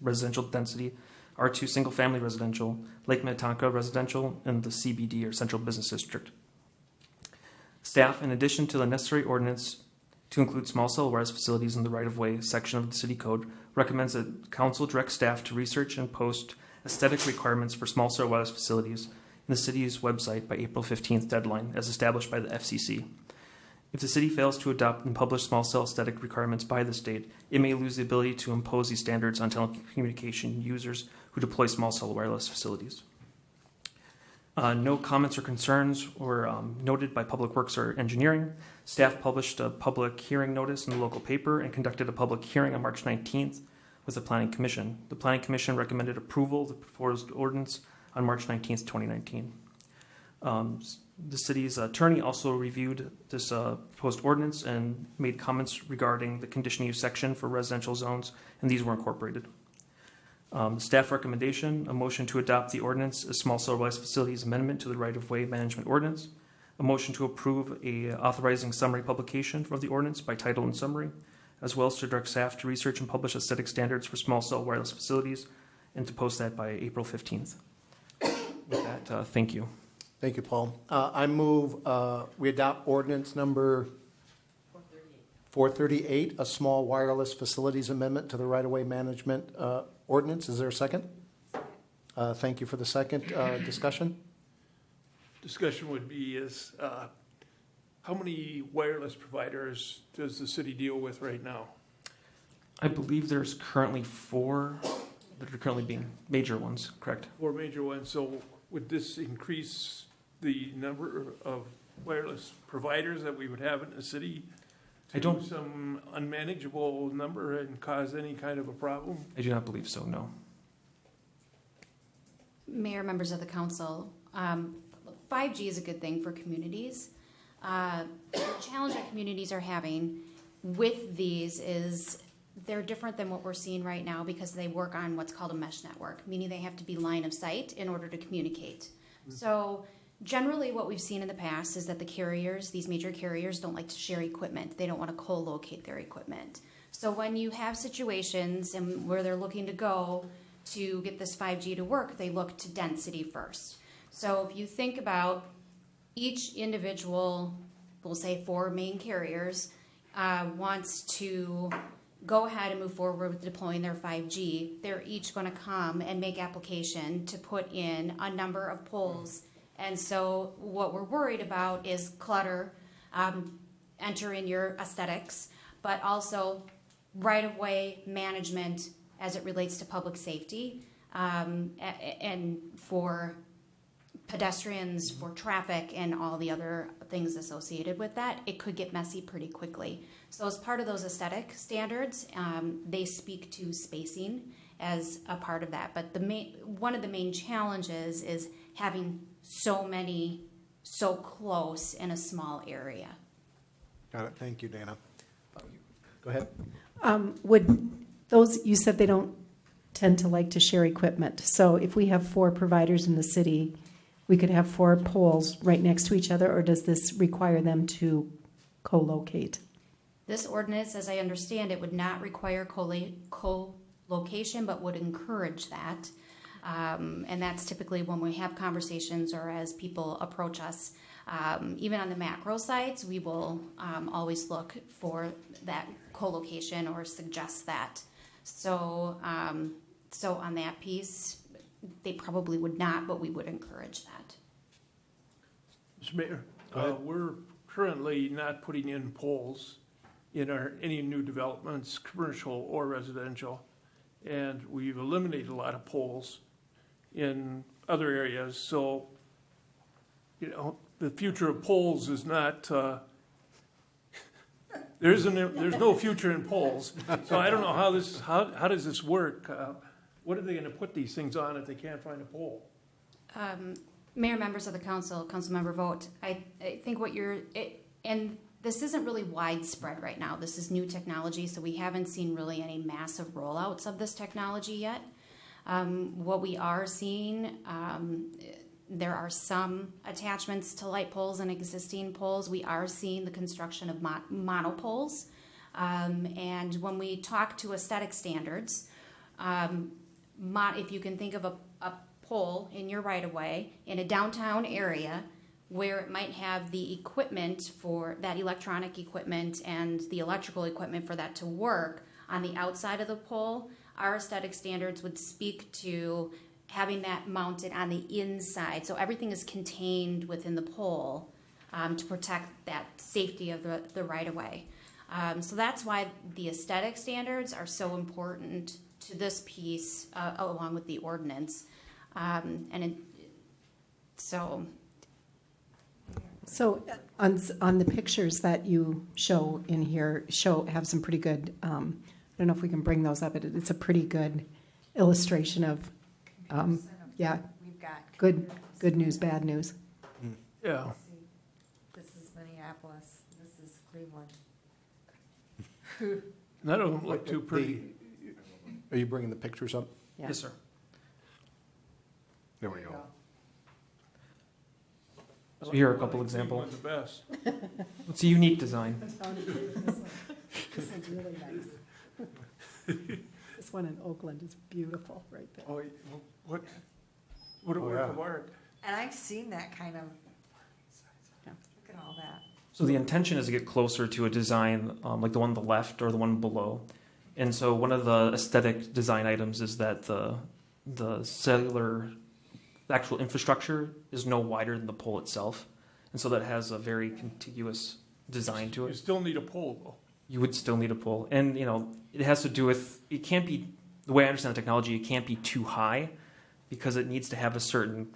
residential density, R2 single-family residential, Lake Minnetonka residential, and the CBD or Central Business District. Staff, in addition to the necessary ordinance to include small cell wireless facilities in the right-of-way section of the City Code, recommends that Council direct staff to research and post aesthetic requirements for small cell wireless facilities in the city's website by April 15th deadline, as established by the FCC. If the city fails to adopt and publish small cell aesthetic requirements by the state, it may lose the ability to impose these standards on telecommunication users who deploy small cell wireless facilities. No comments or concerns were noted by Public Works or Engineering. Staff published a public hearing notice in the local paper and conducted a public hearing on March 19th with the Planning Commission. The Planning Commission recommended approval of the proposed ordinance on March 19th, 2019. The city's attorney also reviewed this proposed ordinance and made comments regarding the conditional use section for residential zones, and these were incorporated. Staff recommendation, a motion to adopt the ordinance as small cell wireless facilities amendment to the right-of-way management ordinance, a motion to approve a authorizing summary publication of the ordinance by title and summary, as well as to direct staff to research and publish aesthetic standards for small cell wireless facilities and to post that by April 15th. With that, thank you. Thank you, Paul. I move we adopt ordinance number 438, a small wireless facilities amendment to the right-of-way management ordinance. Is there a second? Thank you for the second. Discussion? Discussion would be is how many wireless providers does the city deal with right now? I believe there's currently 4 that are currently being major ones, correct? 4 major ones. So would this increase the number of wireless providers that we would have in the city I don't- to some unmanageable number and cause any kind of a problem? I do not believe so, no. Mayor, members of the council, 5G is a good thing for communities. The challenge that communities are having with these is they're different than what we're seeing right now because they work on what's called a mesh network, meaning they have to be line of sight in order to communicate. So generally what we've seen in the past is that the carriers, these major carriers, don't like to share equipment. They don't want to co-locate their equipment. So when you have situations and where they're looking to go to get this 5G to work, they look to density first. So if you think about each individual, we'll say 4 main carriers, wants to go ahead and move forward with deploying their 5G, they're each going to come and make application to put in a number of poles. And so what we're worried about is clutter, enter in your aesthetics, but also right-of-way management as it relates to public safety, and for pedestrians, for traffic, and all the other things associated with that. It could get messy pretty quickly. So as part of those aesthetic standards, they speak to spacing as a part of that. But one of the main challenges is having so many so close in a small area. Got it. Thank you, Dana. Go ahead. Would those, you said they don't tend to like to share equipment. So if we have 4 providers in the city, we could have 4 poles right next to each other, or does this require them to co-locate? This ordinance, as I understand it, would not require co-location, but would encourage that. And that's typically when we have conversations or as people approach us. Even on the macro sites, we will always look for that co-location or suggest that. So, so on that piece, they probably would not, but we would encourage that. Mr. Mayor, we're currently not putting in poles in any new developments, commercial or residential. And we've eliminated a lot of poles in other areas. So, you know, the future of poles is not, there's no future in poles. So I don't know how does this work? What are they going to put these things on if they can't find a pole? Mayor, members of the council, councilmember vote, I think what and this isn't really widespread right now. This is new technology, so we haven't seen really any massive rollouts of this technology yet. What we are seeing, there are some attachments to light poles and existing poles. We are seeing the construction of monopoles. And when we talk to aesthetic standards, if you can think of a pole in your right-of-way in a downtown area where it might have the equipment for that electronic equipment and the electrical equipment for that to work on the outside of the pole, our aesthetic standards would speak to having that mounted on the inside. So everything is contained within the pole to protect that safety of the right-of-way. So that's why the aesthetic standards are so important to this piece along with the ordinance. So on the pictures that you show in here, have some pretty good, I don't know if we can bring those up, it's a pretty good illustration of, yeah, we've got good news, bad news. Yeah. This is Minneapolis, this is Cleveland. None of them look too pretty. Are you bringing the pictures up? Yeah. Yes, sir. There we go. So here are a couple examples. The best. It's a unique design. This one's really nice. This one in Oakland is beautiful right there. Oh, what a work of art. And I've seen that kind of, look at all that. So the intention is to get closer to a design like the one on the left or the one below. And so one of the aesthetic design items is that the cellular, the actual infrastructure is no wider than the pole itself. And so that has a very contiguous design to it. You still need a pole, though. You would still need a pole. And, you know, it has to do with, it can't be, the way I understand the technology, it can't be too high because it needs to have a certain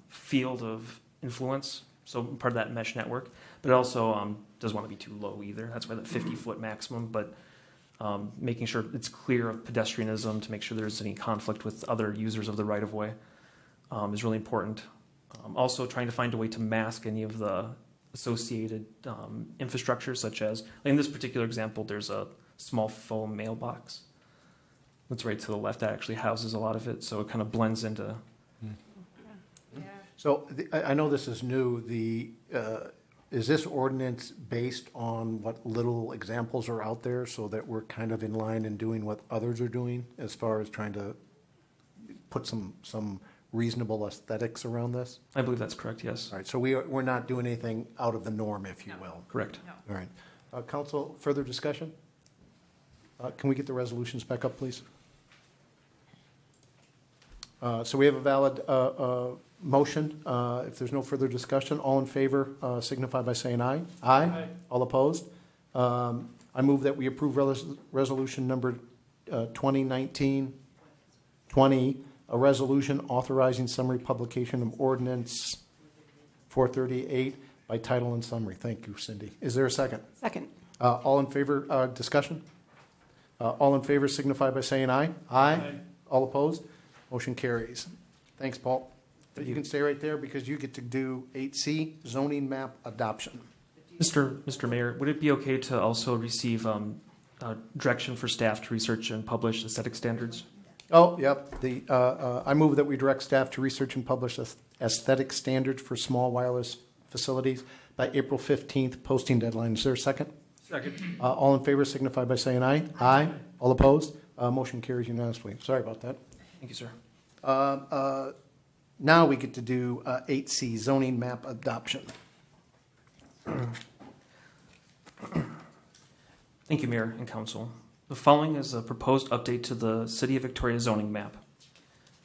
field of influence so part of that mesh network. But it also doesn't want to be too low either. That's why the 50-foot maximum. But making sure it's clear of pedestrianism to make sure there's any conflict with other users of the right-of-way is really important. Also, trying to find a way to mask any of the associated infrastructure, such as, in this particular example, there's a small foam mailbox that's right to the left that actually houses a lot of it, so it kind of blends into. So I know this is new. Is this ordinance based on what little examples are out there so that we're kind of in line in doing what others are doing as far as trying to put some reasonable aesthetics around this? I believe that's correct, yes. All right, so we're not doing anything out of the norm, if you will. Correct. All right. Council, further discussion? Can we get the resolutions back up, please? So we have a valid motion. If there's no further discussion, all in favor signify by saying aye. Aye. All opposed? I move that we approve resolution number 2019-20, a resolution authorizing summary publication of ordinance 438 by title and summary. Thank you, Cindy. Is there a second? Second. All in favor, discussion? All in favor signify by saying aye. Aye. All opposed? Motion carries. Thanks, Paul. You can stay right there because you get to do 8C, zoning map adoption. Mr. Mayor, would it be okay to also receive direction for staff to research and publish aesthetic standards? Oh, yep. I move that we direct staff to research and publish aesthetic standards for small wireless facilities by April 15th, posting deadline. Is there a second? Second. All in favor signify by saying aye. Aye. All opposed? Motion carries unanimously. Sorry about that. Thank you, sir. Now we get to do 8C, zoning map adoption. Thank you, Mayor and Council. The following is a proposed update to the City of Victoria zoning map.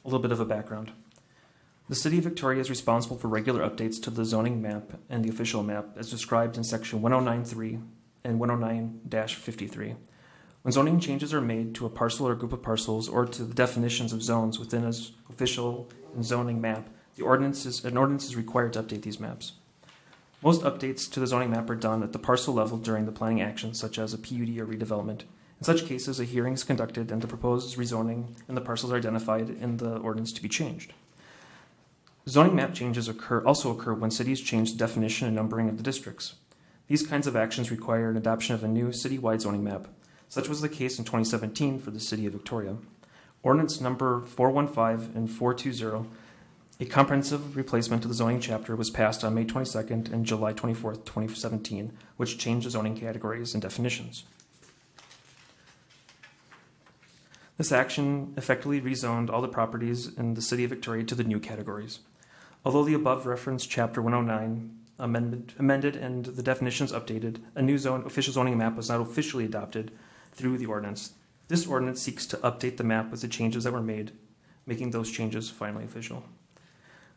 A little bit of a background. The City of Victoria is responsible for regular updates to the zoning map and the official map as described in Section 109.3 and 109-53. When zoning changes are made to a parcel or group of parcels or to the definitions of zones within an official and zoning map, an ordinance is required to update these maps. Most updates to the zoning map are done at the parcel level during the planning actions, such as a PUD or redevelopment. In such cases, a hearing is conducted and the proposed rezoning and the parcels are identified in the ordinance to be changed. Zoning map changes also occur when cities change the definition and numbering of the districts. These kinds of actions require an adoption of a new citywide zoning map. Such was the case in 2017 for the City of Victoria. Ordinance number 415 and 420, a comprehensive replacement of the zoning chapter, was passed on May 22nd and July 24th, 2017, which changed the zoning categories and definitions. This action effectively rezoned all the properties in the City of Victoria to the new categories. Although the above referenced Chapter 109 amended and the definitions updated, a new official zoning map was not officially adopted through the ordinance. This ordinance seeks to update the map with the changes that were made, making those changes finally official.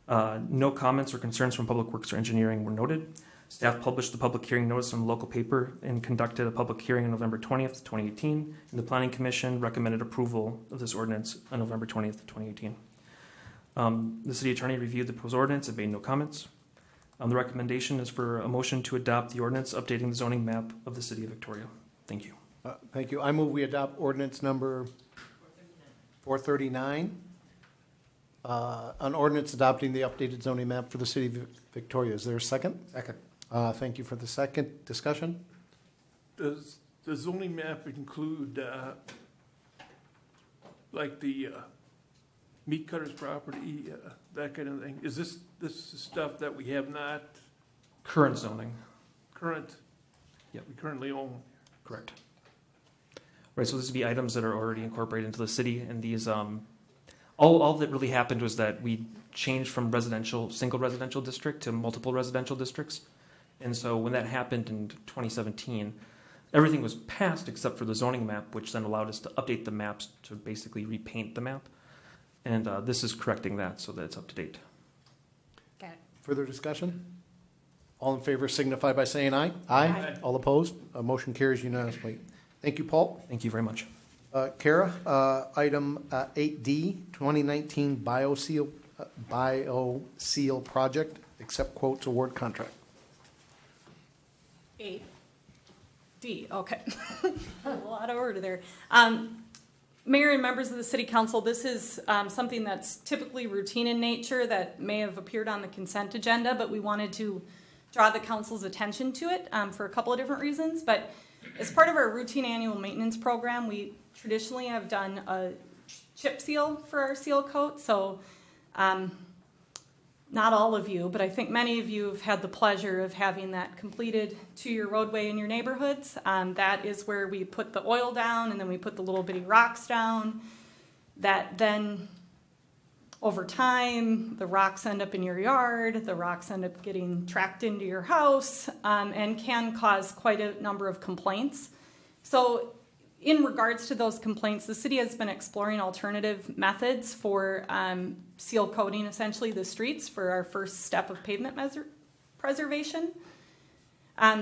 No comments or concerns from Public Works or Engineering were noted. Staff published the public hearing notice in the local paper and conducted a public hearing on November 20th, 2018, and the Planning Commission recommended approval of this ordinance on November 20th, 2018. The City Attorney reviewed the proposed ordinance and made no comments. The recommendation is for a motion to adopt the ordinance updating the zoning map of the City of Victoria. Thank you. Thank you. I move we adopt ordinance number 439, an ordinance adopting the updated zoning map for the City of Victoria. Is there a second? Second. Thank you for the second. Discussion? Does the zoning map include, like the meat cutter's property, that kind of thing? Is this stuff that we have not Current zoning. We currently own? Correct. Right, so this would be items that are already incorporated into the city, and these, all that really happened was that we changed from single residential district to multiple residential districts. And so when that happened in 2017, everything was passed except for the zoning map, which then allowed us to update the maps to basically repaint the map. And this is correcting that so that it's up to date. Got it. Further discussion? All in favor signify by saying aye. Aye. All opposed? Motion carries unanimously. Thank you, Paul. Thank you very much. Kara, item 8D, 2019 BioSeal project. Accept quotes, award contract. 8D, okay. A lot of order there. Mayor and members of the City Council, this is something that's typically routine in nature that may have appeared on the consent agenda, but we wanted to draw the council's attention to it for a couple of different reasons. But as part of our routine annual maintenance program, we traditionally have done a chip seal for our seal coat. So not all of you, but I think many of you have had the pleasure of having that completed to your roadway in your neighborhoods. That is where we put the oil down, and then we put the little bitty rocks down. That then, over time, the rocks end up in your yard, the rocks end up getting tracked into your house, and can cause quite a number of complaints. So in regards to those complaints, the city has been exploring alternative methods for seal coating, essentially, the streets for our first step of pavement preservation.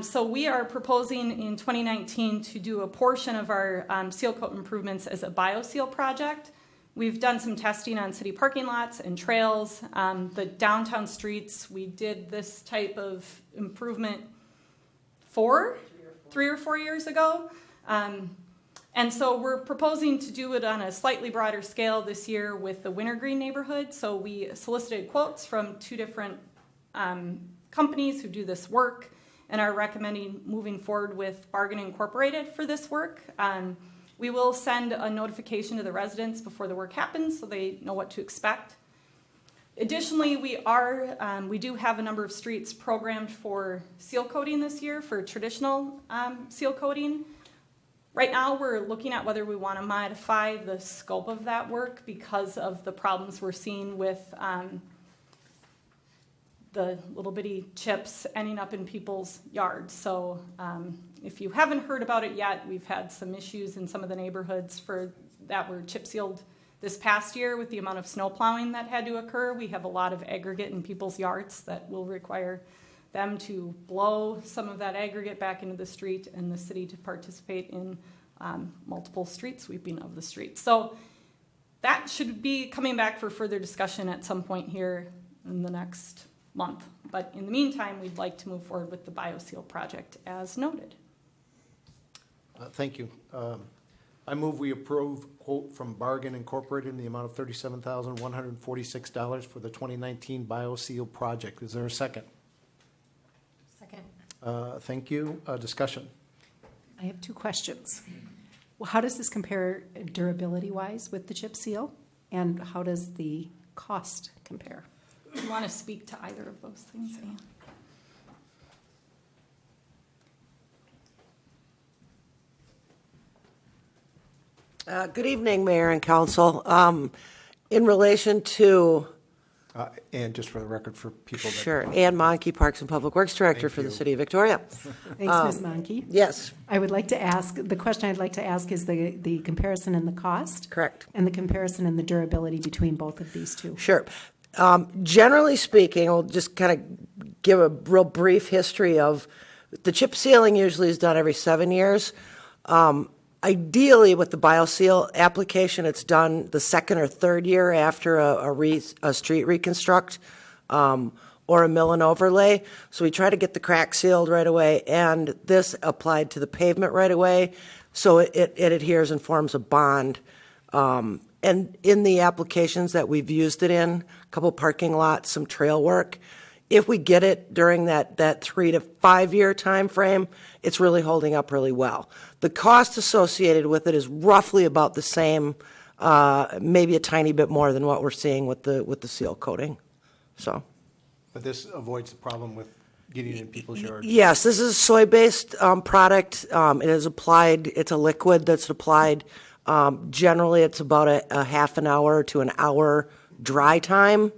So we are proposing in 2019 to do a portion of our seal coat improvements as a bioseal project. We've done some testing on city parking lots and trails. The downtown streets, we did this type of improvement 3 or 4 years ago. And so we're proposing to do it on a slightly broader scale this year with the Wintergreen neighborhood. So we solicited quotes from 2 different companies who do this work and are recommending moving forward with Bargain Incorporated for this work. We will send a notification to the residents before the work happens so they know what to expect. Additionally, we do have a number of streets programmed for seal coating this year, for traditional seal coating. Right now, we're looking at whether we want to modify the scope of that work because of the problems we're seeing with the little bitty chips ending up in people's yards. So if you haven't heard about it yet, we've had some issues in some of the neighborhoods that were chip sealed this past year with the amount of snow plowing that had to occur. We have a lot of aggregate in people's yards that will require them to blow some of that aggregate back into the street and the city to participate in multiple street sweeping of the street. So that should be coming back for further discussion at some point here in the next month. But in the meantime, we'd like to move forward with the BioSeal project as noted. Thank you. I move we approve quote from Bargain Incorporated in the amount of $37,146 for the 2019 BioSeal project. Is there a second? Second. Thank you. Discussion. I have 2 questions. Well, how does this compare durability-wise with the chip seal? And how does the cost compare? Do you want to speak to either of those things, Ann? Good evening, Mayor and Council. In relation to... And just for the record, for people that... Sure. Ann Monkey, Parks and Public Works Director for the City of Victoria. Thanks, Ms. Monkey. Yes. I would like to ask, the question I'd like to ask is the comparison in the cost. Correct. And the comparison in the durability between both of these two. Sure. Generally speaking, I'll just kind of give a real brief history of the chip sealing usually is done every 7 years. Ideally, with the BioSeal application, it's done the 2nd or 3rd year after a street reconstruct or a mill and overlay. So we try to get the crack sealed right away, and this applied to the pavement right away, so it adheres and forms a bond. And in the applications that we've used it in, a couple parking lots, some trail work, if we get it during that 3 to 5 year time frame, it's really holding up really well. The cost associated with it is roughly about the same, maybe a tiny bit more than what we're seeing with the seal coating. So, but this avoids the problem with getting it in people's yards. Yes, this is a soy-based product. It is applied. It's a liquid that's applied. Generally, it's about a half an hour to an hour dry time.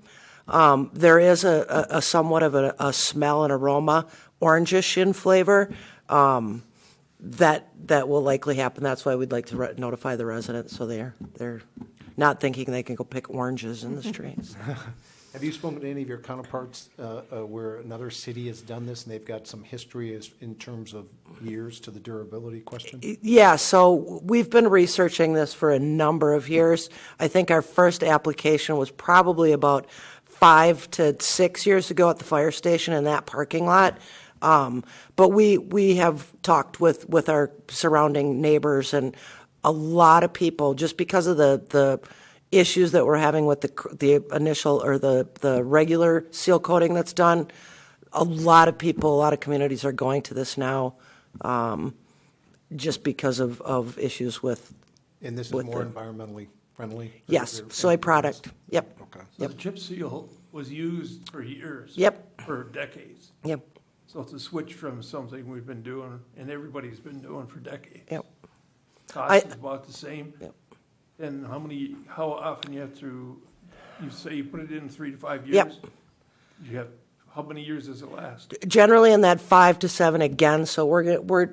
There is a somewhat of a smell and aroma, orangish in flavor, that will likely happen. That's why we'd like to notify the residents so they're not thinking they can go pick oranges in the streets. Have you spoken to any of your counterparts where another city has done this and they've got some history in terms of years to the durability question? Yeah, so we've been researching this for a number of years. I think our first application was probably about 5 to 6 years ago at the fire station in that parking lot. But we have talked with our surrounding neighbors, and a lot of people, just because of the issues that we're having with the initial or the regular seal coating that's done, a lot of people, a lot of communities are going to this now, just because of issues with. And this is more environmentally friendly? Yes, soy product. Yep. Okay. So the chip seal was used for years. Yep. For decades. Yep. So it's a switch from something we've been doing and everybody's been doing for decades. Yep. Cost is about the same. Yep. And how often you have to, you say you put it in 3 to 5 years? Yep. How many years does it last? Generally in that 5 to 7 again. So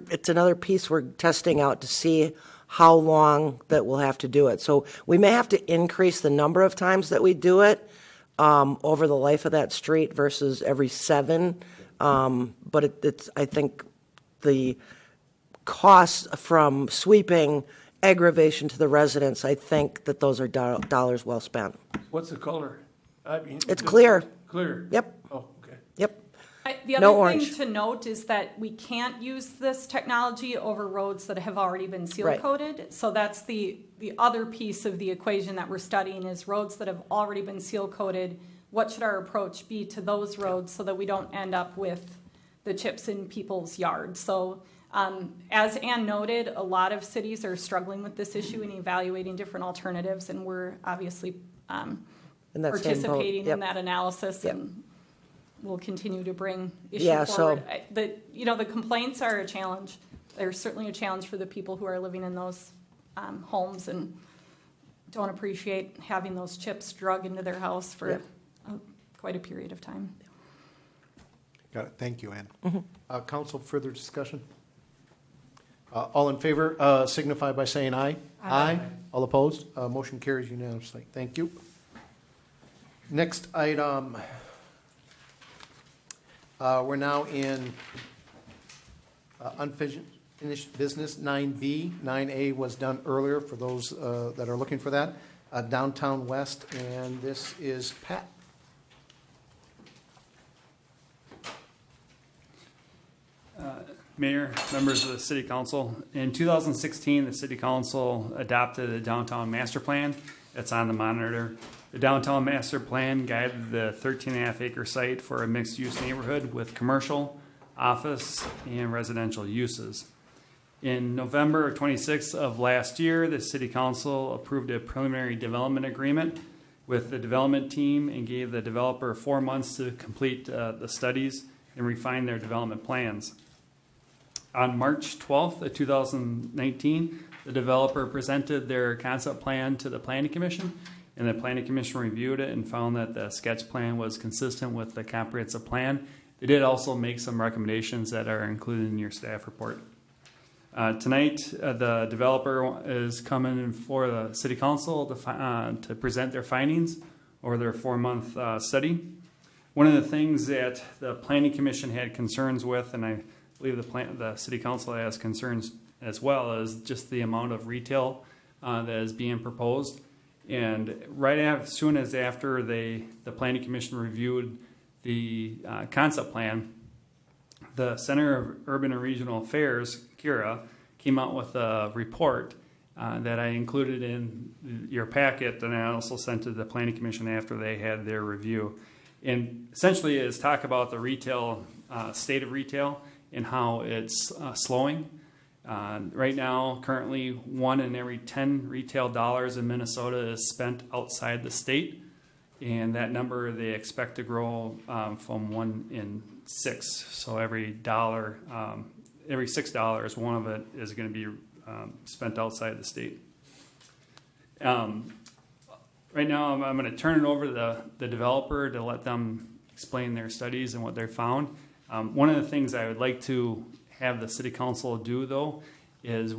it's another piece we're testing out to see how long that we'll have to do it. So we may have to increase the number of times that we do it over the life of that street versus every 7. But it's I think the costs from sweeping aggravation to the residents, I think that those are dollars well spent. What's the color? I mean, It's clear. Clear? Yep. Oh, okay. Yep. The No other thing orange. to note is that we can't use this technology over roads that have already been seal Right. coated. So that's the other piece of the equation that we're studying is roads that have already been seal coated. What should our approach be to those roads so that we don't end up with the chips in people's yards? So as Ann noted, a lot of cities are struggling with this issue and evaluating different alternatives, and we're obviously In that same boat. participating Yep. in that analysis, Yep. and we'll continue to bring issue Yeah, forward. so- The complaints are a challenge. They're certainly a challenge for the people who are living in those homes and don't appreciate having those chips drug into their house for Yep. quite a period of time. Got it. Thank you, Ann. Council, further discussion? All in favor signify by saying aye. Aye. All opposed? Motion carries unanimously. Thank you. Next item, we're now in unfinished business, 9B. 9A was done earlier for those that are looking for that. Downtown West, and this is Pat. Mayor, members of the City Council, in 2016, the City Council adopted a downtown master plan. It's on the monitor. The downtown master plan guided the 13.5 acre site for a mixed-use neighborhood with commercial, office, and residential uses. In November 26th of last year, the City Council approved a preliminary development agreement with the development team and gave the developer 4 months to complete the studies and refine their development plans. On March 12th of 2019, the developer presented their concept plan to the Planning Commission, and the Planning Commission reviewed it and found that the sketch plan was consistent with the comprehensive plan. They did also make some recommendations that are included in your staff report. Tonight, the developer is coming for the City Council to present their findings or their 4-month study. One of the things that the Planning Commission had concerns with, and I believe the City Council has concerns as well, is just the amount of retail that is being proposed. And as soon as after the Planning Commission reviewed the concept plan, the Center of Urban and Regional Affairs, CURA, came out with a report that I included in your packet, and I also sent to the Planning Commission after they had their review. And essentially is talk about the retail, state of retail and how it's slowing. Right now, currently, 1 in every 10 retail dollars in Minnesota is spent outside the state, and that number they expect to grow from 1 in 6. So every dollar, every $6, one of it is going to be spent outside the state. Right now, I'm going to turn it over to the developer to let them explain their studies and what they found. One of the things I would like to have the City Council do, though, is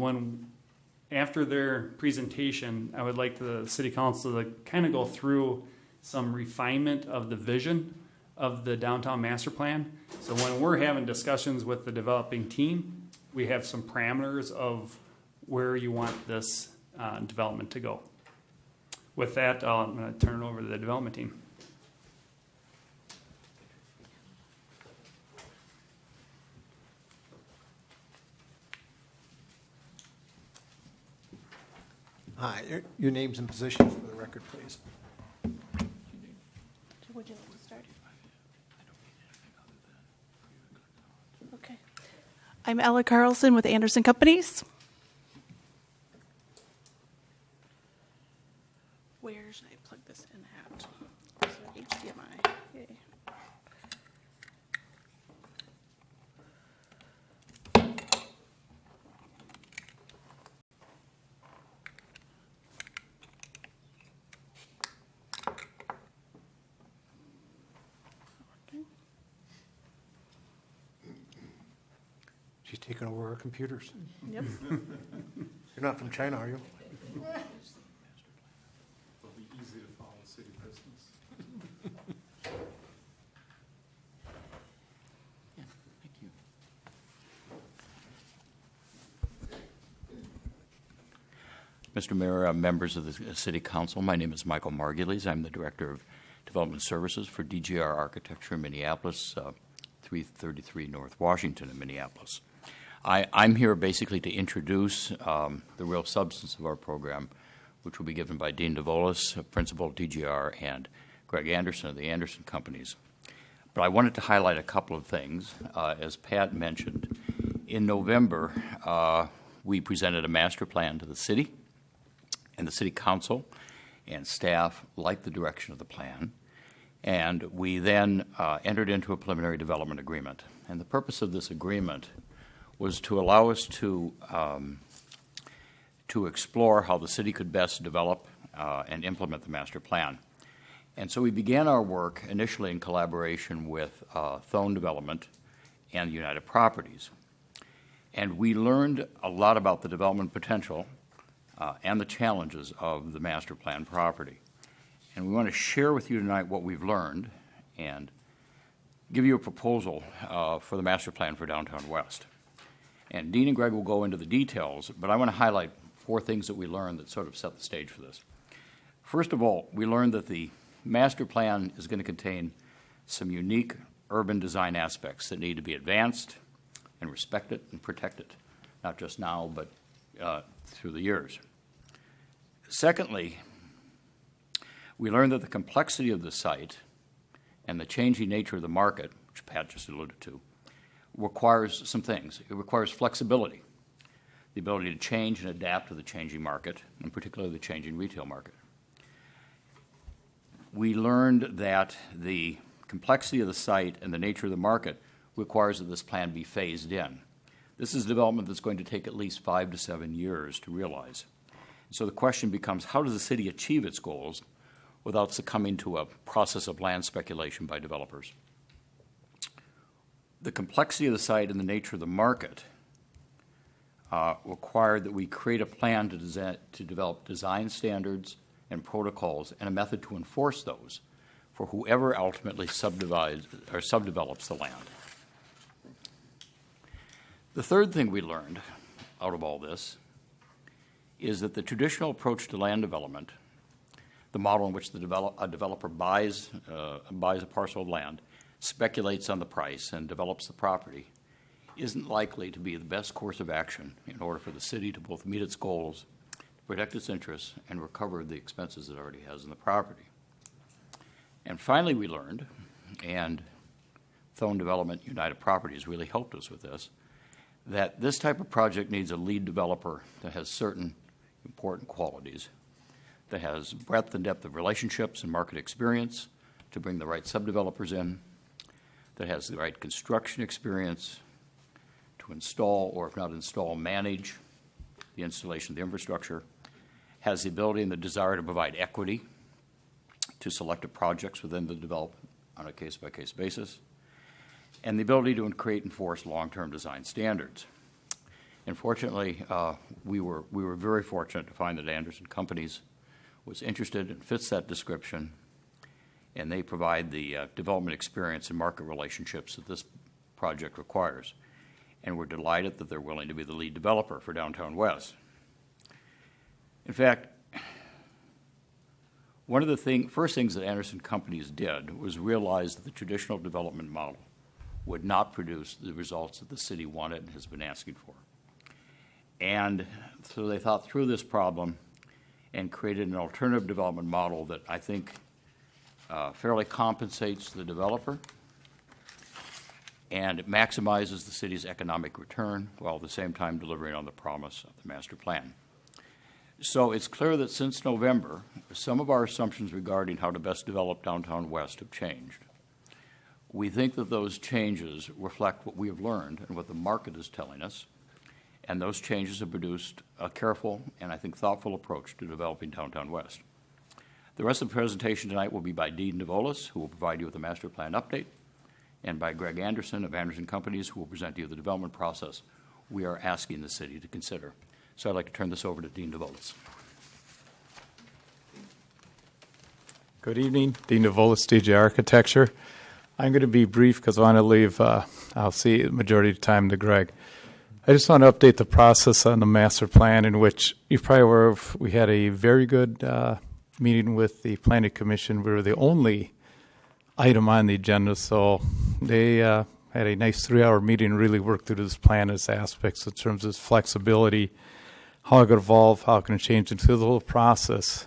after their presentation, I would like the City Council to kind of go through some refinement of the vision of the downtown master plan. So when we're having discussions with the developing team, we have some parameters of where you want this development to go. With that, I'm going to turn it over to the development team. Hi, your names and positions for the record, please. Would you like to start? Okay. I'm Ella Carlson with Anderson Companies. Where should I plug this in at? So HDMI. Yay. She's taking over our computers. Yep. You're not from China, are you? It'll be easy to follow city business. Yeah, thank you. Mr. Mayor, members of the City Council, my name is Michael Margulies. I'm the Director of Development Services for DGR Architecture in Minneapolis, 333 North Washington in Minneapolis. I'm here basically to introduce the real substance of our program, which will be given by Dean DeVolis, Principal DGR, and Greg Anderson of the Anderson Companies. But I wanted to highlight a couple of things. As Pat mentioned, in November, we presented a master plan to the city, and the City Council and staff liked the direction of the plan. And we then entered into a preliminary development agreement. And the purpose of this agreement was to allow us to explore how the city could best develop and implement the master plan. And so we began our work initially in collaboration with Thone Development and United Properties. And we learned a lot about the development potential and the challenges of the master plan property. And we want to share with you tonight what we've learned and give you a proposal for the master plan for Downtown West. And Dean and Greg will go into the details, but I want to highlight 4 things that we learned that sort of set the stage for this. First of all, we learned that the master plan is going to contain some unique urban design aspects that need to be advanced and respected and protected, not just now, but through the years. Secondly, we learned that the complexity of the site and the changing nature of the market, which Pat just alluded to, requires some things. It requires flexibility, the ability to change and adapt to the changing market, and particularly the changing retail market. We learned that the complexity of the site and the nature of the market requires that this plan be phased in. This is development that's going to take at least 5 to 7 years to realize. So the question becomes, how does the city achieve its goals without succumbing to a process of land speculation by developers? The complexity of the site and the nature of the market required that we create a plan to develop design standards and protocols and a method to enforce those for whoever ultimately subdevelops the land. The third thing we learned out of all this is that the traditional approach to land development, the model in which a developer buys a parcel of land, speculates on the price, and develops the property, isn't likely to be the best course of action in order for the city to both meet its goals, protect its interests, and recover the expenses it already has in the property. And finally, we learned, and Thone Development United Properties really helped us with this, that this type of project needs a lead developer that has certain important qualities, that has breadth and depth of relationships and market experience to bring the right subdevelopers in, that has the right construction experience to install, or if not install, manage the installation of the infrastructure, has the ability and the desire to provide equity to selected projects within the development on a case-by-case basis, and the ability to create and enforce long-term design standards. And fortunately, we were very fortunate to find that Anderson Companies was interested and fits that description, and they provide the development experience and market relationships that this project requires. And we're delighted that they're willing to be the lead developer for Downtown West. In fact, one of the first things that Anderson Companies did was realize that the traditional development model would not produce the results that the city wanted and has been asking for. And so they thought through this problem and created an alternative development model that I think fairly compensates the developer and it maximizes the city's economic return while at the same time delivering on the promise of the master plan. So it's clear that since November, some of our assumptions regarding how to best develop Downtown West have changed. We think that those changes reflect what we have learned and what the market is telling us, and those changes have produced a careful and I think thoughtful approach to developing Downtown West. The rest of the presentation tonight will be by Dean DeVolis, who will provide you with a master plan update, and by Greg Anderson of Anderson Companies, who will present to you the development process we are asking the city to consider. So I'd like to turn this over to Dean DeVolis. Good evening, Dean DeVolis, DJ Architecture. I'm going to be brief because I want to leave, I'll see the majority of the time to Greg. I just want to update the process on the master plan, in which you're probably aware of. We had a very good meeting with the Planning Commission. We were the only item on the agenda, so they had a nice 3-hour meeting and really worked through this plan, its aspects in terms of its flexibility, how it could evolve, how it can change into the whole process.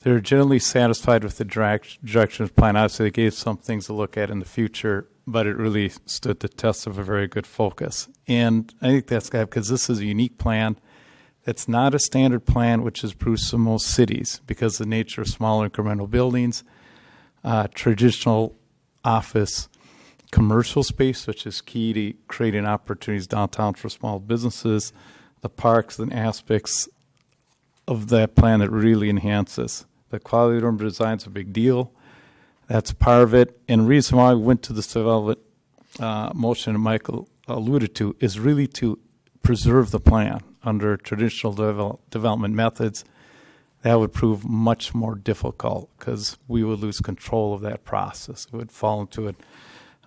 They're generally satisfied with the direction of the plan. Obviously, they gave some things to look at in the future, but it really stood the test of a very good focus. And I think that's good because this is a unique plan. It's not a standard plan, which is produced in most cities because of the nature of small incremental buildings, traditional office, commercial space, which is key to creating opportunities downtown for small businesses, the parks and aspects of that plan that really enhances. The quality of urban design is a big deal. That's part of it. And the reason why we went to this development motion that Michael alluded to is really to preserve the plan under traditional development methods. That would prove much more difficult because we would lose control of that process. It would fall into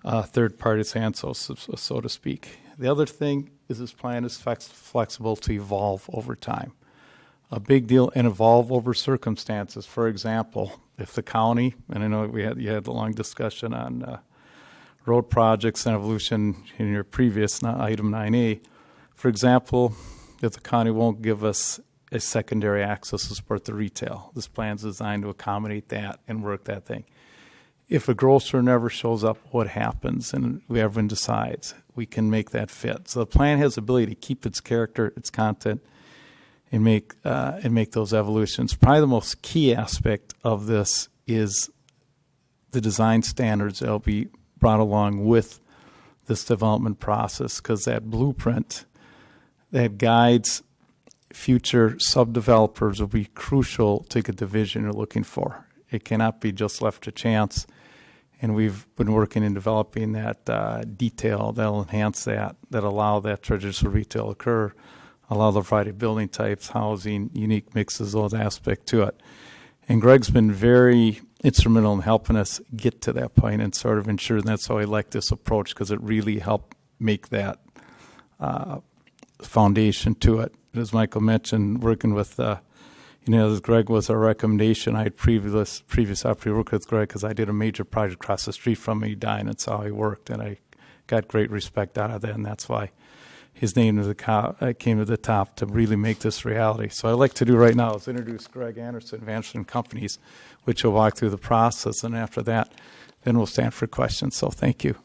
a third party's hands, so to speak. The other thing is this plan is flexible to evolve over time. A big deal and evolve over circumstances. For example, if the county, and I know you had a long discussion on road projects and evolution in your previous item 9A. For example, if the county won't give us a secondary access to support the retail, this plan is designed to accommodate that and work that thing. If a grocer never shows up, what happens? And everyone decides. We can make that fit. So the plan has the ability to keep its character, its content, and make those evolutions. Probably the most key aspect of this is the design standards that will be brought along with this development process, because that blueprint that guides future sub-developers will be crucial to get the vision you're looking for. It cannot be just left to chance. And we've been working in developing that detail that'll enhance that allow that traditional retail to occur, allow the variety of building types, housing, unique mixes, those aspects to it. And Greg's been very instrumental in helping us get to that point and sort of ensure that's why I like this approach, because it really helped make that foundation to it. As Michael mentioned, working with Greg was a recommendation. I had previous opportunity to work with Greg because I did a major project across the street from me, and that's how he worked, and I got great respect out of that, and that's why his name came to the top to really make this reality. So I'd like to do right now is introduce Greg Anderson of Anderson Companies, which will walk through the process, and after that, then we'll stand for questions. So thank you.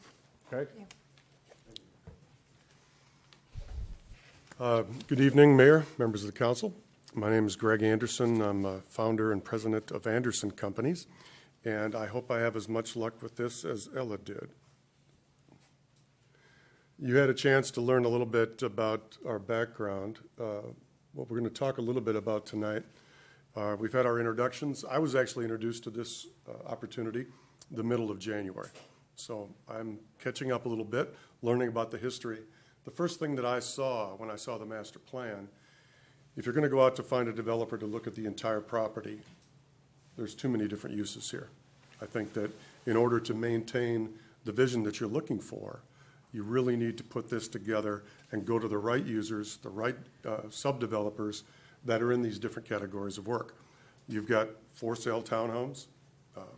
Greg? Good evening, Mayor, members of the council. My name is Greg Anderson. I'm a founder and president of Anderson Companies, and I hope I have as much luck with this as Ella did. You had a chance to learn a little bit about our background. What we're going to talk a little bit about tonight, we've had our introductions. I was actually introduced to this opportunity the middle of January, so I'm catching up a little bit, learning about the history. The first thing that I saw when I saw the master plan, if you're going to go out to find a developer to look at the entire property, there's too many different uses here. I think that in order to maintain the vision that you're looking for, you really need to put this together and go to the right users, the right sub-developers that are in these different categories of work. You've got for-sale townhomes,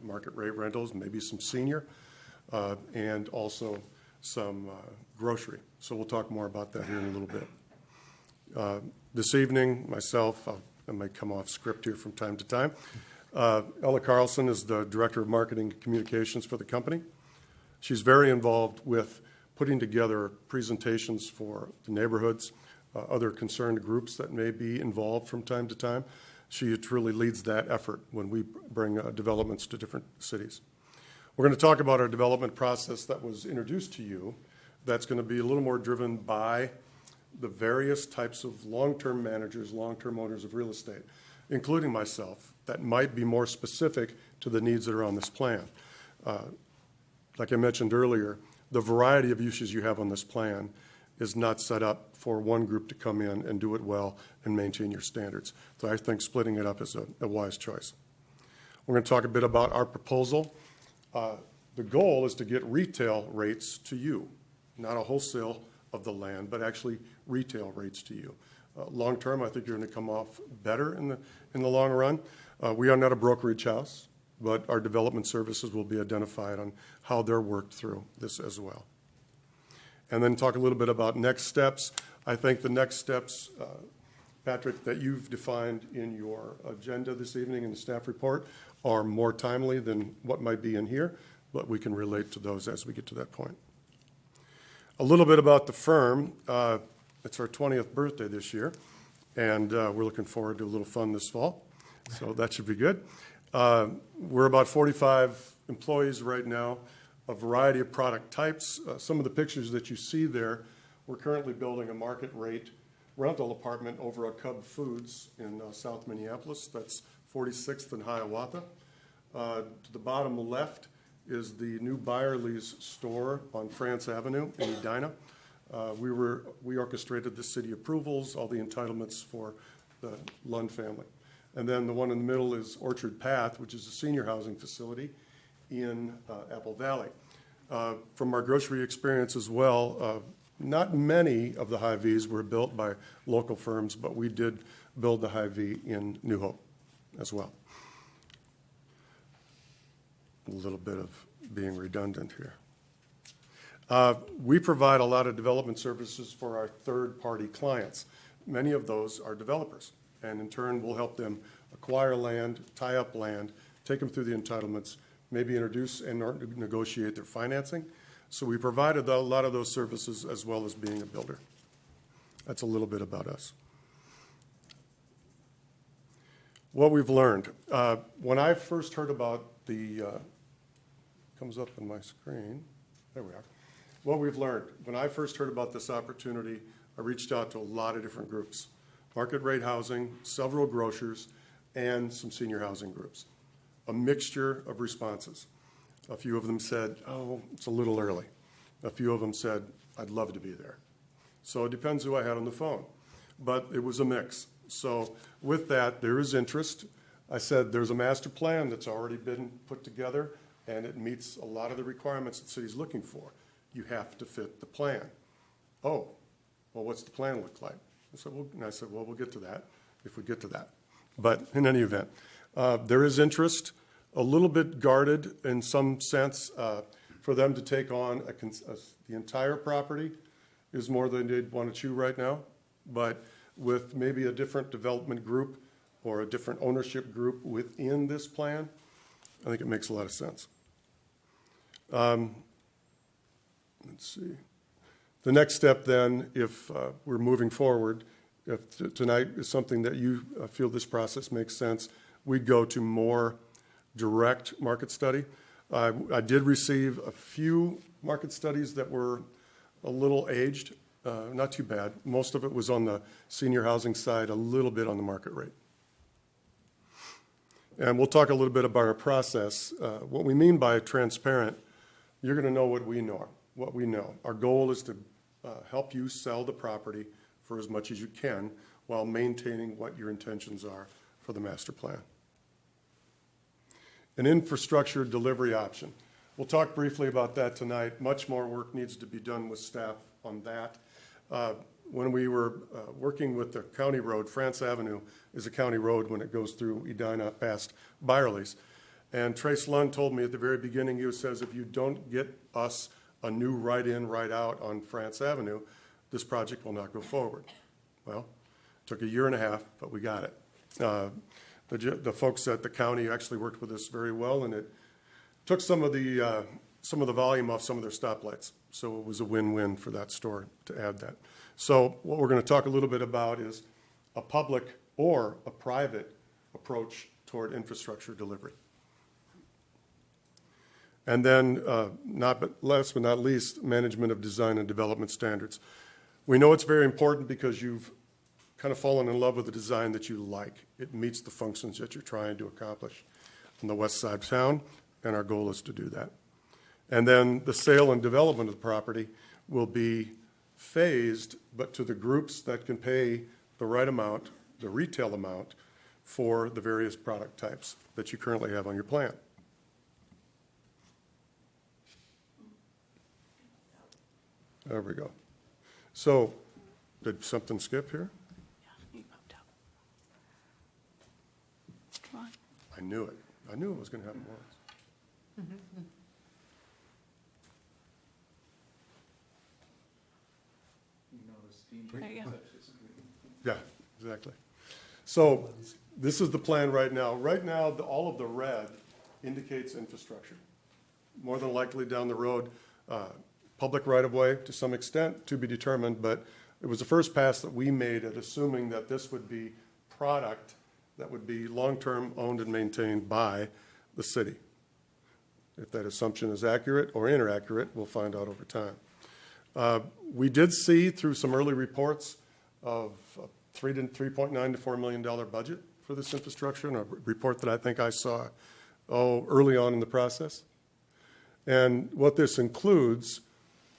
market rate rentals, maybe some senior, and also some grocery. So we'll talk more about that here in a little bit. This evening, myself, I might come off script here from time to time. Ella Carlson is the Director of Marketing and Communications for the company. She's very involved with putting together presentations for the neighborhoods, other concerned groups that may be involved from time to time. She truly leads that effort when we bring developments to different cities. We're going to talk about our development process that was introduced to you that's going to be a little more driven by the various types of long-term managers, long-term owners of real estate, including myself, that might be more specific to the needs that are on this plan. Like I mentioned earlier, the variety of uses you have on this plan is not set up for one group to come in and do it well and maintain your standards. So I think splitting it up is a wise choice. We're going to talk a bit about our proposal. The goal is to get retail rates to you, not a wholesale of the land, but actually retail rates to you. Long term, I think you're going to come off better in the long run. We are not a brokerage house, but our development services will be identified on how they're worked through this as well. And then talk a little bit about next steps. I think the next steps, Patrick, that you've defined in your agenda this evening in the staff report are more timely than what might be in here, but we can relate to those as we get to that point. A little bit about the firm. It's our 20th birthday this year, and we're looking forward to a little fun this fall, so that should be good. We're about 45 employees right now, a variety of product types. Some of the pictures that you see there, we're currently building a market rate rental apartment over at Cub Foods in South Minneapolis. That's 46th and Hiawatha. To the bottom left is the new Byerly's store on France Avenue in Edina. We orchestrated the city approvals, all the entitlements for the Lund family. And then the one in the middle is Orchard Path, which is a senior housing facility in Apple Valley. From our grocery experience as well, not many of the Hy-Vees were built by local firms, but we did build the Hy-Vee in New Hope as well. A little bit of being redundant here. We provide a lot of development services for our third-party clients. Many of those are developers, and in turn, we'll help them acquire land, tie up land, take them through the entitlements, maybe introduce and negotiate their financing. So we provided a lot of those services as well as being a builder. That's a little bit about us. What we've learned. When I first heard about comes up on my screen, there we are. What we've learned. When I first heard about this opportunity, I reached out to a lot of different groups. Market rate housing, several grocers, and some senior housing groups. A mixture of responses. A few of them said, oh, it's a little early. A few of them said, I'd love to be there. So it depends who I had on the phone. But it was a mix. So with that, there is interest. I said there's a master plan that's already been put together, and it meets a lot of the requirements the city's looking for. You have to fit the plan. Oh, well, what's the plan look like? I said, well, we'll get to that if we get to that. But in any event, there is interest, a little bit guarded in some sense. For them to take on the entire property is more than they'd want to chew right now. But with maybe a different development group or a different ownership group within this plan, I think it makes a lot of sense. Let's see. The next step then, if we're moving forward, if tonight is something that you feel this process makes sense, we'd go to more direct market study. I did receive a few market studies that were a little aged, not too bad. Most of it was on the senior housing side, a little bit on the market rate. And we'll talk a little bit about our process. What we mean by transparent, you're going to know what we know. Our goal is to help you sell the property for as much as you can while maintaining what your intentions are for the master plan. An infrastructure delivery option. We'll talk briefly about that tonight. Much more work needs to be done with staff on that. When we were working with the county road, France Avenue is a county road when it goes through Edina past Byerly's. And Trace Lund told me at the very beginning, he says, if you don't get us a new right-in, right-out on France Avenue, this project will not go forward. Well, it took a year and a half, but we got it. The folks at the county actually worked with us very well, and it took some of the volume off some of their stoplights. So it was a win-win for that store to add that. So what we're going to talk a little bit about is a public or a private approach toward infrastructure delivery. And then, last but not least, management of design and development standards. We know it's very important because you've kind of fallen in love with the design that you like. It meets the functions that you're trying to accomplish on the west side of town, and our goal is to do that. And then the sale and development of the property will be phased, but to the groups that can pay the right amount, the retail amount, for the various product types that you currently have on your plan. There we go. So, did something skip here? Come on. I knew it. I knew it was going to happen once. There you go. Yeah, exactly. So this is the plan right now. Right now, all of the red indicates infrastructure. More than likely down the road, public right-of-way to some extent to be determined, but it was the first pass that we made at assuming that this would be product that would be long-term owned and maintained by the city. If that assumption is accurate or inaccurate, we'll find out over time. We did see through some early reports of $3.9 to $4 million budget for this infrastructure, and a report that I think I saw early on in the process. And what this includes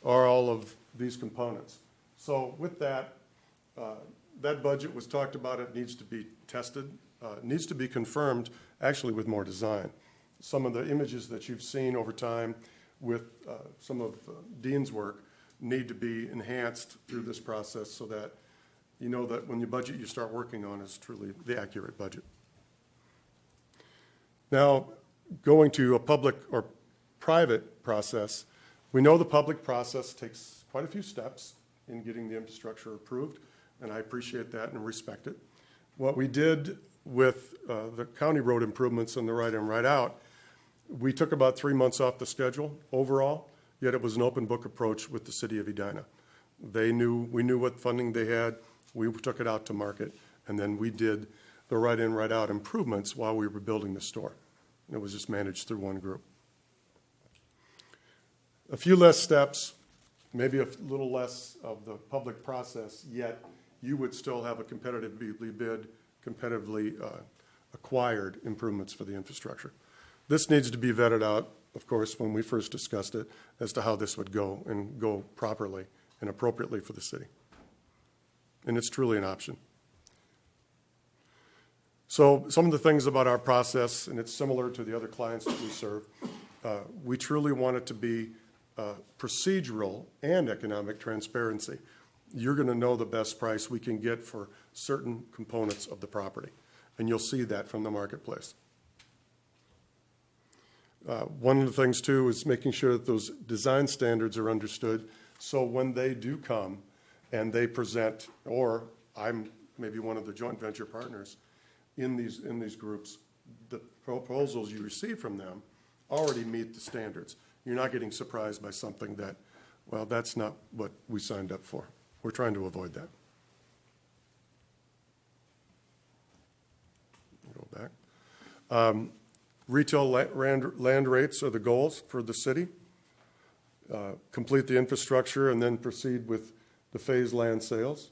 are all of these components. So with that, that budget was talked about. It needs to be tested. It needs to be confirmed, actually, with more design. Some of the images that you've seen over time with some of Dean's work need to be enhanced through this process so that you know that when the budget you start working on is truly the accurate budget. Now, going to a public or private process, we know the public process takes quite a few steps in getting the infrastructure approved, and I appreciate that and respect it. What we did with the county road improvements and the right in, right out, we took about 3 months off the schedule overall, yet it was an open book approach with the city of Edina. We knew what funding they had, we took it out to market, and then we did the right in, right out improvements while we were building the store. It was just managed through one group. A few less steps, maybe a little less of the public process, yet you would still have a competitively bid, competitively acquired improvements for the infrastructure. This needs to be vetted out, of course, when we first discussed it, as to how this would go and go properly and appropriately for the city. And it's truly an option. So some of the things about our process, and it's similar to the other clients that we serve, we truly want it to be procedural and economic transparency. You're going to know the best price we can get for certain components of the property, and you'll see that from the marketplace. One of the things, too, is making sure that those design standards are understood, so when they do come and they present, or I'm maybe one of the joint venture partners in these groups, the proposals you receive from them already meet the standards. You're not getting surprised by something that, well, that's not what we signed up for. We're trying to avoid that. Go back. Retail land rates are the goals for the city. Complete the infrastructure and then proceed with the phased land sales.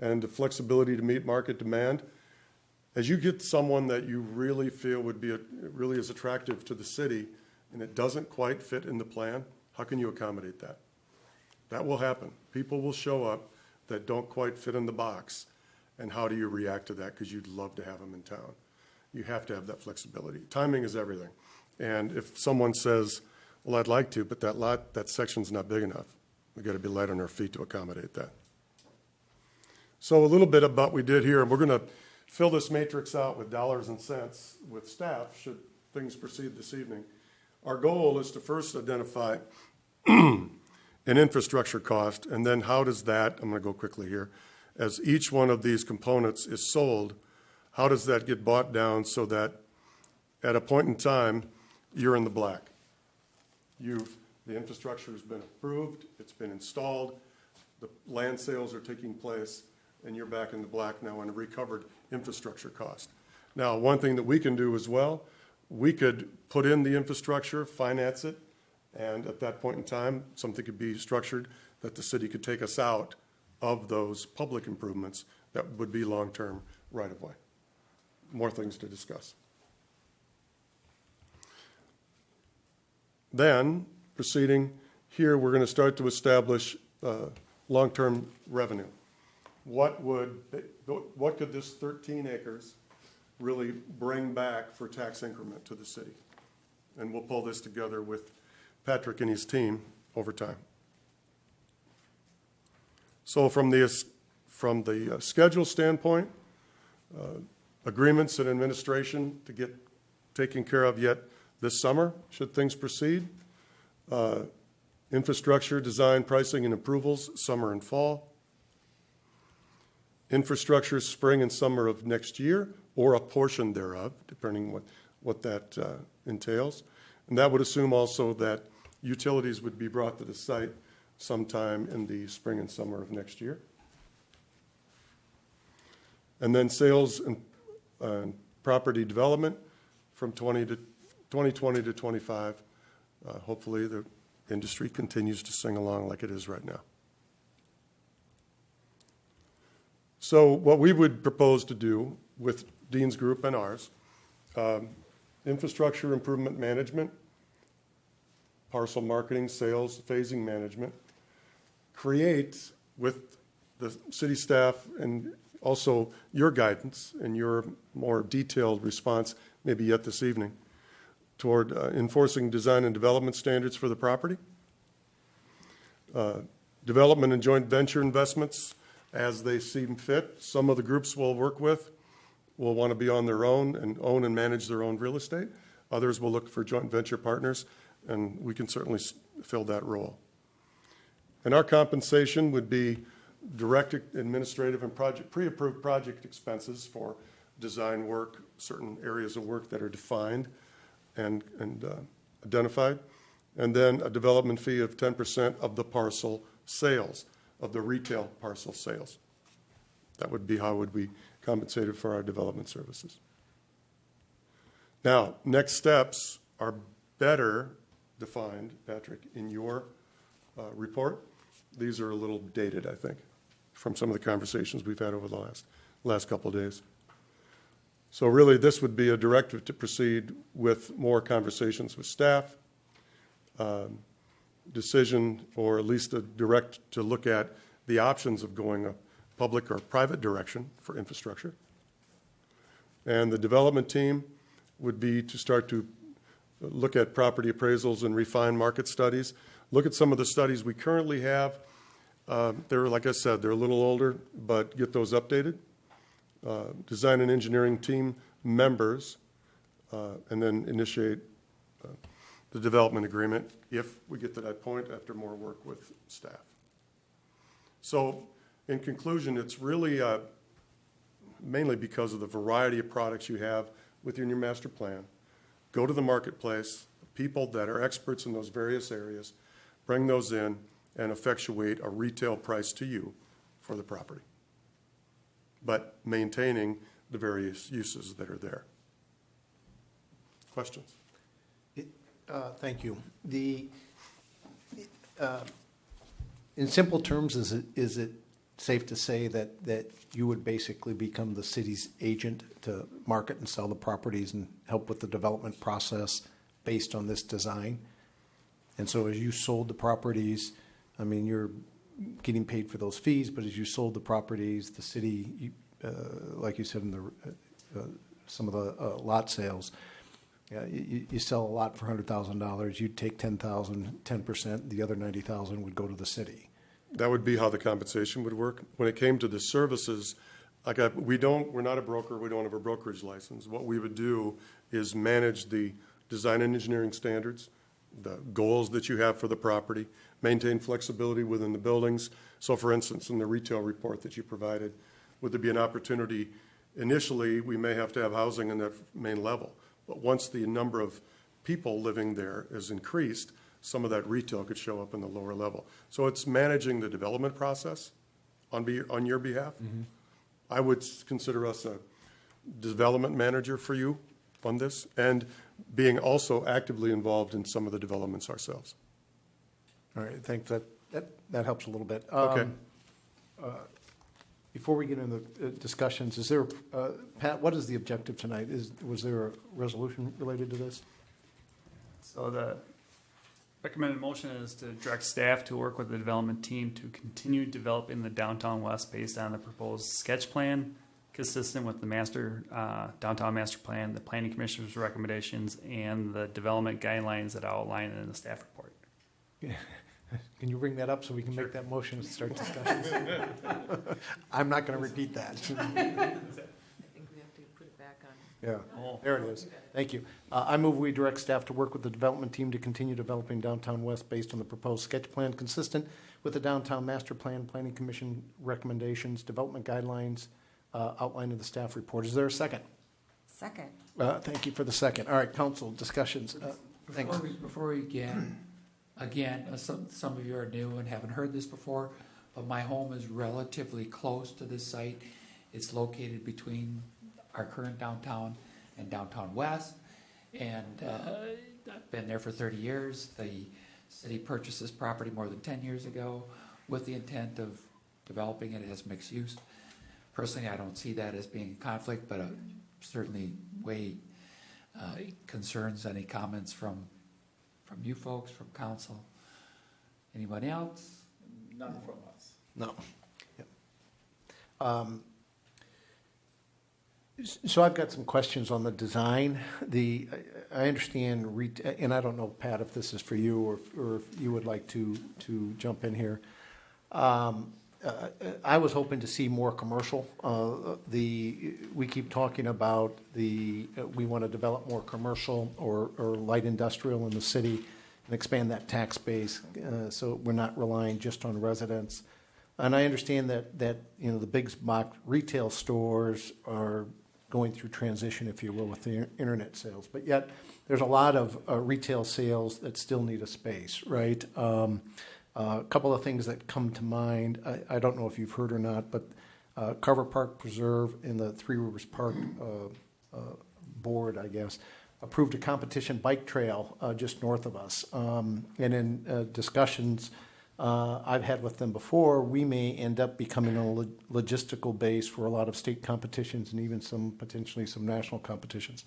And the flexibility to meet market demand. As you get someone that you really feel would be really is attractive to the city and it doesn't quite fit in the plan, how can you accommodate that? That will happen. People will show up that don't quite fit in the box. And how do you react to that? Because you'd love to have them in town. You have to have that flexibility. Timing is everything. And if someone says, well, I'd like to, but that section's not big enough, we've got to be light on our feet to accommodate that. So a little bit about what we did here, and we're going to fill this matrix out with dollars and cents with staff should things proceed this evening. Our goal is to first identify an infrastructure cost, and then how does that, I'm going to go quickly here, as each one of these components is sold, how does that get bought down so that at a point in time, you're in the black? The infrastructure has been approved, it's been installed, the land sales are taking place, and you're back in the black now on a recovered infrastructure cost. Now, one thing that we can do as well, we could put in the infrastructure, finance it, and at that point in time, something could be structured that the city could take us out of those public improvements that would be long-term right-of-way. More things to discuss. Then, proceeding here, we're going to start to establish long-term revenue. What could this 13 acres really bring back for tax increment to the city? And we'll pull this together with Patrick and his team over time. So from the schedule standpoint, agreements and administration to get taken care of yet this summer, should things proceed. Infrastructure, design, pricing, and approvals, summer and fall. Infrastructure, spring and summer of next year, or a portion thereof, depending what that entails. And that would assume also that utilities would be brought to the site sometime in the spring and summer of next year. And then sales and property development from 2020 to 25. Hopefully the industry continues to sing along like it is right now. So what we would propose to do with Dean's Group and ours, infrastructure improvement management, parcel marketing, sales, phasing management, create with the city staff and also your guidance and your more detailed response, maybe yet this evening, toward enforcing design and development standards for the property, development and joint venture investments as they seem fit. Some of the groups we'll work with will want to be on their own and own and manage their own real estate. Others will look for joint venture partners, and we can certainly fill that role. And our compensation would be direct administrative and pre-approved project expenses for design work, certain areas of work that are defined and identified, and then a development fee of 10% of the parcel sales, of the retail parcel sales. That would be how would we compensated for our development services. Now, next steps are better defined, Patrick, in your report. These are a little dated, I think, from some of the conversations we've had over the last couple of days. So really, this would be a directive to proceed with more conversations with staff, decision, or at least a direct to look at the options of going a public or private direction for infrastructure. And the development team would be to start to look at property appraisals and refine market studies. Look at some of the studies we currently have. They're, like I said, they're a little older, but get those updated. Design and engineering team members, and then initiate the development agreement if we get to that point after more work with staff. So in conclusion, it's really mainly because of the variety of products you have within your master plan. Go to the marketplace, people that are experts in those various areas, bring those in and effectuate a retail price to you for the property, but maintaining the various uses that are there. Questions? Thank you. In simple terms, is it safe to say that you would basically become the city's agent to market and sell the properties and help with the development process based on this design? And so as you sold the properties, I mean, you're getting paid for those fees, but as you sold the properties, the city, like you said in the some of the lot sales, you sell a lot for $100,000, you'd take 10%, the other 90,000 would go to the city. That would be how the compensation would work. When it came to the services, we're not a broker, we don't have a brokerage license. What we would do is manage the design and engineering standards, the goals that you have for the property, maintain flexibility within the buildings. So for instance, in the retail report that you provided, would there be an opportunity Initially, we may have to have housing in that main level, but once the number of people living there is increased, some of that retail could show up in the lower level. So it's managing the development process on your behalf. I would consider us a development manager for you on this, and being also actively involved in some of the developments ourselves. All right, thanks. That helps a little bit. Okay. Before we get into discussions, is there, Pat, what is the objective tonight? Was there a resolution related to this? So the recommended motion is to direct staff to work with the development team to continue developing the Downtown West based on the proposed sketch plan, consistent with the downtown master plan, the planning commissioner's recommendations, and the development guidelines that are outlined in the staff report. Can you bring that up so we can make that motion and start discussions? I'm not going to repeat that. I think we have to put it back on. Yeah, there it is. Thank you. I move we direct staff to work with the development team to continue developing Downtown West based on the proposed sketch plan consistent with the Downtown Master Plan, Planning Commission recommendations, development guidelines outlined in the staff report. Is there a second? Second. Thank you for the second. All right, council discussions. Thanks. Before we begin, again, some of you are new and haven't heard this before, but my home is relatively close to this site. It's located between our current downtown and Downtown West, and I've been there for 30 years. The city purchased this property more than 10 years ago with the intent of developing it as mixed use. Personally, I don't see that as being a conflict, but certainly weigh concerns, any comments from you folks, from council. Anybody else? None from us. No. Yep. So I've got some questions on the design. I understand, and I don't know, Pat, if this is for you or if you would like to jump in here. I was hoping to see more commercial. We keep talking about we want to develop more commercial or light industrial in the city and expand that tax base so we're not relying just on residents. And I understand that the big box retail stores are going through transition, if you will, with the internet sales. But yet there's a lot of retail sales that still need a space, right? A couple of things that come to mind, I don't know if you've heard or not, but Carver Park Preserve and the Three Rivers Park board, I guess, approved a competition bike trail just north of us. And in discussions I've had with them before, we may end up becoming a logistical base for a lot of state competitions and even potentially some national competitions.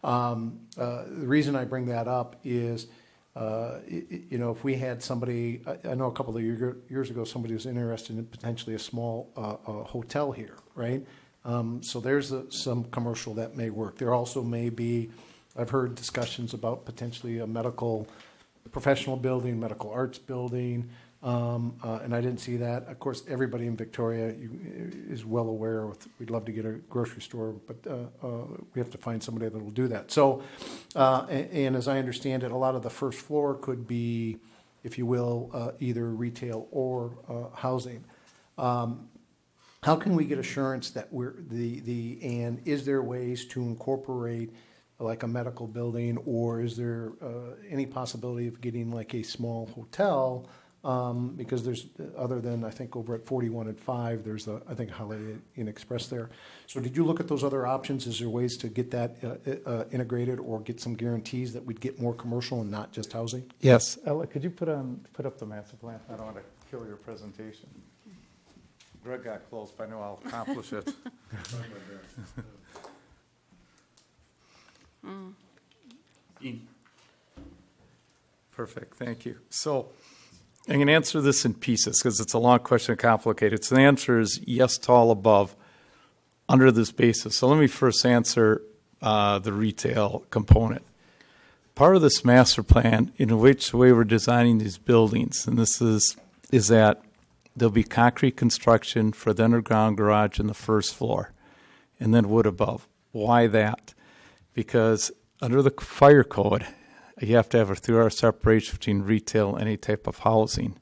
The reason I bring that up is, if we had somebody, I know a couple of years ago, somebody was interested in potentially a small hotel here, right? So there's some commercial that may work. There also may be, I've heard discussions about potentially a medical professional building, medical arts building, and I didn't see that. Of course, everybody in Victoria is well aware we'd love to get a grocery store, but we have to find somebody that will do that. So, and as I understand it, a lot of the first floor could be, if you will, either retail or housing. How can we get assurance that and is there ways to incorporate like a medical building, or is there any possibility of getting like a small hotel? Because there's, other than I think over at 41 and 5, there's I think Holiday Inn Express there. So did you look at those other options? Is there ways to get that integrated or get some guarantees that we'd get more commercial and not just housing? Yes. Ella, could you put up the master plan? I don't want to kill your presentation. Greg got close, but I know I'll accomplish it. Perfect, thank you. So I'm going to answer this in pieces because it's a long question and complicated. So the answer is yes to all above under this basis. So let me first answer the retail component. Part of this master plan, in which way we're designing these buildings, and this is that there'll be concrete construction for the underground garage in the first floor and then wood above. Why that? Because under the fire code, you have to have a 3-hour separation between retail and any type of housing.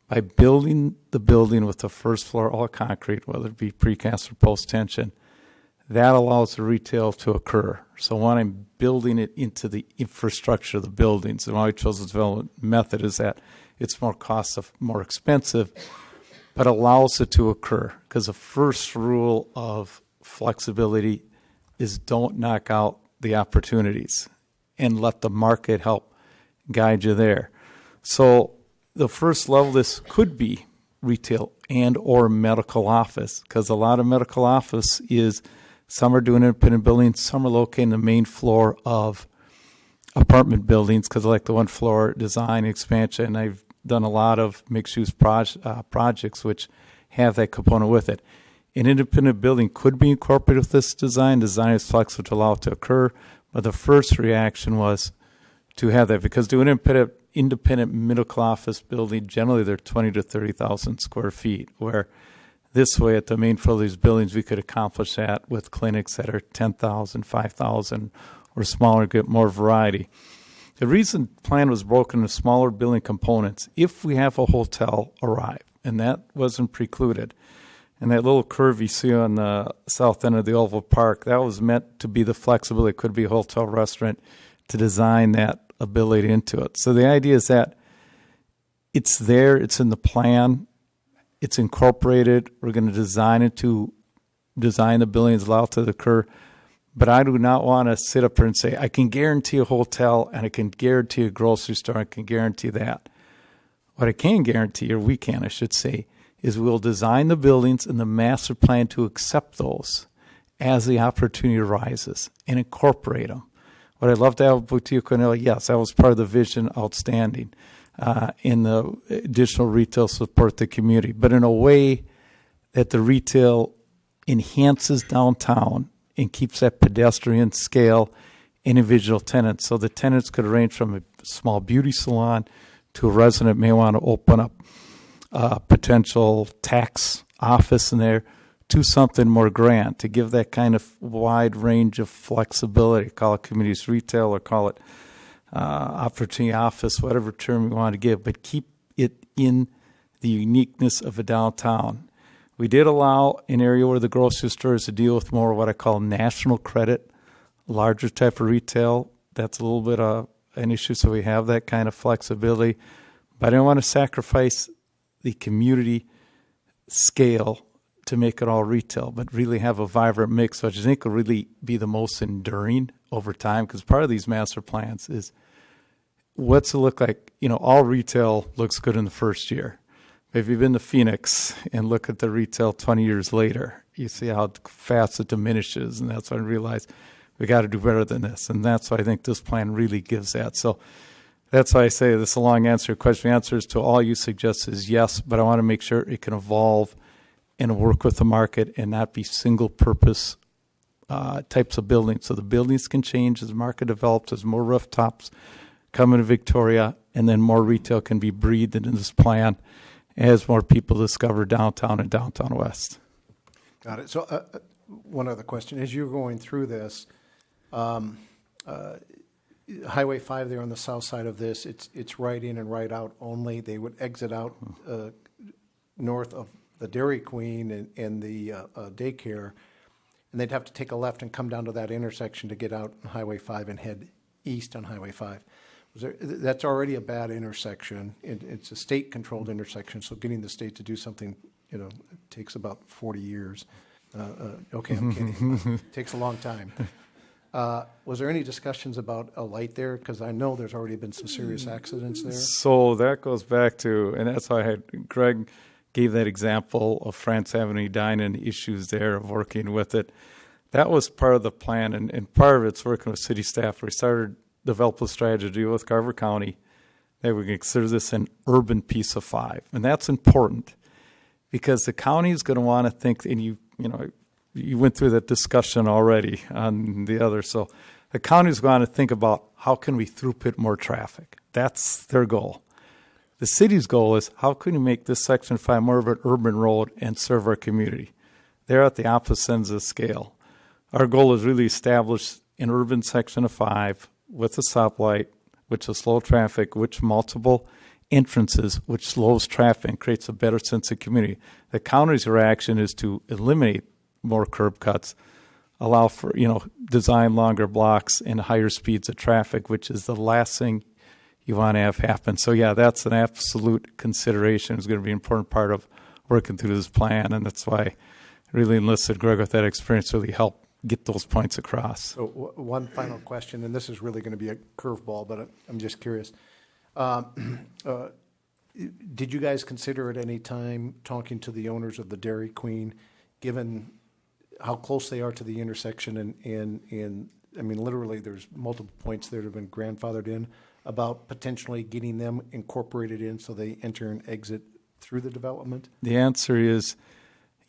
By building the building with the first floor all concrete, whether it be precast or post-tension, that allows the retail to occur. So when I'm building it into the infrastructure of the buildings, and why I chose the development method is that it's more more expensive, but allows it to occur. Because the first rule of flexibility is don't knock out the opportunities and let the market help guide you there. So the first level, this could be retail and or medical office, because a lot of medical office is, some are doing independent buildings, some are located in the main floor of apartment buildings, because I like the one floor design expansion. And I've done a lot of mixed-use projects which have that component with it. An independent building could be incorporated with this design. Design is flexible to allow it to occur, but the first reaction was to have that, because doing independent medical office building, generally they're 20 to 30,000 square feet, where this way at the main floor of these buildings we could accomplish that with clinics that are 10,000, 5,000 or smaller, get more variety. The reason plan was broken into smaller building components, if we have a hotel arrive, and that wasn't precluded, and that little curve you see on the south end of the Oval Park, that was meant to be the flexibility. It could be a hotel, restaurant, to design that ability into it. So the idea is that it's there, it's in the plan, it's incorporated. We're going to design the buildings, allow it to occur. But I do not want to sit up here and say, I can guarantee a hotel and I can guarantee a grocery store, I can guarantee that. What I can guarantee, or we can, I should say, is we'll design the buildings and the master plan to accept those as the opportunity arises and incorporate them. Would I love to have a boutique hotel? Yes, that was part of the vision, outstanding, in the additional retail support the community, but in a way that the retail enhances downtown and keeps that pedestrian scale individual tenants. So the tenants could range from a small beauty salon to a resident may want to open up a potential tax office in there, to something more grand, to give that kind of wide range of flexibility. Call it communities retail or call it opportunity office, whatever term we want to give, but keep it in the uniqueness of a downtown. We did allow an area where the grocery stores to deal with more of what I call national credit, larger type of retail. That's a little bit of an issue, so we have that kind of flexibility. But I don't want to sacrifice the community scale to make it all retail, but really have a vibrant mix, which I think will really be the most enduring over time, because part of these master plans is what's it look like? All retail looks good in the first year. If you've been to Phoenix and look at the retail 20 years later, you see how fast it diminishes, and that's when I realized we got to do better than this, and that's why I think this plan really gives that. So that's why I say this is a long answer. The question answers to all you suggest is yes, but I want to make sure it can evolve and work with the market and not be single-purpose types of buildings. So the buildings can change as the market develops, as more rooftops come into Victoria, and then more retail can be breathed into this plan as more people discover downtown and downtown west. Got it. So one other question. As you're going through this, Highway 5 there on the south side of this, it's right in and right out only. They would exit out north of the Dairy Queen and the daycare, and they'd have to take a left and come down to that intersection to get out on Highway 5 and head east on Highway 5. That's already a bad intersection. It's a state-controlled intersection, so getting the state to do something, takes about 40 years. Okay, I'm kidding. Takes a long time. Was there any discussions about a light there? Because I know there's already been some serious accidents there. So that goes back to, and that's why I had Greg gave that example of France Avenue Dine and the issues there of working with it. That was part of the plan, and part of it's working with city staff. We started develop a strategy to deal with Carver County that we consider this an urban piece of 5. And that's important because the county is going to want to think, and you went through that discussion already on the other. So the county is going to think about how can we throughput more traffic. That's their goal. The city's goal is how can we make this Section 5 more of an urban road and serve our community. They're at the opposite ends of the scale. Our goal is really establish an urban section of 5 with a stoplight, which is slow traffic, which multiple entrances, which slows traffic and creates a better sense of community. The county's reaction is to eliminate more curb cuts, allow for, design longer blocks and higher speeds of traffic, which is the last thing you want to have happen. So yeah, that's an absolute consideration. It's going to be an important part of working through this plan, and that's why I really enlisted Greg with that experience to really help get those points across. So one final question, and this is really going to be a curveball, but I'm just curious. Did you guys consider at any time talking to the owners of the Dairy Queen, given how close they are to the intersection and I mean, literally there's multiple points there that have been grandfathered in, about potentially getting them incorporated in so they enter and exit through the development? The answer is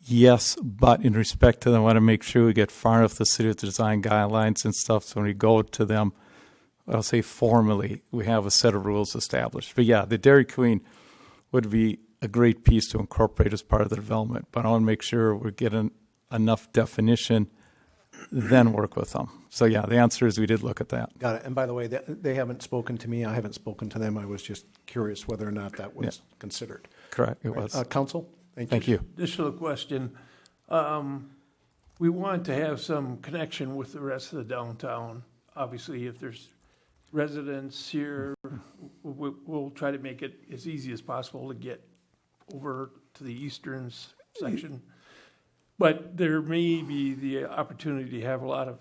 yes, but in respect to them, I want to make sure we get far enough the city with the design guidelines and stuff, so when we go to them, I'll say formally, we have a set of rules established. But yeah, the Dairy Queen would be a great piece to incorporate as part of the development, but I want to make sure we're getting enough definition, then work with them. So yeah, the answer is we did look at that. Got it. And by the way, they haven't spoken to me. I haven't spoken to them. I was just curious whether or not that was considered. Correct, it was. Council? Thank you. Additional question. We want to have some connection with the rest of the downtown. Obviously, if there's residents here, we'll try to make it as easy as possible to get over to the eastern section. But there may be the opportunity to have a lot of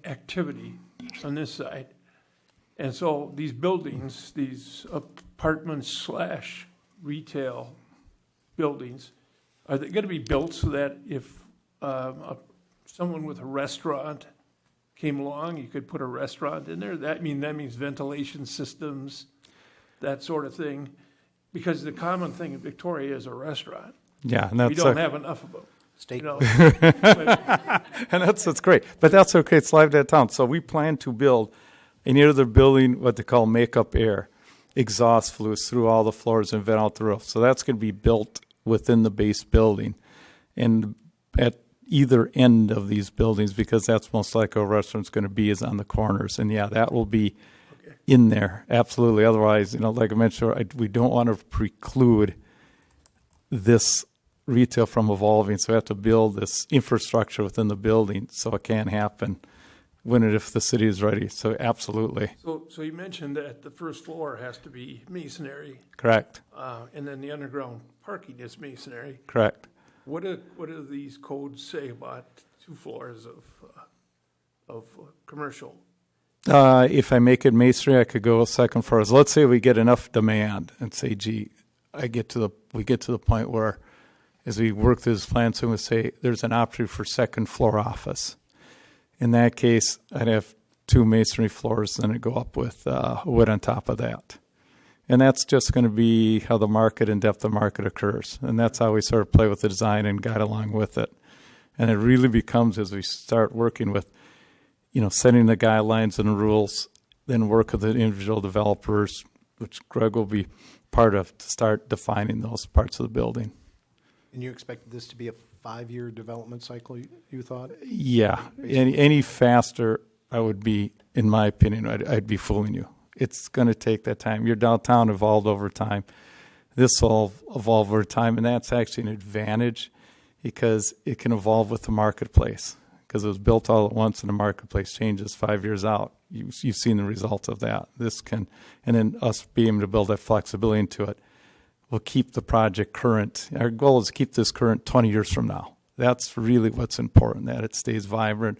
activity on this side. And so these buildings, these apartments / retail buildings, are they going to be built so that if someone with a restaurant came along, you could put a restaurant in there? That means ventilation systems, that sort of thing. Because the common thing in Victoria is a restaurant. Yeah, and that's we don't have enough of them. State. You know? And that's great. But that's okay. It's live downtown. So we plan to build in either building what they call makeup air, exhaust fluids through all the floors and vent out the roof. So that's going to be built within the base building. And at either end of these buildings, because that's most likely where a restaurant's going to be, is on the corners. And yeah, that will be in there. Absolutely. Otherwise, like I mentioned, we don't want to preclude this retail from evolving, so we have to build this infrastructure within the building so it can happen when and if the city is ready. So absolutely. So you mentioned that the first floor has to be masonry. Correct. And then the underground parking is masonry. Correct. What do these codes say about 2 floors of commercial? If I make it masonry, I could go a second floor. So let's say we get enough demand and say, gee, we get to the point where as we work through this plan, so we say there's an opportunity for second floor office. In that case, I'd have 2 masonry floors, then I'd go up with wood on top of that. And that's just going to be how the market and depth of market occurs. And that's how we sort of play with the design and guide along with it. And it really becomes, as we start working with, setting the guidelines and the rules, then work with the individual developers, which Greg will be part of, to start defining those parts of the building. And you expected this to be a 5-year development cycle, you thought? Yeah. Any faster, I would be, in my opinion, I'd be fooling you. It's going to take that time. Your downtown evolved over time. This will evolve over time, and that's actually an advantage because it can evolve with the marketplace. Because it was built all at once and the marketplace changes 5 years out. You've seen the results of that. And then us being able to build that flexibility into it will keep the project current. Our goal is to keep this current 20 years from now. That's really what's important, that it stays vibrant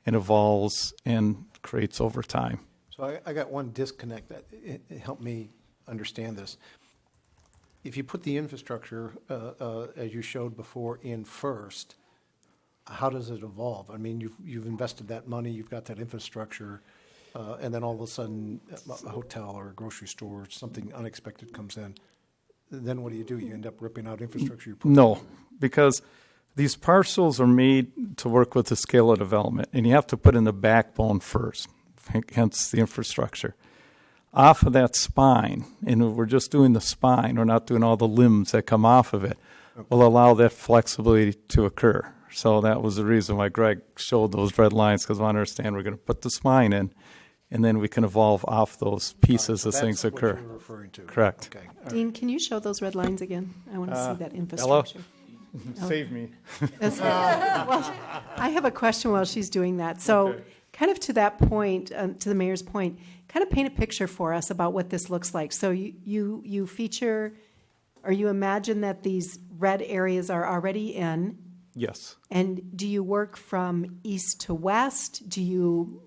and evolves and creates over time. So I got one disconnect that it helped me understand this. If you put the infrastructure, as you showed before, in first, how does it evolve? I mean, you've invested that money, you've got that infrastructure, and then all of a sudden a hotel or a grocery store or something unexpected comes in. Then what do? You end up ripping out infrastructure? No, because these parcels are made to work with the scale of development, and you have to put in the backbone first, hence the infrastructure. Off of that spine, and we're just doing the spine, we're not doing all the limbs that come off of it, will allow that flexibility to occur. So that was the reason why Greg showed those red lines, because I understand we're going to put the spine in, and then we can evolve off those pieces as things occur. That's what you're referring to. Correct. Okay. Dean, can you show those red lines again? I want to see that infrastructure. Save me. Well, I have a question while she's doing that. So, Okay. kind of to that point, to the mayor's point, kind of paint a picture for us about what this looks like. So you feature, or you imagine that these red areas are already in, Yes. and do you work from east to west? Do you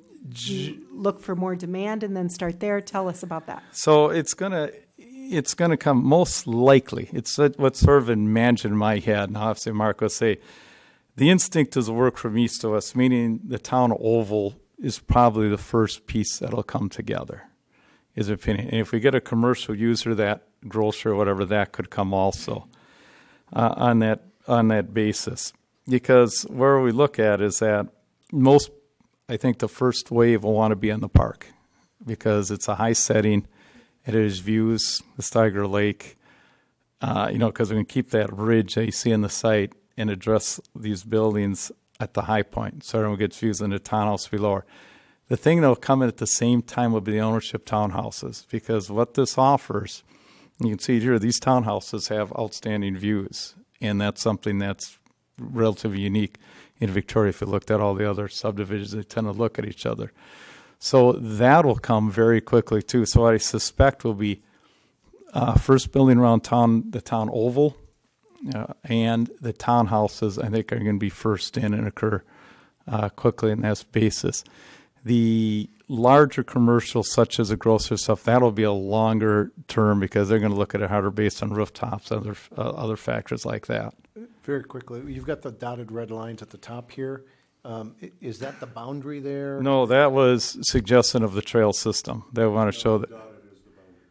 look for more demand and then start there? Tell us about that. So it's gonna come most likely. It's what's sort of imagined in my head. And I'll have to say, Mark will say, the instinct is to work from east to west, meaning the town oval is probably the first piece that'll come together, is opinion. And if we get a commercial user, that grocer or whatever, that could come also on that basis. Because where we look at is that I think the first wave will want to be in the park because it's a high setting. It is views, the Steiger Lake, because we can keep that ridge that you see in the site and address these buildings at the high point. So everyone gets views in the townhouse below. The thing that will come in at the same time will be the ownership townhouses, because what this offers, you can see here, these townhouses have outstanding views, and that's something that's relatively unique in Victoria. If you looked at all the other subdivisions, they tend to look at each other. So that will come very quickly too. So what I suspect will be first building around town, the town oval, and the townhouses, I think, are going to be first in and occur quickly on that basis. The larger commercials, such as the grocery stuff, that'll be a longer term because they're going to look at it harder based on rooftops, other factors like that. Very quickly, you've got the dotted red lines at the top here. Is that the boundary there? No, that was suggestion of the trail system. They want to show that. Dotted is the boundary.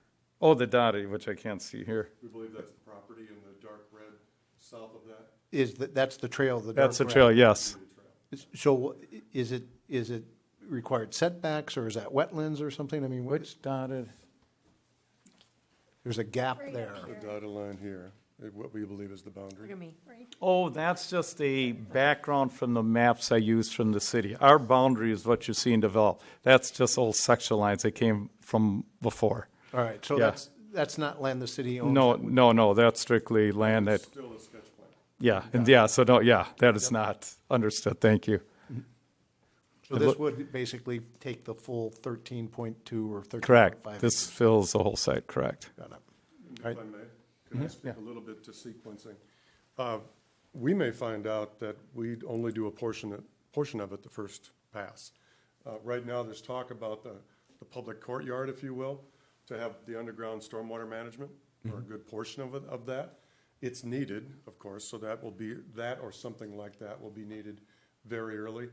Oh, the dotted, which I can't see here. We believe that's the property, and the dark red south of that. That's the trail? That's the trail, yes. So is it required setbacks, or is that wetlands or something? I mean, Which dotted? There's a gap there. The dotted line here, what we believe is the boundary. Oh, that's just a background from the maps I used from the city. Our boundary is what you see in develop. That's just old section lines that came from before. All right, so Yeah. that's not land the city owns? No, that's strictly land that. Still a sketch plan. Yeah, that is not understood. Thank you. So this would basically take the full 13.2 or 13.5? Correct. This fills the whole site, correct. Got it. If I may, can I speak a little bit to sequencing? We may find out that we only do a portion of it the first pass. Right now, there's talk about the public courtyard, if you will, to have the underground stormwater management, or a good portion of that. It's needed, of course, so that or something like that will be needed very early.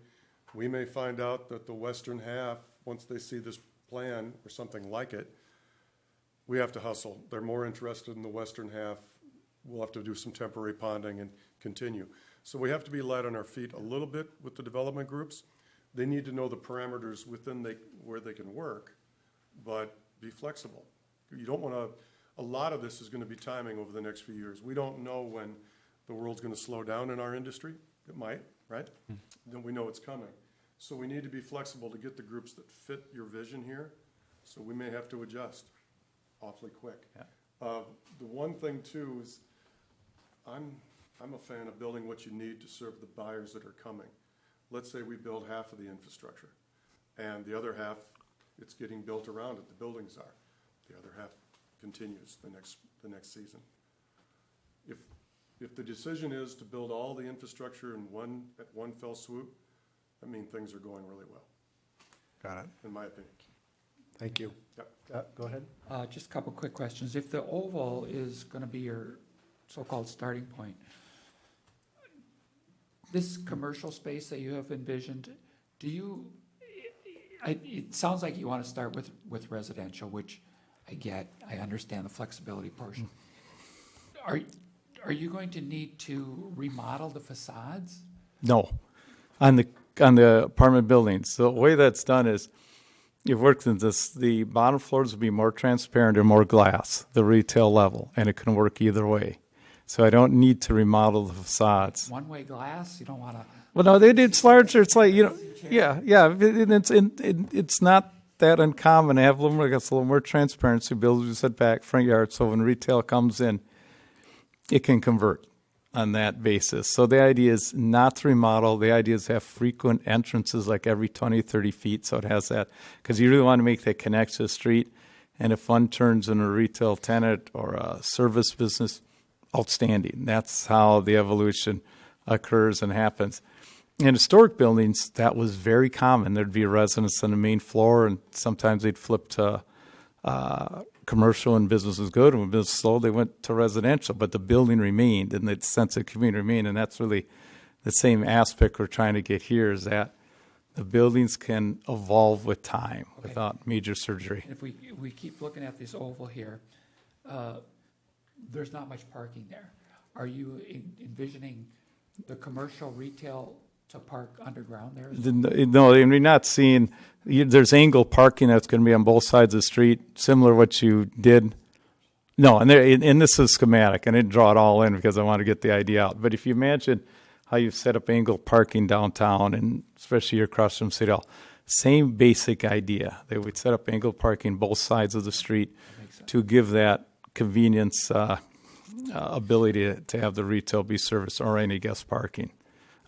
We may find out that the western half, once they see this plan or something like it, we have to hustle. They're more interested in the western half. We'll have to do some temporary ponding and continue. So we have to be light on our feet a little bit with the development groups. They need to know the parameters within where they can work, but be flexible. You don't want to, a lot of this is going to be timing over the next few years. We don't know when the world's going to slow down in our industry. It might, right? Then we know it's coming. So we need to be flexible to get the groups that fit your vision here. So we may have to adjust awfully quick. Yeah. The one thing too is I'm a fan of building what you need to serve the buyers that are coming. Let's say we build half of the infrastructure and the other half, it's getting built around it, the buildings are. The other half continues the next season. If the decision is to build all the infrastructure at one fell swoop, I mean, things are going really well. Got it. In my opinion. Thank you. Yep. Go ahead. Just a couple quick questions. If the oval is going to be your so-called starting point, this commercial space that you have envisioned, it sounds like you want to start with residential, which I get. I understand the flexibility portion. Are you going to need to remodel the facades? No. On the apartment buildings, the way that's done is, you've worked in this, the bottom floors will be more transparent and more glass, the retail level, and it can work either way. So I don't need to remodel the facades. One-way glass? You don't want to... Well, no, it's larger. It's like, it's not that uncommon to have a little more transparency, buildings set back, front yard, so when retail comes in, it can convert. on that basis. So the idea is not to remodel. The idea is to have frequent entrances like every 20, 30 feet. So it has that, because you really want to make that connection to the street. And if one turns into a retail tenant or a service business, outstanding. That's how the evolution occurs and happens. In historic buildings, that was very common. There'd be a residence on the main floor, and sometimes they'd flip to commercial, and business was good. And when business was slow, they went to residential. But the building remained, and the sense of community remained. And that's really the same aspect we're trying to get here, is that the buildings can evolve with time without major surgery. If we keep looking at this oval here, there's not much parking there. Are you envisioning the commercial retail to park underground there? No, you're not seeing. There's angle parking that's going to be on both sides of the street, similar to what you did. No, and this is schematic. I didn't draw it all in because I want to get the idea out. But if you imagine how you set up angle parking downtown, and especially across from City Hall, same basic idea. They would set up angle parking both sides of the street to give that convenience ability to have the retail be serviced or any guest parking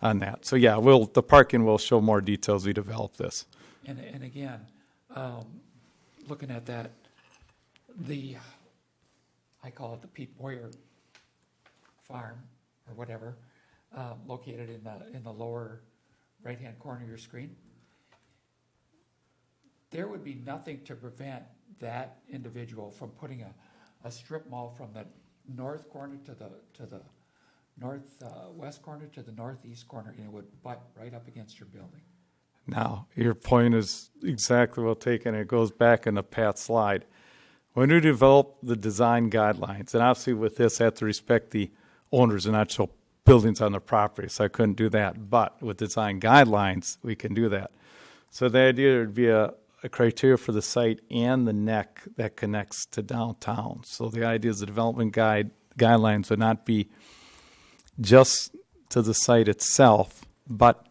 on that. So yeah, the parking will show more details as we develop this. And again, looking at that, I call it the Pete Boyer farm or whatever, located in the lower right-hand corner of your screen. There would be nothing to prevent that individual from putting a strip mall from the north corner to the northwest corner to the northeast corner, and it would butt right up against your building. Now, your point is exactly well taken. It goes back in the Pat slide. When we develop the design guidelines, and obviously with this, I have to respect the owners and not show buildings on their property, so I couldn't do that. But with design guidelines, we can do that. So the idea would be a criteria for the site and the neck that connects to downtown. So the idea is the development guidelines would not be just to the site itself, but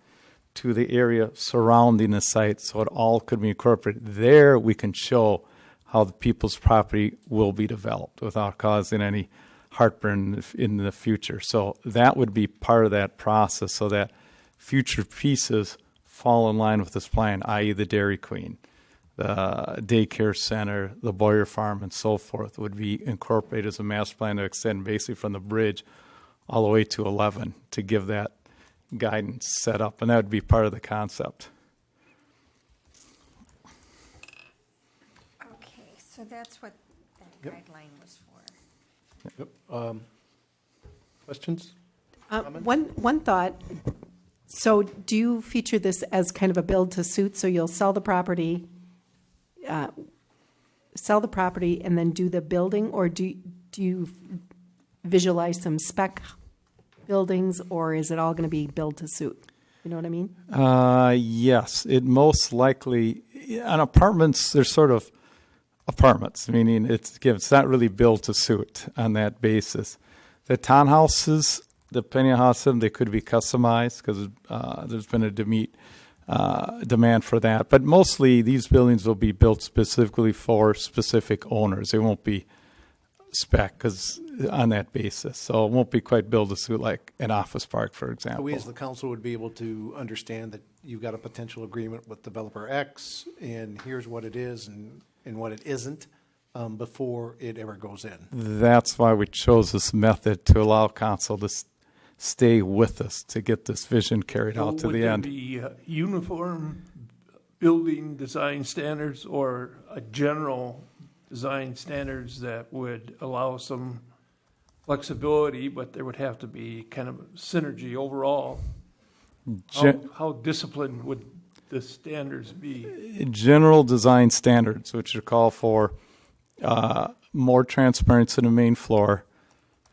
to the area surrounding the site, so it all could be incorporated. There we can show how the people's property will be developed without causing any heartburn in the future. So that would be part of that process, so that future pieces fall in line with this plan, i.e. the Dairy Queen, the daycare center, the Boyer Farm, and so forth, would be incorporated as a master plan to extend basically from the bridge all the way to 11 to give that guidance set up, and that would be part of the concept. Okay, so that's what that guideline was for. Yep. Questions? One thought. So do you feature this as kind of a build to suit? So you'll sell the property and then do the building, or do you visualize some spec buildings, or is it all going to be build to suit? You know what I mean? Yes, it most likely on apartments. There's sort of apartments, meaning it's not really built to suit on that basis. The townhouses, depending on how some, they could be customized because there's been a demand for that. But mostly these buildings will be built specifically for specific owners. They won't be spec because on that basis. So it won't be quite build to suit like an office park, for example. So we as the council would be able to understand that you've got a potential agreement with developer X, and here's what it is and what it isn't before it ever goes in. That's why we chose this method, to allow council to stay with us to get this vision carried out to the end. Would there be uniform building design standards or a general design standards that would allow some flexibility, but there would have to be kind of synergy overall? How disciplined would the standards be? General design standards, which are call for more transparency in the main floor,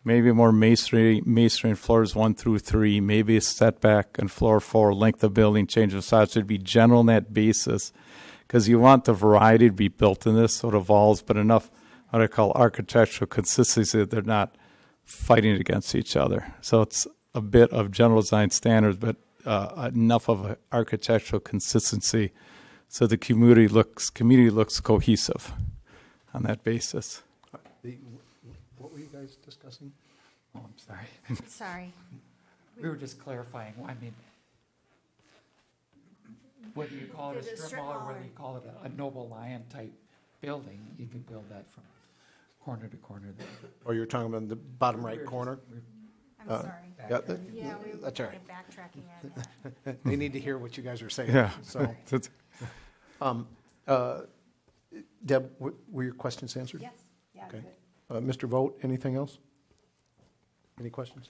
maybe more masonry in floors 1 through 3, maybe a setback on floor 4, length of building, change of size. Should be general on that basis, because you want the variety to be built in this, so it evolves, but enough what I call architectural consistency that they're not fighting against each other. So it's a bit of general design standards, but enough of an architectural consistency so the community looks cohesive on that basis. What were you guys discussing? Oh, I'm sorry. Sorry. We were just clarifying. I mean, whether you call it a strip mall or whether you call it a Noble Lion type building, you can build that from corner to corner there. Or you're talking about the bottom right corner? I'm sorry. Yeah, Yeah, we were that's all kind right. of backtracking on that. They need to hear what you guys are saying. Yeah. So, Deb, were your questions answered? Yes, yeah, Okay. good. Mr. Vogt, anything else? Any questions?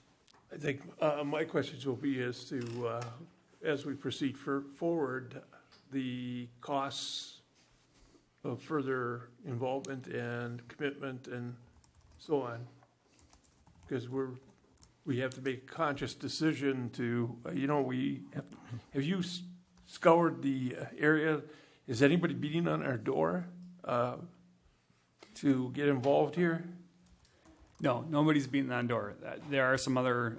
I think my questions will be as to, as we proceed forward, the costs of further involvement and commitment and so on. Because we have to make a conscious decision to, have you scoured the area? Is anybody beating on our door to get involved here? No, nobody's beating on door. There are some other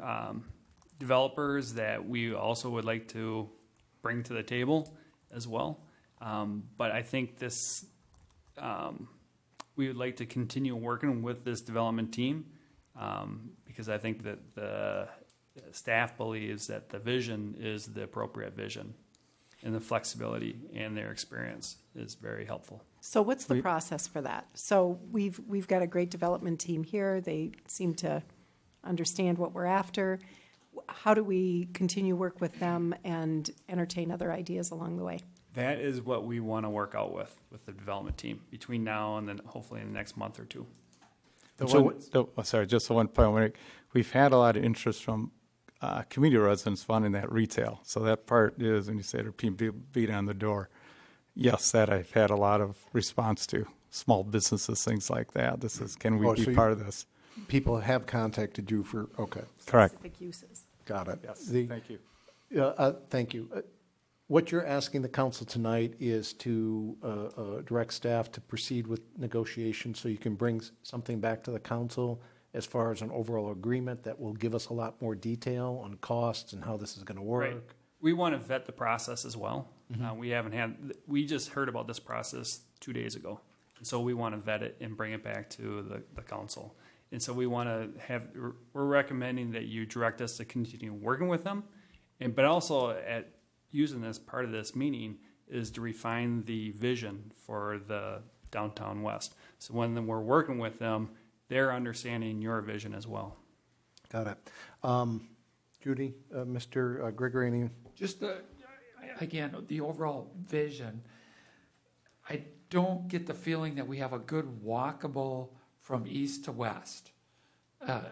developers that we also would like to bring to the table as well. But I think this, we would like to continue working with this development team because I think that the staff believes that the vision is the appropriate vision, and the flexibility and their experience is very helpful. So what's the process for that? So we've got a great development team here. They seem to understand what we're after. How do we continue work with them and entertain other ideas along the way? That is what we want to work out with the development team between now and then hopefully in the next month or two. Sorry, just the one point. We've had a lot of interest from community residents funding that retail. So that part is, when you say they're beating on the door, yes, that I've had a lot of response to. Small businesses, things like that. This is, can we be part of this? People have contacted you for, okay. Correct. Specific uses. Got it. Yes, thank you. Thank you. What you're asking the council tonight is to direct staff to proceed with negotiations so you can bring something back to the council as far as an overall agreement that will give us a lot more detail on costs and how this is going to work. Right. We want to vet the process as well. We just heard about this process 2 days ago. And so we want to vet it and bring it back to the council. And so we want to we're recommending that you direct us to continue working with them. But also at using this part of this meeting is to refine the vision for the downtown west. So when we're working with them, they're understanding your vision as well. Got it. Judy, Mr. Gregory, any? Just again, the overall vision, I don't get the feeling that we have a good walkable from east to west.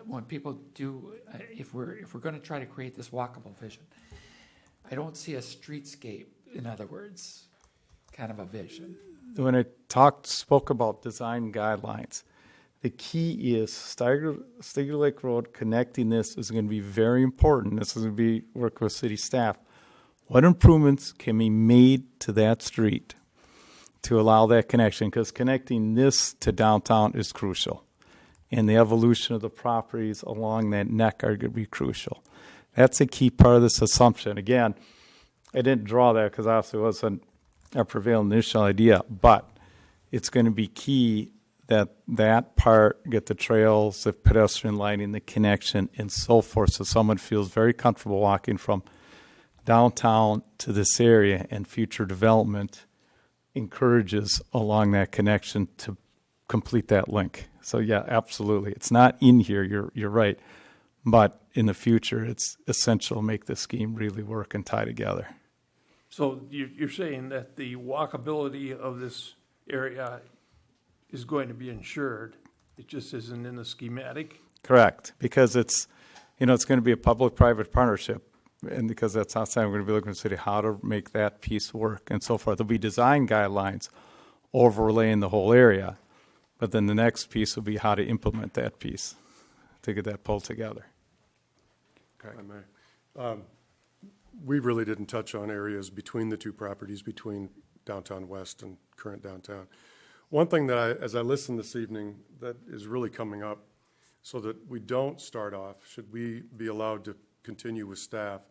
When people do, if we're going to try to create this walkable vision, I don't see a streetscape, in other words, kind of a vision. When I spoke about design guidelines, the key is Steger Lake Road, connecting this is going to be very important. This is going to be work with city staff. What improvements can be made to that street to allow that connection? Because connecting this to downtown is crucial. And the evolution of the properties along that neck are going to be crucial. That's a key part of this assumption. Again, I didn't draw that because obviously it wasn't our prevailing initial idea, but it's going to be key that part, get the trails, the pedestrian lighting, the connection, and so forth, so someone feels very comfortable walking from downtown to this area, and future development encourages along that connection to complete that link. So yeah, absolutely. It's not in here, you're right, but in the future, it's essential to make the scheme really work and tie together. So you're saying that the walkability of this area is going to be ensured. It just isn't in the schematic. Correct, because it's going to be a public-private partnership, and because that's outside, we're going to be looking at the city how to make that piece work and so forth. There'll be design guidelines overlaying the whole area, but then the next piece will be how to implement that piece to get that pulled together. Okay. We really didn't touch on areas between the two properties, between downtown west and current downtown. One thing that as I listened this evening that is really coming up, so that we don't start off, should we be allowed to continue with staff,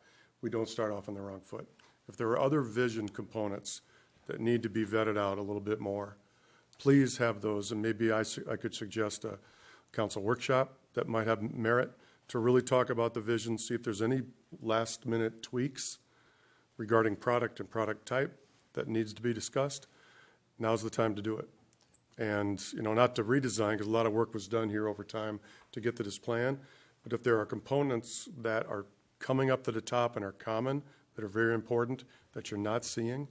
we don't start off on the wrong foot. If there are other vision components that need to be vetted out a little bit more, please have those, and maybe I could suggest a council workshop that might have merit to really talk about the vision, see if there's any last-minute tweaks regarding product and product type that needs to be discussed. Now's the time to do it. And, not to redesign, because a lot of work was done here over time to get to this plan, but if there are components that are coming up to the top and are common, that are very important, that you're not seeing,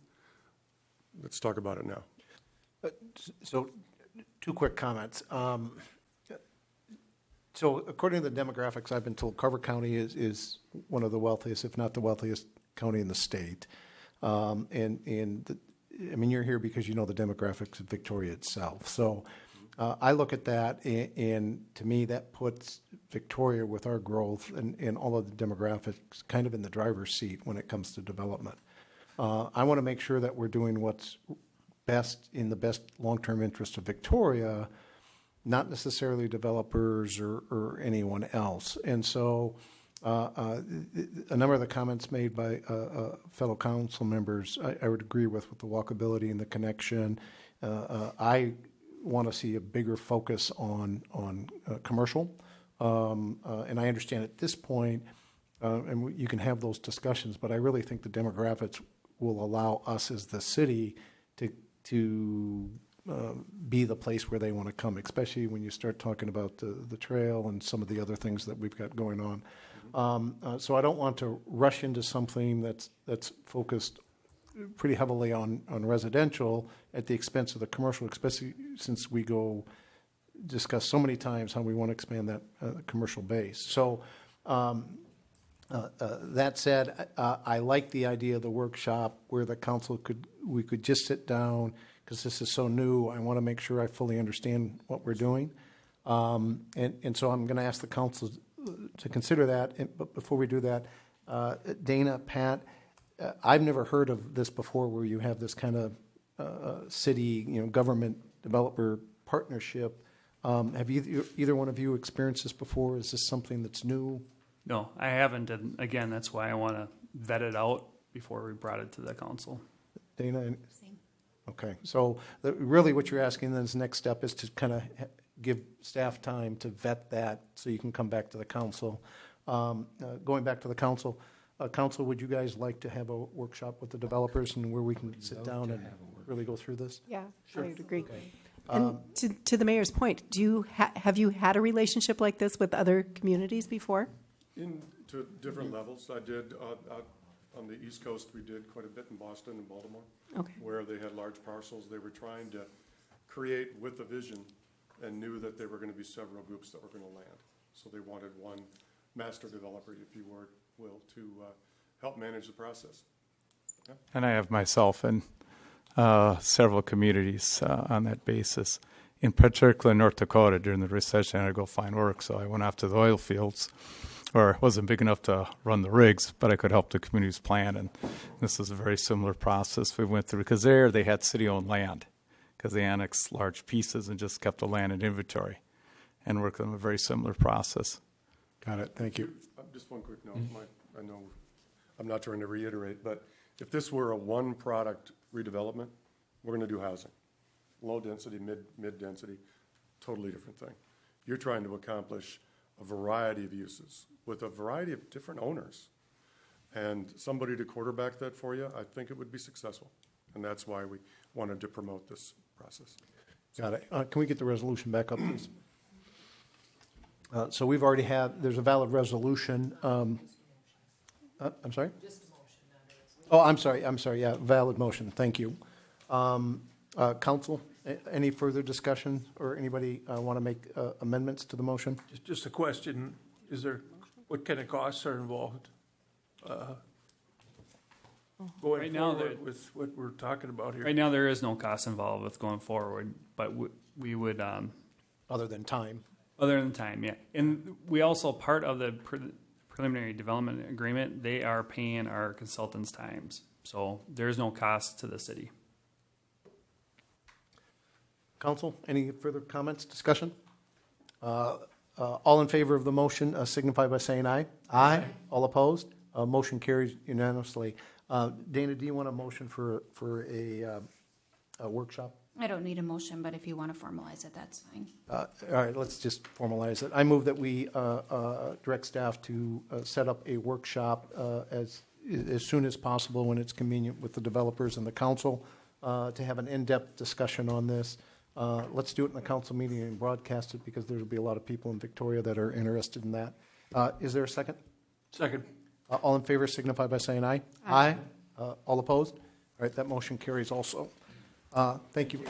let's talk about it now. So, two quick comments. So according to the demographics, I've been told Carver County is one of the wealthiest, if not the wealthiest county in the state. You're here because you know the demographics of Victoria itself. So I look at that, and to me, that puts Victoria with our growth and all of the demographics kind of in the driver's seat when it comes to development. I want to make sure that we're doing what's best in the best long-term interest of Victoria, not necessarily developers or anyone else. And so a number of the comments made by fellow council members, I would agree with the walkability and the connection. I want to see a bigger focus on commercial. And I understand at this point, and you can have those discussions, but I really think the demographics will allow us as the city to be the place where they want to come, especially when you start talking about the trail and some of the other things that we've got going on. So I don't want to rush into something that's focused pretty heavily on residential at the expense of the commercial, especially since we discuss so many times how we want to expand that commercial base. So that said, I like the idea of the workshop where the council we could just sit down, because this is so new. I want to make sure I fully understand what we're doing. And so I'm going to ask the council to consider that. But before we do that, Dana, Pat, I've never heard of this before where you have this kind of city, government developer partnership. Have either one of you experienced this before? Is this something that's new? No, I haven't. And again, that's why I want to vet it out before we brought it to the council. Dana? Same. Okay. So really what you're asking then is the next step is to kind of give staff time to vet that so you can come back to the council. Going back to the council, council, would you guys like to have a workshop with the developers and where we can sit down and really go through this? Yeah, sure. I would agree. Okay. And to the mayor's point, have you had a relationship like this with other communities before? To different levels. I did out on the East Coast. We did quite a bit in Boston and Baltimore, where they had large parcels. They were trying to create with a vision, and knew that there were going to be several groups that were going to land. So they wanted one master developer, if you will, to help manage the process. Yeah. And I have myself in several communities on that basis. In particular, North Dakota, during the recession, I had to go find work, so I went after the oil fields, or wasn't big enough to run the rigs, but I could help the communities plan, and this is a very similar process we went through, because there they had city-owned land, because they annexed large pieces and just kept the land in inventory, and worked on a very similar process. Got it. Thank you. Just one quick note. I know I'm not trying to reiterate, but if this were a one-product redevelopment, we're going to do housing. Low density, mid density, totally different thing. You're trying to accomplish a variety of uses with a variety of different owners. And somebody to quarterback that for you, I think it would be successful. And that's why we wanted to promote this process. Got it. Can we get the resolution back up, please? So we've already there's a valid resolution. I'm sorry? Just a motion. I'm sorry. Yeah, valid motion. Thank you. Council, any further discussion or anybody want to make amendments to the motion? Just a question, what kind of costs are involved? Going forward with what we're talking about here? Right now, there is no cost involved with going forward, but we would... Other than time. Other than time, yeah. And we also, part of the preliminary development agreement, they are paying our consultants' times. So there's no cost to the city. Council, any further comments, discussion? All in favor of the motion signify by saying aye. Aye. All opposed? Motion carries unanimously. Dana, do you want a motion for workshop? I don't need a motion, but if you want to formalize it, that's fine. All right, let's just formalize it. I move that we direct staff to set up a workshop as soon as possible when it's convenient with the developers and the council to have an in-depth discussion on this. Let's do it in the council meeting and broadcast it because there will be a lot of people in Victoria that are interested in that. Is there a second? Second. All in favor signify by saying aye. Aye. All opposed? All right, that motion carries also. Thank you.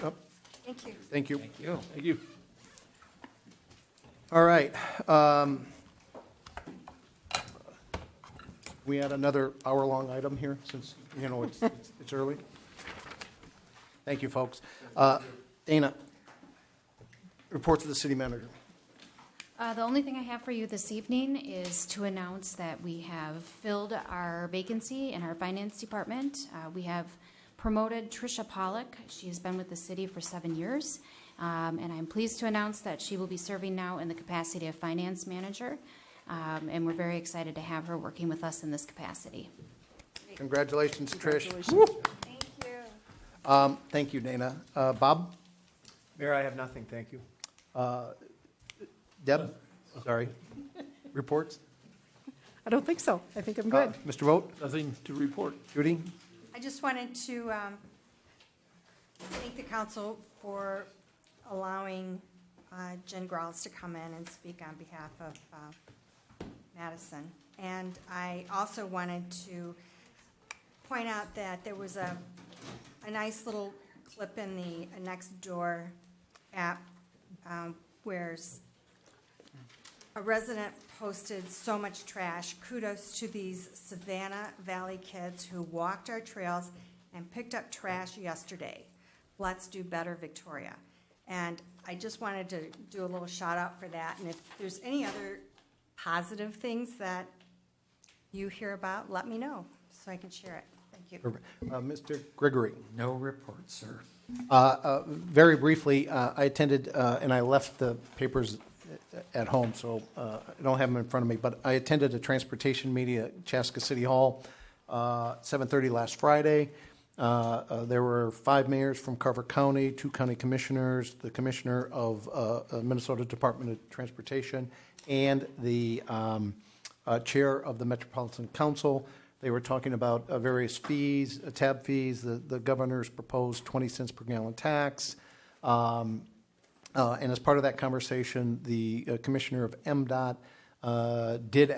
Thank you. Thank you. Thank you. Thank you. All right. We had another hour-long item here since, it's early. Thank you, folks. Dana, report to the city manager. The only thing I have for you this evening is to announce that we have filled our vacancy in our finance department. We have promoted Tricia Pollock. She has been with the city for 7 years, and I'm pleased to announce that she will be serving now in the capacity of finance manager, and we're very excited to have her working with us in this capacity. Congratulations, Trish. Thank you. Thank you, Dana. Bob? Mayor, I have nothing, thank you. Deb? Sorry. Reports? I don't think so. I think I'm good. Mr. Vogt? Nothing to report. Judy? I just wanted to thank the council for allowing Jen Grauls to come in and speak on behalf of Madison. And I also wanted to point out that there was a nice little clip in the Nextdoor app where a resident posted so much trash. Kudos to these Savannah Valley kids who walked our trails and picked up trash yesterday. Let's do better, Victoria. And I just wanted to do a little shout out for that. And if there's any other positive things that you hear about, let me know so I can share it. Thank you. Mr. Gregory? No report, sir. Very briefly, I attended, and I left the papers at home, so I don't have them in front of me, but I attended a transportation meeting at Chaska City Hall, 7:30 last Friday. There were 5 mayors from Carver County, 2 county commissioners, the commissioner of Minnesota Department of Transportation, and the chair of the Metropolitan Council. They were talking about various fees, tab fees. The governor's proposed 20 cents per gallon tax. And as part of that conversation, the commissioner of MDOT did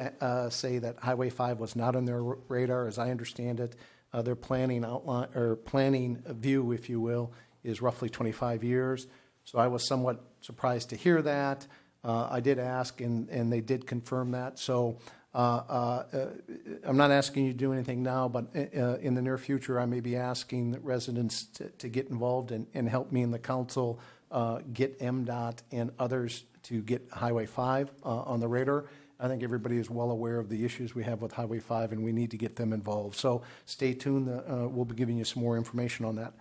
say that Highway 5 was not on their radar, as I understand it. Their planning outline or planning view, if you will, is roughly 25 years. So I was somewhat surprised to hear that. I did ask, and they did confirm that. So I'm not asking you to do anything now, but in the near future, I may be asking the residents to get involved and help me and the council get MDOT and others to get Highway 5 on the radar. I think everybody is well aware of the issues we have with Highway 5, and we need to get them involved. So stay tuned. We'll be giving you some more information on that.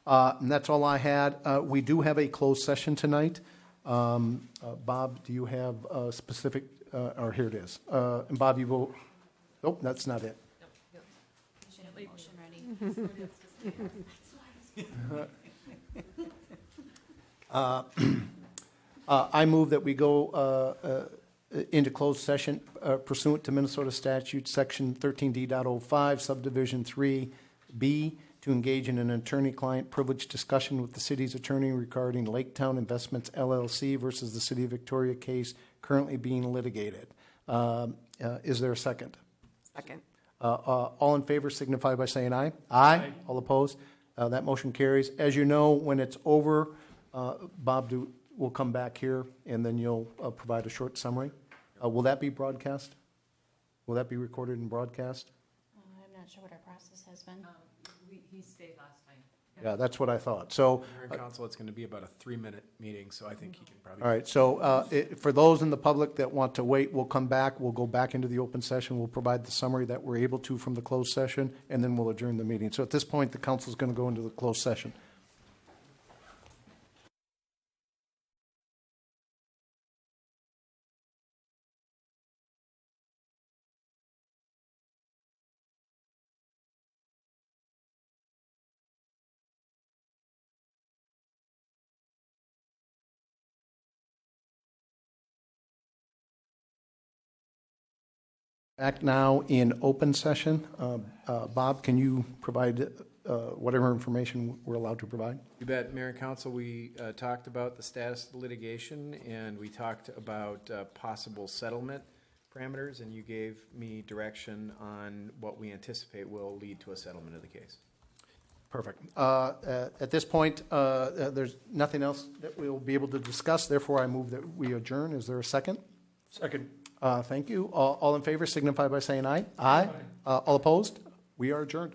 And that's all I had. We do have a closed session tonight. Bob, do you have a specific, or here it is. And Bob, you will, nope, that's not it. You should have a motion ready. I move that we go into closed session pursuant to Minnesota statute section 13D.05 subdivision 3B to engage in an attorney-client privilege discussion with the city's attorney regarding Laketown Investments LLC versus the City of Victoria case currently being litigated. Is there a second? Second. All in favor signify by saying aye. Aye. All opposed? That motion carries. As you know, when it's over, Bob will come back here, and then you'll provide a short summary. Will that be broadcast? Will that be recorded and broadcast? I'm not sure what our process has been. He stayed last time. Yeah, that's what I thought. So, Mayor and Council, it's going to be about a 3-minute meeting, so I think he can probably. all right, so for those in the public that want to wait, we'll come back. We'll go back into the open session. We'll provide the summary that we're able to from the closed session, and then we'll adjourn the meeting. So at this point, the council is going to go into the closed session. Back now in open session. Bob, can you provide whatever information we're allowed to provide? You bet, Mayor and Council. We talked about the status of the litigation, and we talked about possible settlement parameters, and you gave me direction on what we anticipate will lead to a settlement of the case. Perfect. At this point, there's nothing else that we'll be able to discuss. Therefore, I move that we adjourn. Is there a second? Second. Thank you. All in favor signify by saying aye. Aye. All opposed? We are adjourned.